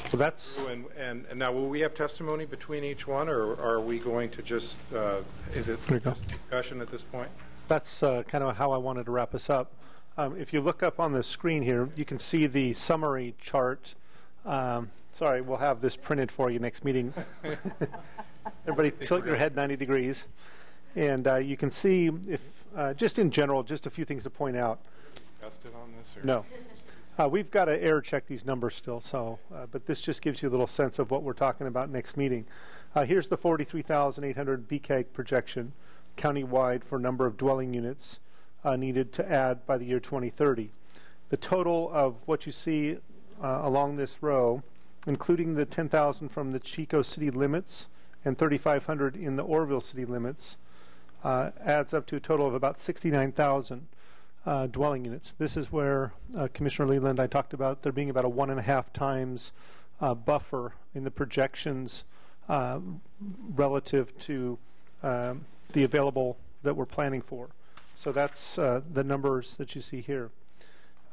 so that's. And now, will we have testimony between each one, or are we going to just? Is it just discussion at this point? That's kind of how I wanted to wrap us up. If you look up on the screen here, you can see the summary chart. Sorry, we'll have this printed for you next meeting. Everybody tilt your head 90 degrees. And you can see, if just in general, just a few things to point out. Tested on this? Or? No. We've got to error check these numbers still, so but this just gives you a little sense of what we're talking about next meeting. Here's the 43,800 BCAG projection countywide for number of dwelling units needed to add by the year 2030. The total of what you see along this row, including the 10,000 from the Chico city limits and 3,500 in the Oroville city limits, adds up to a total of about 69,000 dwelling units. This is where Commissioner Leland, I talked about there being about a 1.5 times buffer in the projections relative to the available that we're planning for. So that's the numbers that you see here.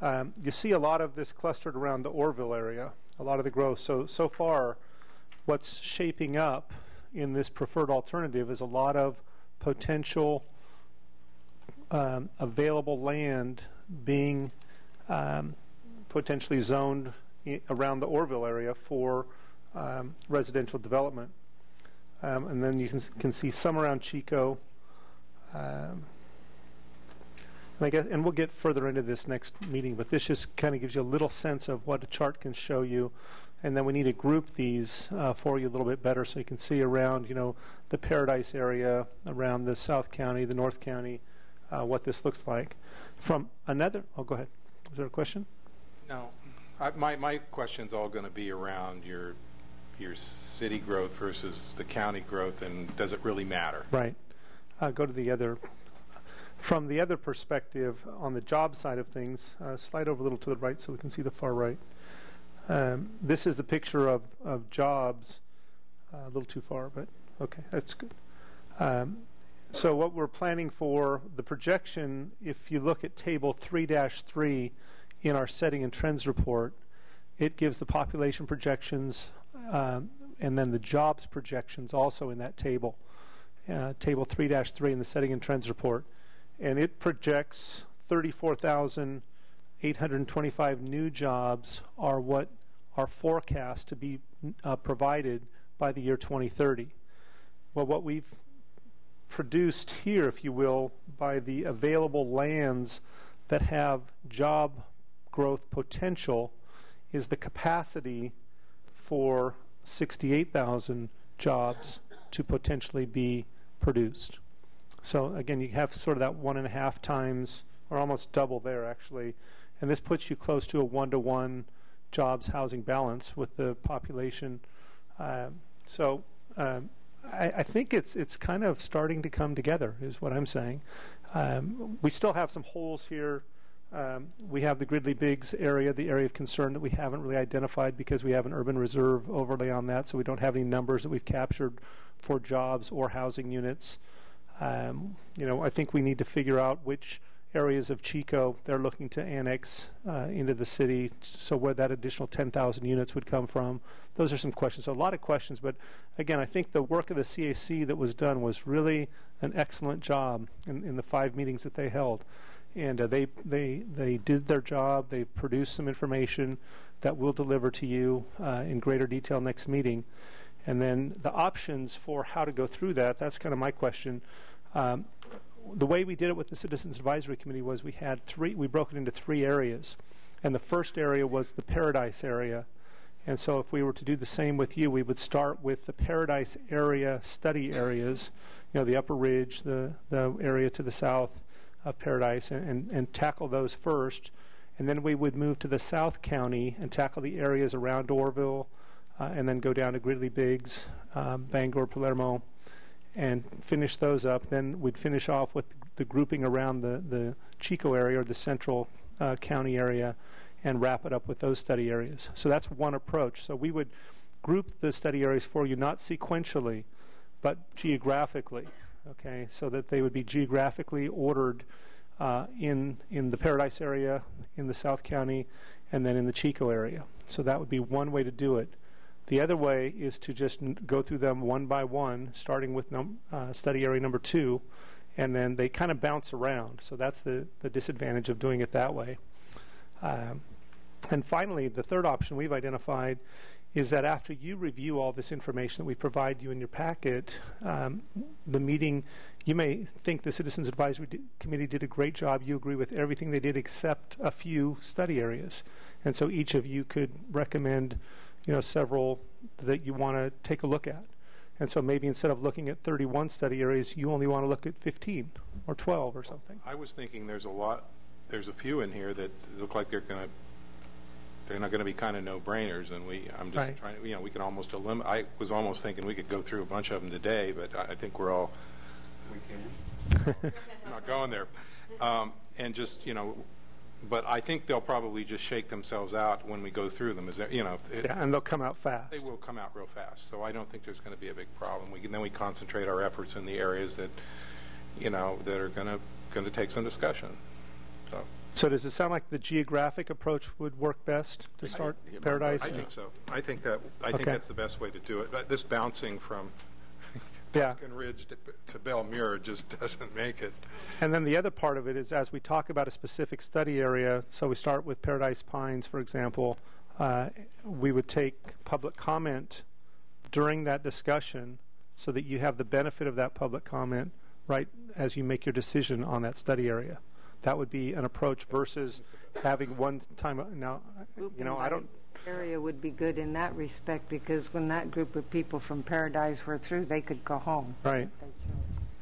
You see a lot of this clustered around the Oroville area, a lot of the growth. So far, what's shaping up in this preferred alternative is a lot of potential available land being potentially zoned around the Oroville area for residential development. And then you can see some around Chico. And we'll get further into this next meeting, but this just kind of gives you a little sense of what a chart can show you. And then we need to group these for you a little bit better so you can see around, the Paradise area, around the South County, the North County, what this looks like. From another, go ahead. Is there a question? No. My question's all going to be around your city growth versus the county growth, and does it really matter? Right. Go to the other. From the other perspective, on the job side of things, slide over a little to the right so we can see the far right. This is a picture of jobs, a little too far, but okay, that's good. So what we're planning for, the projection, if you look at table 3-3 in our setting and trends report, it gives the population projections and then the jobs projections also in that table. Table 3-3 in the setting and trends report. And it projects 34,825 new jobs are what are forecast to be provided by the year 2030. Well, what we've produced here, if you will, by the available lands that have job growth potential is the capacity for 68,000 jobs to potentially be produced. So again, you have sort of that 1.5 times, or almost double there actually, and this puts you close to a 1-to-1 jobs housing balance with the population. I think it's kind of starting to come together, is what I'm saying. We still have some holes here. We have the Gridley Biggs area, the area of concern that we haven't really identified because we have an urban reserve overlay on that, so we don't have any numbers that we've captured for jobs or housing units. I think we need to figure out which areas of Chico they're looking to annex into the city, so where that additional 10,000 units would come from. Those are some questions. So a lot of questions, but again, I think the work of the CAC that was done was really an excellent job in the 5 meetings that they held. And they did their job. They produced some information that we'll deliver to you in greater detail next meeting. And then the options for how to go through that, that's kind of my question. The way we did it with the Citizens Advisory Committee was we broke it into 3 areas. And the first area was the Paradise area. And so if we were to do the same with you, we would start with the Paradise area study areas, the Upper Ridge, the area to the south of Paradise, and tackle those first. And then we would move to the South County and tackle the areas around Orville, and then go down to Gridley Biggs, Bangor, Palermo, and finish those up. Then we'd finish off with the grouping around the Chico area, or the Central County area, and wrap it up with those study areas. So that's one approach. So we would group the study areas for you, not sequentially, but geographically, okay, so that they would be geographically ordered in the Paradise area, in the South County, and then in the Chico area. So that would be one way to do it. The other way is to just go through them one by one, starting with study area number 2, and then they kind of bounce around. So that's the disadvantage of doing it that way. And finally, the third option we've identified is that after you review all this information that we provide you in your packet, the meeting, you may think the Citizens Advisory Committee did a great job. You agree with everything they did except a few study areas. And so each of you could recommend several that you want to take a look at. And so maybe instead of looking at 31 study areas, you only want to look at 15 or 12 or something. I was thinking there's a few in here that look like they're not going to be kind of no-brainers, and I'm just trying to, we can almost eliminate. I was almost thinking we could go through a bunch of them today, but I think we're all. We can. I'm not going there, and just but I think they'll probably just shake themselves out when we go through them. And they'll come out fast. They will come out real fast. So I don't think there's going to be a big problem. Then we concentrate our efforts in the areas that, that are going to take some discussion. So does it sound like the geographic approach would work best to start Paradise? I think so. I think that's the best way to do it. This bouncing from Tuscan Ridge to Belmure just doesn't make it. And then the other part of it is, as we talk about a specific study area, so we start with Paradise Pines, for example, we would take public comment during that discussion so that you have the benefit of that public comment right as you make your decision on that study area. That would be an approach versus having one time. Now, I don't. Area would be good in that respect, because when that group of people from Paradise were through, they could go home. Right.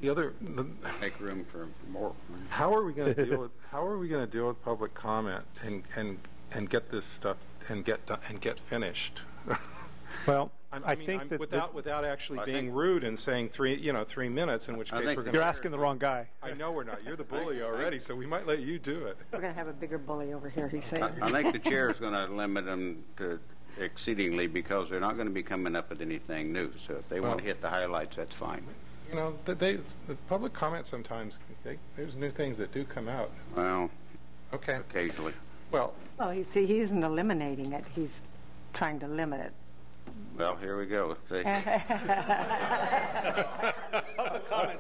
Make room for more. How are we going to deal with public comment and get this stuff and get finished? Well, I think that without actually being rude and saying 3 minutes, in which case we're going. You're asking the wrong guy. I know we're not. You're the bully already, so we might let you do it. We're going to have a bigger bully over here, he's saying. I think the chair is going to limit them to exceedingly, because they're not going to be coming up with anything new. So if they want to hit the highlights, that's fine. The public comment sometimes, there's new things that do come out. Well, okay, occasionally. Well, you see, he isn't eliminating it. He's trying to limit it. Well, here we go.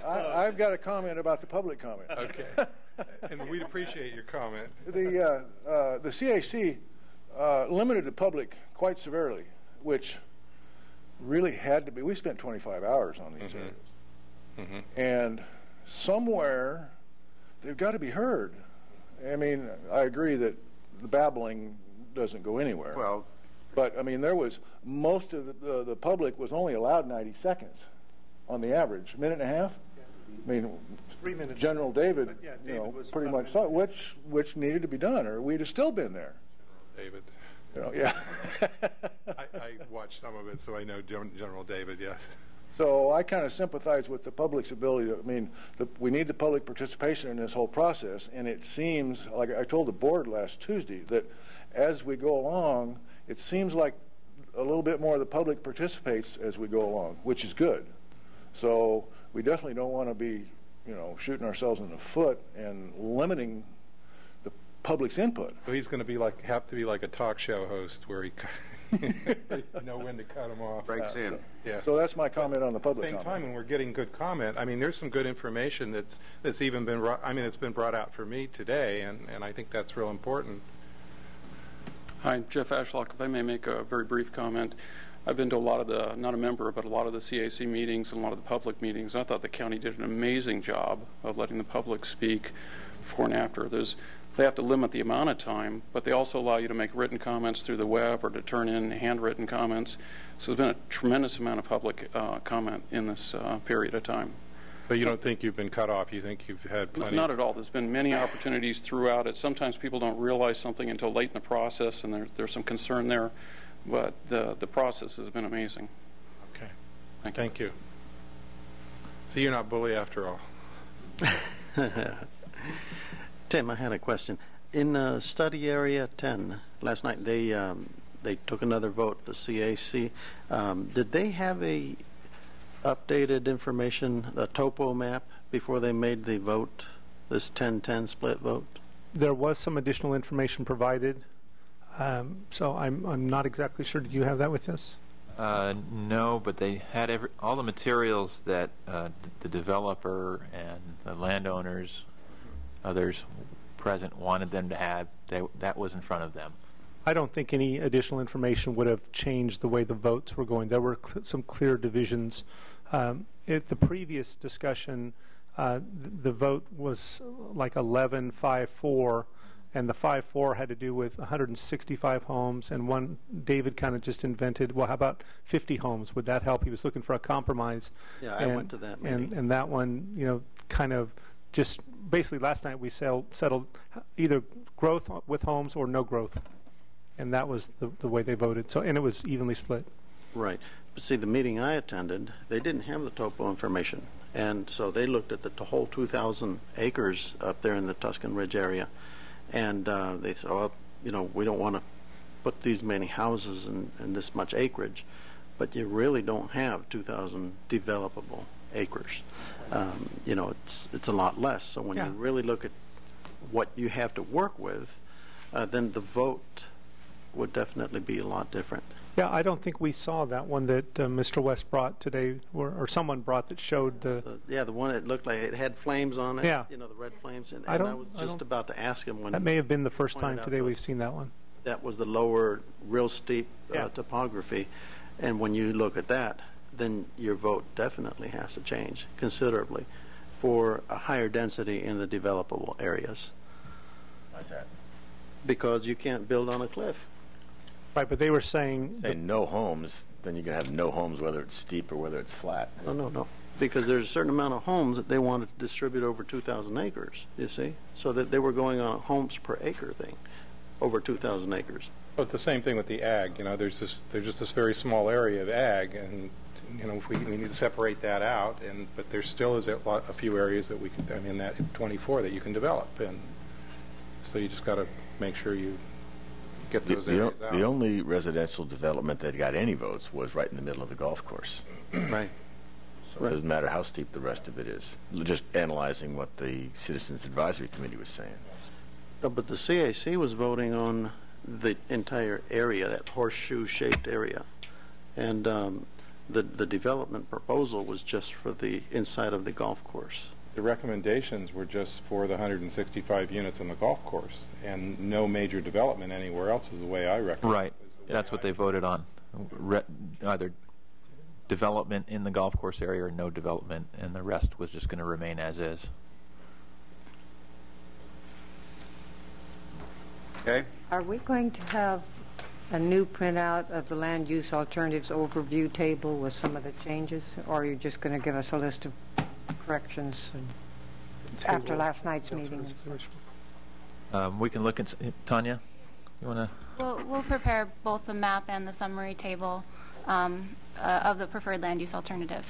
I've got a comment about the public comment. Okay. And we'd appreciate your comment. The CAC limited the public quite severely, which really had to be. We spent 25 hours on these areas. And somewhere they've got to be heard. I mean, I agree that the babbling doesn't go anywhere. Well, but I mean, there was most of the public was only allowed 90 seconds on the average, minute and a half. I mean, 3 minutes. General David, Yeah, you know, was pretty much saw which needed to be done, or we'd have still been there. David. You know, yeah. I watched some of it, so I know General David, yes. So I kind of sympathize with the public's ability to, I mean, we need the public participation in this whole process, and it seems, like I told the board last Tuesday, that as we go along, it seems like a little bit more of the public participates as we go along, which is good. So we definitely don't want to be, you know, shooting ourselves in the foot and limiting the public's input. So he's going to have to be like a talk show host where he you know when to cut him off. Breaks in. Yeah. So that's my comment on the public At the same comment. time, when we're getting good comment, I mean, there's some good information that's even been, it's been brought out for me today, and I think that's real important. Hi, Jeff Ashlock. If I may make a very brief comment. I've been to a lot of the, not a member, but a lot of the CAC meetings and a lot of the public meetings. I thought the county did an amazing job of letting the public speak before and after. They have to limit the amount of time, but they also allow you to make written comments through the web or to turn in handwritten comments. So there's been a tremendous amount of public comment in this period of time. So you don't think you've been cut off? You think you've had plenty? Not at all. There's been many opportunities throughout it. Sometimes people don't realize something until late in the process, and there's some concern there. But the process has been amazing. Okay. Thank you. So you're not bully after all. Tim, I had a question. In study area 10, last night they took another vote, the CAC. Did they have a updated information, the topo map, before they made the vote, this 10-10 split vote? There was some additional information provided. So I'm not exactly sure. Do you have that with us? No, but they had all the materials that the developer and the landowners, others present, wanted them to have. That was in front of them. I don't think any additional information would have changed the way the votes were going. There were some clear divisions. At the previous discussion, the vote was like 11-5-4. And the 5-4 had to do with 165 homes, and one, David kind of just invented, well, how about 50 homes? Would that help? He was looking for a compromise. Yeah, I went to that meeting. And that one, you know, kind of just, basically last night we settled either growth with homes or no growth. And that was the way they voted. So, and it was evenly split. Right. But see, the meeting I attended, they didn't have the topo information. And so they looked at the whole 2,000 acres up there in the Tuscan Ridge area. And they said, oh, you know, we don't want to put these many houses and this much acreage, but you really don't have 2,000 developable acres. You know, it's a lot less. So when you really look at what you have to work with, then the vote would definitely be a lot different. Yeah, I don't think we saw that one that Mr. West brought today, or someone brought that showed the... yeah, the one that looked like it had flames on it. Yeah. You know, the red flames. And I was just about to ask him when... That may have been the first time today we've seen that one. That was the lower, real steep topography. And when you look at that, then your vote definitely has to change considerably for a higher density in the developable areas. Why's that? Because you can't build on a cliff. Right, but they were saying no homes, then you're going to have no homes whether it's steep or whether it's flat. No. Because there's a certain amount of homes that they wanted to distribute over 2,000 acres, you see? So that they were going on a homes per acre thing, over 2,000 acres. Well, it's the same thing with the ag. You know, there's just this very small area of ag, and you know, we need to separate that out. But there still is a few areas that we can, I mean, that 24 that you can develop, and so you just got to make sure you get those areas out. The only residential development that got any votes was right in the middle of the golf course. Right. So it doesn't matter how steep the rest of it is. Just analyzing what the Citizens Advisory Committee was saying. No, but the CAC was voting on the entire area, that horseshoe-shaped area. And the development proposal was just for the inside of the golf course. The recommendations were just for the 165 units on the golf course, and no major development anywhere else is the way I recommend. Right. That's what they voted on. Either development in the golf course area or no development, and the rest was just going to remain as is. Okay. Are we going to have a new printout of the land use alternatives overview table with some of the changes, or are you just going to give us a list of corrections after last night's meetings? We can look at Tanya. You want to? We'll prepare both the map and the summary table of the preferred land use alternative.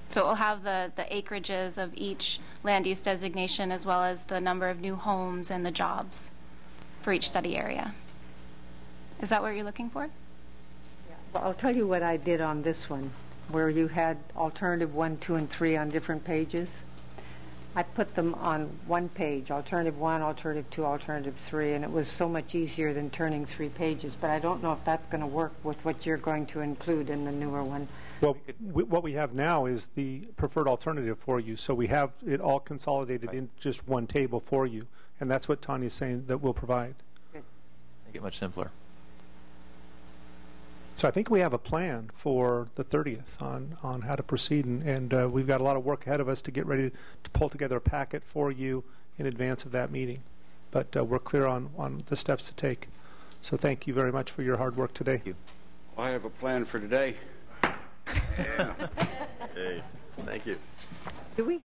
So it will have the acreages of each land use designation as well as the number of new homes and the jobs for each study area. Is that what you're looking for? Yeah. Well, I'll tell you what I did on this one, where you had alternative 1, 2, and 3 on different pages. I put them on one page, alternative 1, alternative 2, alternative 3, and it was so much easier than turning 3 pages, but I don't know if that's going to work with what you're going to include in the newer one. Well, what we have now is the preferred alternative for you, so we have it all consolidated in just one table for you, and that's what Tanya's saying that we'll provide. Make it much simpler. So I think we have a plan for the 30th on how to proceed, and we've got a lot of work ahead of us to get ready to pull together a packet for you in advance of that meeting. But we're clear on the steps to take. So thank you very much for your hard work today. Thank you. Well, I have a plan for today. Yeah. Hey, thank you. Do we